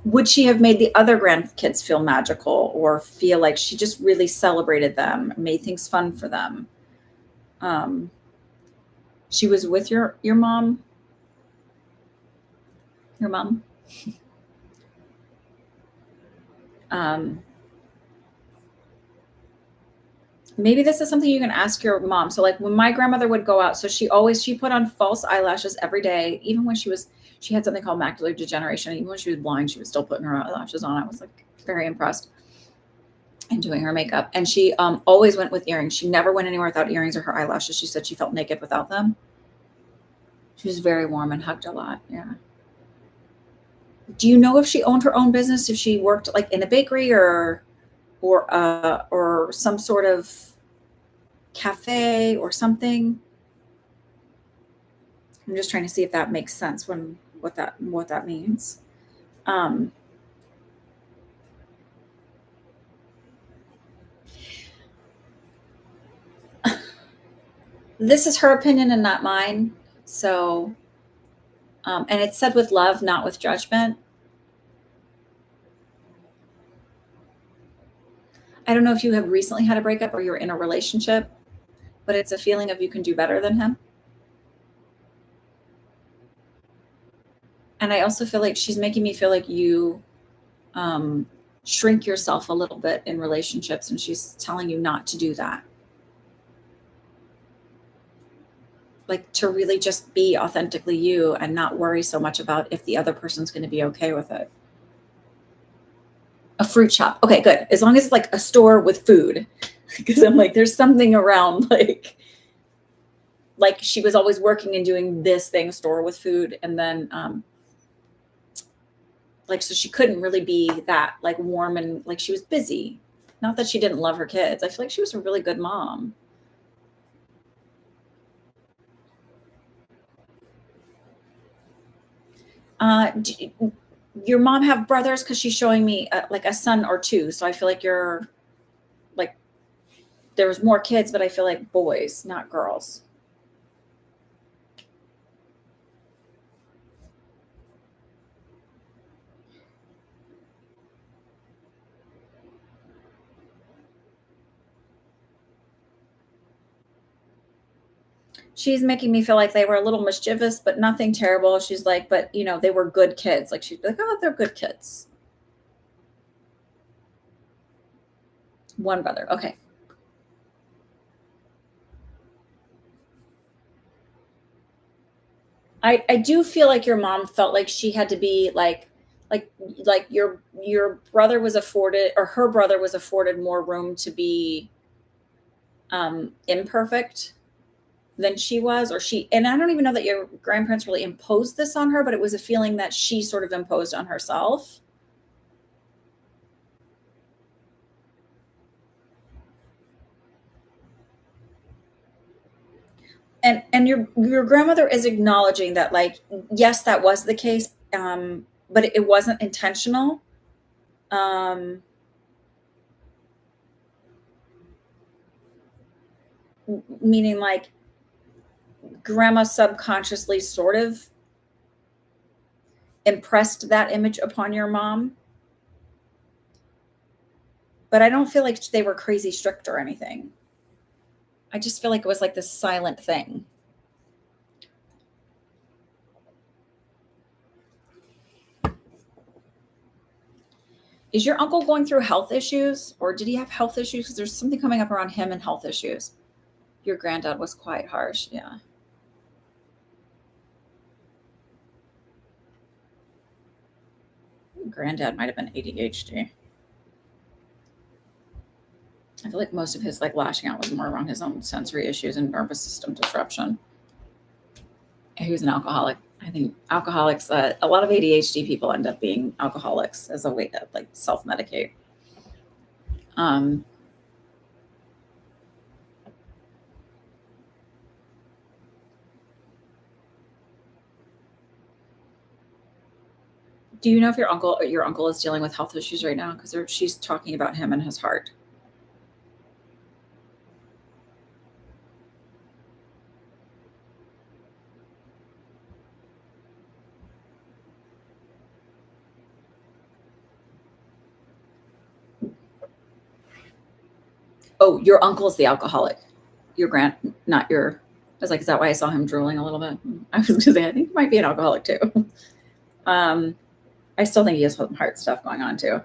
would she have made the other grandkids feel magical or feel like she just really celebrated them, made things fun for them? Um, she was with your mom, your mom. Um, maybe this is something you can ask your mom. So like when my grandmother would go out, so she put on false eyelashes every day, even when she had something called macular degeneration. Even when she was blind, she was still putting her eyelashes on. I was like very impressed and doing her makeup. And she always went with earrings. She never went anywhere without earrings or her eyelashes. She said she felt naked without them. She was very warm and hugged a lot. Yeah. Do you know if she owned her own business? If she worked like in a bakery or some sort of cafe or something? I'm just trying to see if that makes sense when what that means. Um, this is her opinion and not mine. So, and it's said with love, not with judgment. I don't know if you have recently had a breakup or you're in a relationship, but it's a feeling of you can do better than him. And I also feel like she's making me feel like you um, shrink yourself a little bit in relationships, and she's telling you not to do that. Like to really just be authentically you and not worry so much about if the other person's going to be okay with it. A fruit shop. Okay, good. As long as it's like a store with food. Because I'm like, there's something around like she was always working and doing this thing, store with food, and then like so she couldn't really be that like warm and like she was busy. Not that she didn't love her kids. I feel like she was a really good mom. Do your mom have brothers? Because she's showing me like a son or two. So I feel like you're like there was more kids, but I feel like boys, not girls. She's making me feel like they were a little mischievous, but nothing terrible. She's like, but they were good kids. Like she'd be like, oh, they're good kids. One brother. Okay. I do feel like your mom felt like she had to be like like your brother was afforded, or her brother was afforded more room to be imperfect than she was, or she, and I don't even know that your grandparents really imposed this on her, but it was a feeling that she sort of imposed on herself. And your grandmother is acknowledging that, like, yes, that was the case, but it wasn't intentional. um Meaning, like, grandma subconsciously sort of impressed that image upon your mom, but I don't feel like they were crazy strict or anything. I just feel like it was like this silent thing. Is your uncle going through health issues, or did he have health issues? Because there's something coming up around him and health issues. Your granddad was quite harsh. Yeah. Granddad might have been ADHD. I feel like most of his like lashing out was more around his own sensory issues and nervous system disruption. He was an alcoholic. I think alcoholics, a lot of ADHD people end up being alcoholics as a way to like self medicate. Um, do you know if your uncle is dealing with health issues right now? Because she's talking about him and his heart. Oh, your uncle is the alcoholic. Your grand, not your. I was like, is that why I saw him drooling a little bit? I was going to say, I think he might be an alcoholic too. Um, I still think he has some heart stuff going on too.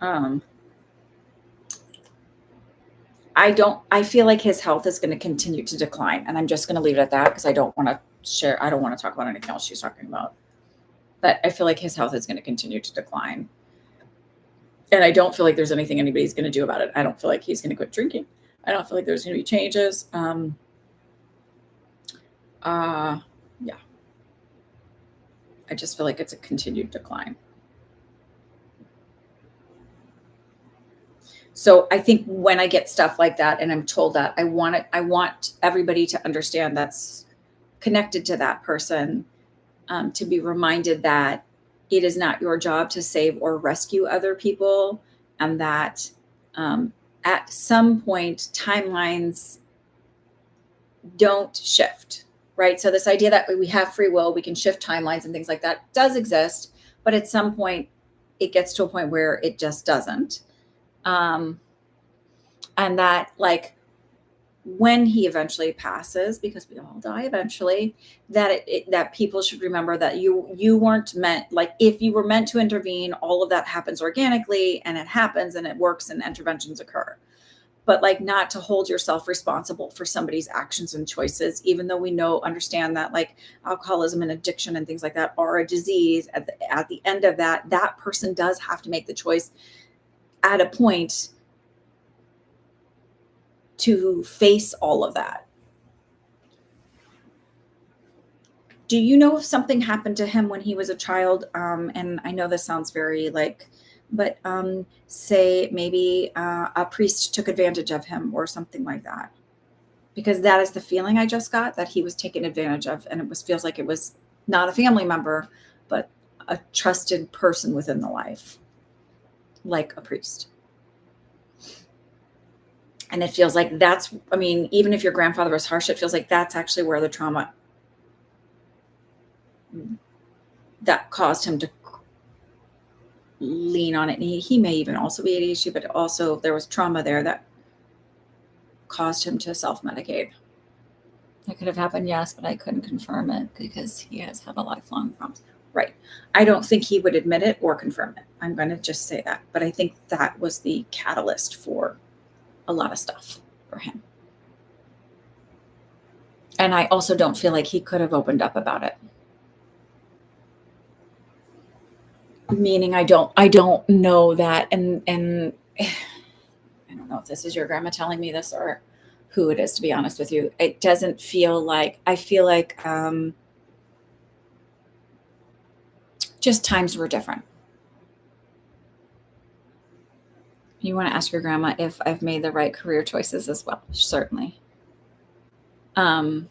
Um, I feel like his health is going to continue to decline. And I'm just going to leave it at that because I don't want to talk about anything else she's talking about. But I feel like his health is going to continue to decline. And I don't feel like there's anything anybody's going to do about it. I don't feel like he's going to quit drinking. I don't feel like there's going to be changes. Uh, yeah, I just feel like it's a continued decline. So I think when I get stuff like that and I'm told that, I want everybody to understand that's connected to that person, to be reminded that it is not your job to save or rescue other people, and that um, at some point timelines don't shift, right? So this idea that we have free will, we can shift timelines and things like that does exist, but at some point it gets to a point where it just doesn't. Um, and that, like, when he eventually passes, because we all die eventually, that that people should remember that you weren't meant, like, if you were meant to intervene, all of that happens organically, and it happens and it works and interventions occur. But, like, not to hold yourself responsible for somebody's actions and choices, even though we understand that, like, alcoholism and addiction and things like that are a disease. At the end of that, that person does have to make the choice at a point to face all of that. Do you know if something happened to him when he was a child? And I know this sounds very like, but say maybe a priest took advantage of him or something like that. Because that is the feeling I just got, that he was taken advantage of, and feels like it was not a family member, but a trusted person within the life, like a priest. And it feels like that's, I mean, even if your grandfather was harsh, it feels like that's actually where the trauma that caused him to lean on it. And he may even also be ADHD, but also there was trauma there that caused him to self-medicate. That could have happened, yes, but I couldn't confirm it because he has had a lifelong problem. Right. I don't think he would admit it or confirm it. I'm going to just say that. But I think that was the catalyst for a lot of stuff for him. And I also don't feel like he could have opened up about it. Meaning I don't know that. And I don't know if this is your grandma telling me this or who it is, to be honest with you. It doesn't feel like, I feel like just times were different. You want to ask your grandma if I've made the right career choices as well. Certainly. Um,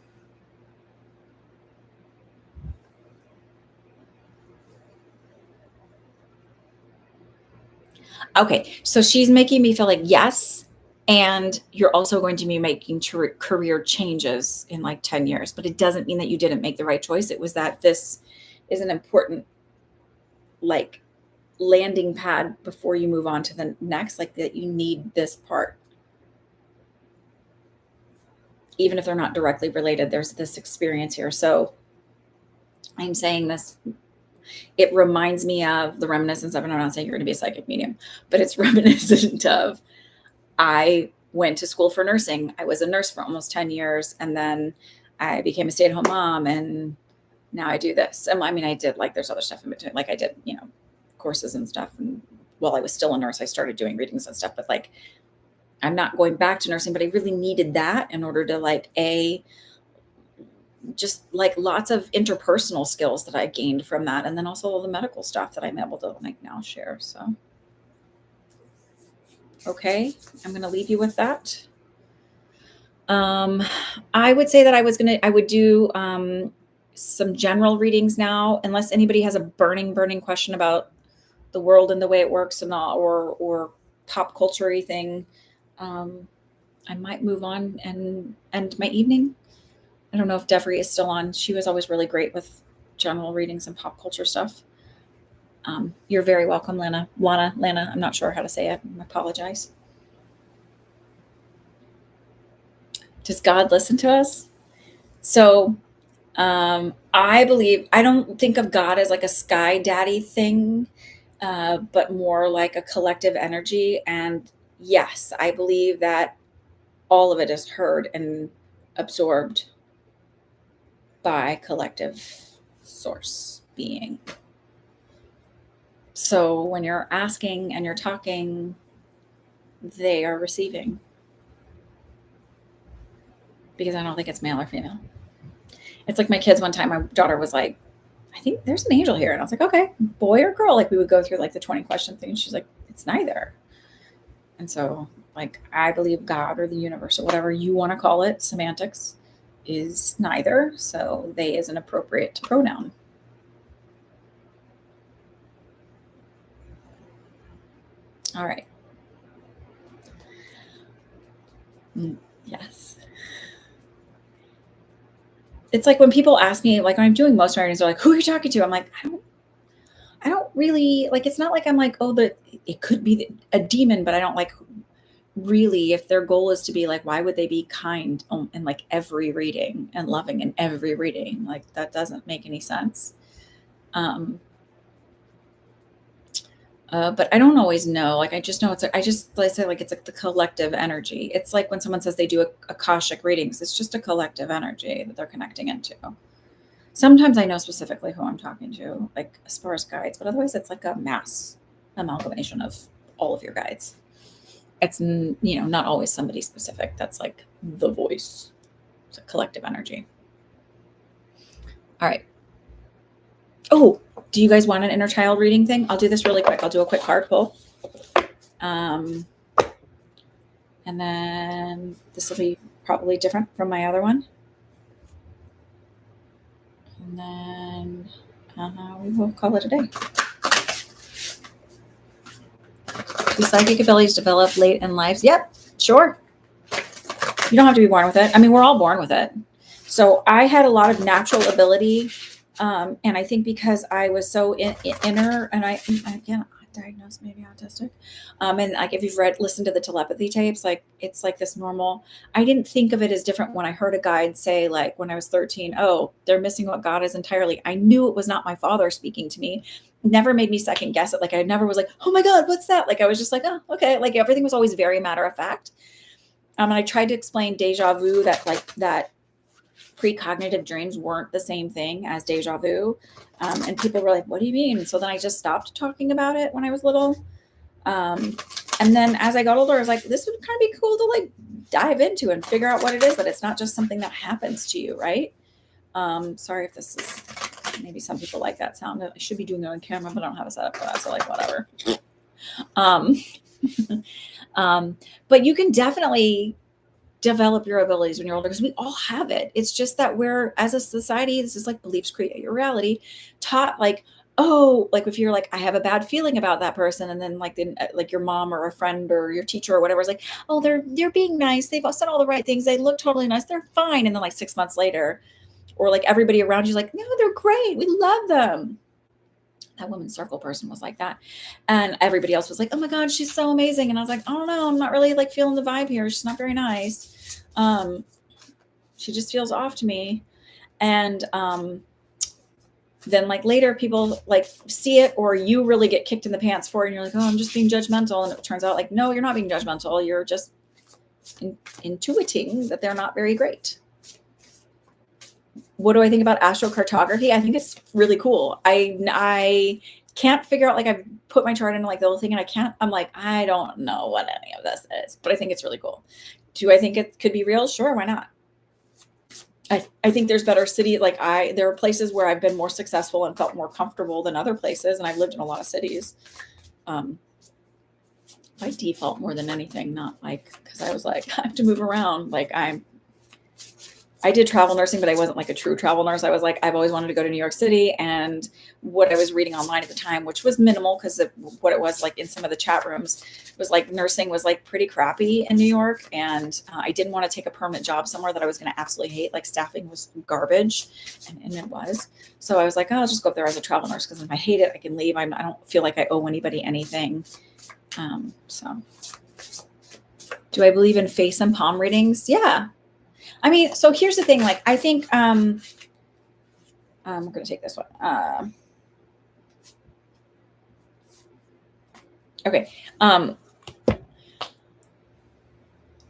okay. So she's making me feel like yes. And you're also going to be making career changes in like 10 years, but it doesn't mean that you didn't make the right choice. It was that this is an important, like, landing pad before you move on to the next, like that you need this part. Even if they're not directly related, there's this experience here. So I'm saying this, it reminds me of the reminiscence of, and I'm not saying you're going to be a psychic medium, but it's reminiscent of, I went to school for nursing. I was a nurse for almost 10 years. And then I became a stay-at-home mom. And now I do this. And I mean, I did, like, there's other stuff in between. Like I did, courses and stuff. And while I was still a nurse, I started doing readings and stuff, but like, I'm not going back to nursing, but I really needed that in order to just like lots of interpersonal skills that I gained from that. And then also all the medical stuff that I'm able to like now share. So, okay, I'm going to leave you with that. I would say that I would do some general readings now, unless anybody has a burning question about the world and the way it works and all, or pop culture-y thing. I might move on and end my evening. I don't know if Devery is still on. She was always really great with general readings and pop culture stuff. You're very welcome, Lana. I'm not sure how to say it. I apologize. Does God listen to us? So I don't think of God as like a sky daddy thing, but more like a collective energy. And yes, I believe that all of it is heard and absorbed by collective source being. So when you're asking and you're talking, they are receiving. Because I don't think it's male or female. It's like my kids one time, my daughter was like, I think there's an angel here. And I was like, okay, boy or girl? Like we would go through like the 20 question thing. She's like, it's neither. And so like, I believe God or the universe or whatever you want to call it, semantics, is neither. So they is an appropriate pronoun. All right. Yes. It's like when people ask me, like when I'm doing most readings, they're like, who are you talking to? I'm like, I don't really like, it's not like I'm like, oh, it could be a demon, but I don't like really, if their goal is to be like, why would they be kind in like every reading and loving in every reading? Like that doesn't make any sense. But I don't always know. Like I just know it's like, like I say, like it's like the collective energy. It's like when someone says they do Akashic readings, it's just a collective energy that they're connecting into. Sometimes I know specifically who I'm talking to, like as far as guides, but otherwise it's like a mass amalgamation of all of your guides. It's, not always somebody specific. That's like the voice. It's a collective energy. All right. Oh, do you guys want an inner child reading thing? I'll do this really quick. I'll do a quick card pull. And then this will be probably different from my other one. And then we will call it a day. Do psychic abilities develop late in life? Yep, sure. You don't have to be born with it. I mean, we're all born with it. So I had a lot of natural ability. And I think because I was so inner, and again, diagnosed maybe autistic. And like if you've listened to the telepathy tapes, like it's like this normal. I didn't think of it as different when I heard a guide say, like when I was 13, oh, they're missing what God is entirely. I knew it was not my father speaking to me. Never made me second guess it. Like I never was like, oh my God, what's that? Like I was just like, oh, okay. Like everything was always very matter of fact. And I tried to explain deja vu, that like that precognitive dreams weren't the same thing as deja vu. And people were like, what do you mean? And so then I just stopped talking about it when I was little. And then as I got older, I was like, this would kind of be cool to like dive into and figure out what it is, that it's not just something that happens to you, right? Sorry if this is, maybe some people like that sound. I should be doing it on camera, but I don't have a setup for that. So like, whatever. But you can definitely develop your abilities when you're older, because we all have it. It's just that we're, as a society, this is like beliefs create your reality, taught like, oh, like if you're like, I have a bad feeling about that person, and then like your mom or a friend or your teacher or whatever is like, oh, they're being nice, they've said all the right things, they look totally nice, they're fine, and then like 6 months later, or like everybody around you's like, no, they're great, we love them. That women's circle person was like that. And everybody else was like, oh my God, she's so amazing. And I was like, I don't know, I'm not really like feeling the vibe here. She's not very nice. She just feels off to me. And then like later people like see it, or you really get kicked in the pants for it, and you're like, oh, I'm just being judgmental. And it turns out like, no, you're not being judgmental. You're just intuiting that they're not very great. What do I think about astrocartography? I think it's really cool. I can't figure out, like I've put my chart into like the little thing, and I'm like, I don't know what any of this is, but I think it's really cool. Do I think it could be real? Sure. Why not? I think there's better city. Like there are places where I've been more successful and felt more comfortable than other places. And I've lived in a lot of cities, by default more than anything, not like, cause I was like, I have to move around. Like I did travel nursing, but I wasn't like a true travel nurse. I was like, I've always wanted to go to New York City. And what I was reading online at the time, which was minimal, because what it was like in some of the chat rooms, was like nursing was like pretty crappy in New York. And I didn't want to take a permanent job somewhere that I was going to absolutely hate. Like staffing was garbage, and it was. So I was like, oh, I'll just go up there as a travel nurse, because if I hate it, I can leave. I don't feel like I owe anybody anything. So do I believe in face and palm readings? Yeah. I mean, so here's the thing. Like, I think, I'm going to take this one. Okay.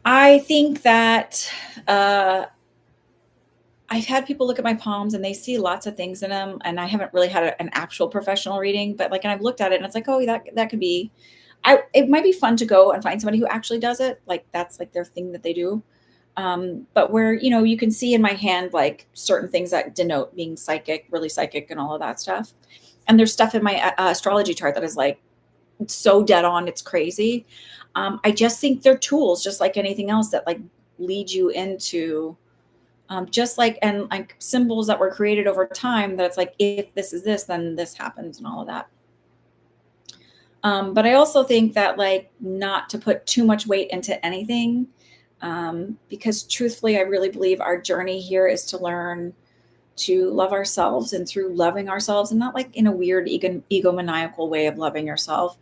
I think that, I've had people look at my palms and they see lots of things in them, and I haven't really had an actual professional reading, but like, and I've looked at it and it's like, oh, that could be, it might be fun to go and find somebody who actually does it. Like that's like their thing that they do. But where, you can see in my hand, like certain things that denote being psychic, really psychic, and all of that stuff. And there's stuff in my astrology chart that is like so dead on. It's crazy. I just think they're tools, just like anything else, that like lead you into, just like, and like symbols that were created over time, that it's like, if this is this, then this happens, and all of that. But I also think that like not to put too much weight into anything. Because truthfully, I really believe our journey here is to learn to love ourselves, and through loving ourselves, and not like in a weird egomaniacal way of loving yourself,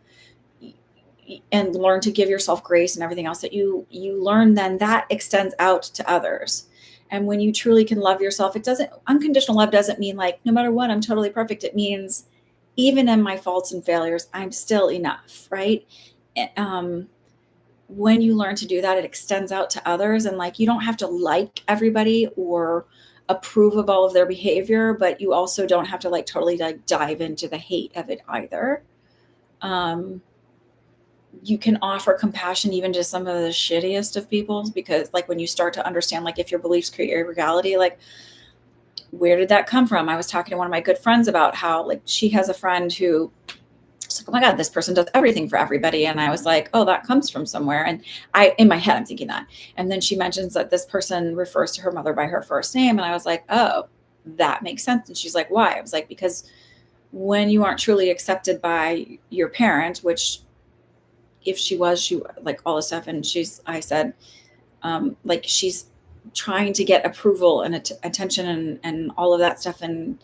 and learn to give yourself grace and everything else that you learn, then that extends out to others. And when you truly can love yourself, unconditional love doesn't mean like, no matter what, I'm totally perfect. It means even in my faults and failures, I'm still enough. Right. When you learn to do that, it extends out to others. And like, you don't have to like everybody or approve of all of their behavior, but you also don't have to like totally like dive into the hate of it either. You can offer compassion even to some of the shittiest of people, because like when you start to understand, like if your beliefs create your reality, like where did that come from? I was talking to one of my good friends about how like she has a friend who, like, oh my God, this person does everything for everybody. And I was like, oh, that comes from somewhere. And in my head, I'm thinking that. And then she mentions that this person refers to her mother by her first name. And I was like, oh, that makes sense. And she's like, why? I was like, because when you aren't truly accepted by your parent, which if she like all this stuff. And I said, like she's trying to get approval and attention and all of that stuff. And,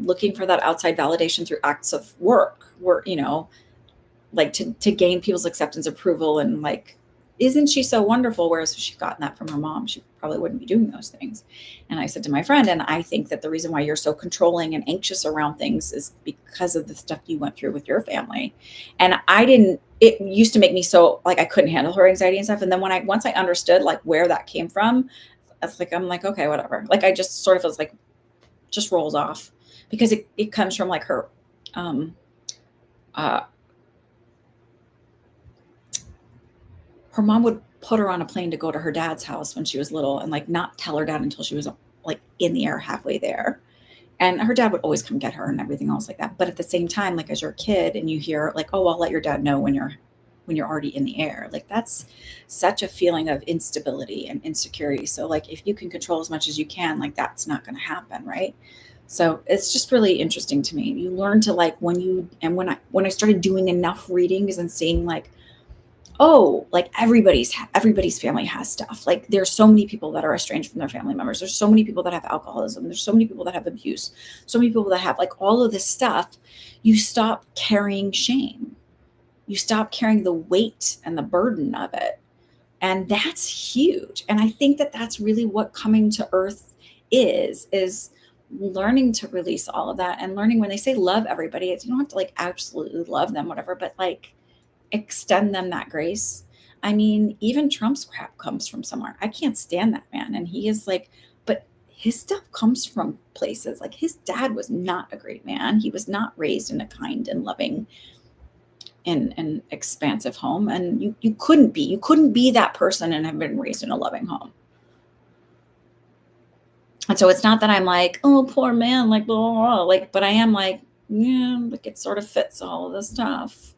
looking for that outside validation through acts of work, like to gain people's acceptance, approval, and like, isn't she so wonderful? Whereas if she'd gotten that from her mom, she probably wouldn't be doing those things. And I said to my friend, and I think that the reason why you're so controlling and anxious around things is because of the stuff you went through with your family. And it used to make me so like, I couldn't handle her anxiety and stuff. And then once I understood like where that came from, That's like, I'm like, okay, whatever. Like, I just sort of was like, just rolls off because it comes from like her, um, uh, her mom would put her on a plane to go to her dad's house when she was little and like not tell her dad until she was like in the air halfway there. And her dad would always come get her and everything else like that. But at the same time, like as you're a kid and you hear like, oh, I'll let your dad know when you're already in the air. Like that's such a feeling of instability and insecurity. So like if you can control as much as you can, like that's not going to happen, right? So it's just really interesting to me. You learn to like when I started doing enough readings and seeing like, oh, like everybody's family has stuff. Like there's so many people that are estranged from their family members. There's so many people that have alcoholism. There's so many people that have abuse. So many people that have like all of this stuff. You stop carrying shame. You stop carrying the weight and the burden of it. And that's huge. And I think that that's really what coming to earth is learning to release all of that and learning when they say love everybody, it's you don't have to like absolutely love them, whatever, but like extend them that grace. I mean, even Trump's crap comes from somewhere. I can't stand that man. And he is like, but his stuff comes from places like his dad was not a great man. He was not raised in a kind and loving and an expansive home. And you couldn't be that person and have been raised in a loving home. And so it's not that I'm like, oh, poor man, like, blah, blah, blah, like, but I am like, yeah, like it sort of fits all of this stuff.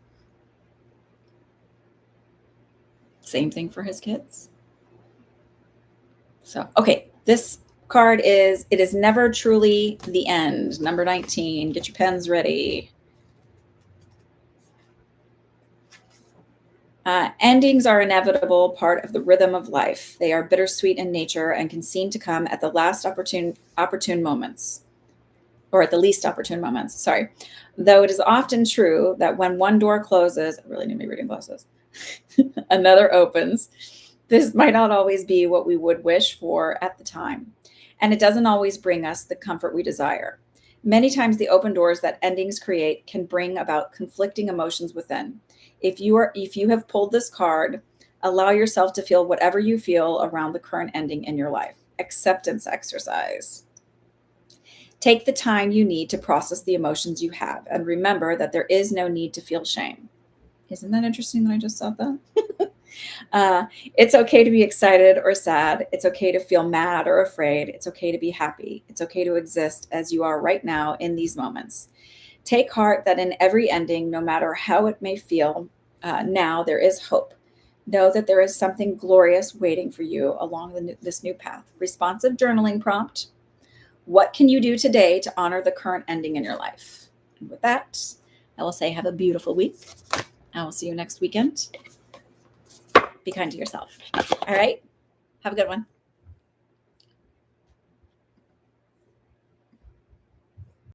Same thing for his kids. So, okay, this card is, it is never truly the end. Number 19, get your pens ready. Endings are inevitable part of the rhythm of life. They are bittersweet in nature and can seem to come at the last opportune moments, or at the least opportune moments. Sorry. Though it is often true that when one door closes, I really need my reading glasses, another opens. This might not always be what we would wish for at the time, and it doesn't always bring us the comfort we desire. Many times the open doors that endings create can bring about conflicting emotions within. If you have pulled this card, allow yourself to feel whatever you feel around the current ending in your life. Acceptance exercise. Take the time you need to process the emotions you have and remember that there is no need to feel shame. Isn't that interesting that I just said that? It's okay to be excited or sad. It's okay to feel mad or afraid. It's okay to be happy. It's okay to exist as you are right now in these moments. Take heart that in every ending, no matter how it may feel, now there is hope. Know that there is something glorious waiting for you along this new path. Responsive journaling prompt. What can you do today to honor the current ending in your life? And with that, I will say have a beautiful week. I will see you next weekend. Be kind to yourself. All right. Have a good one.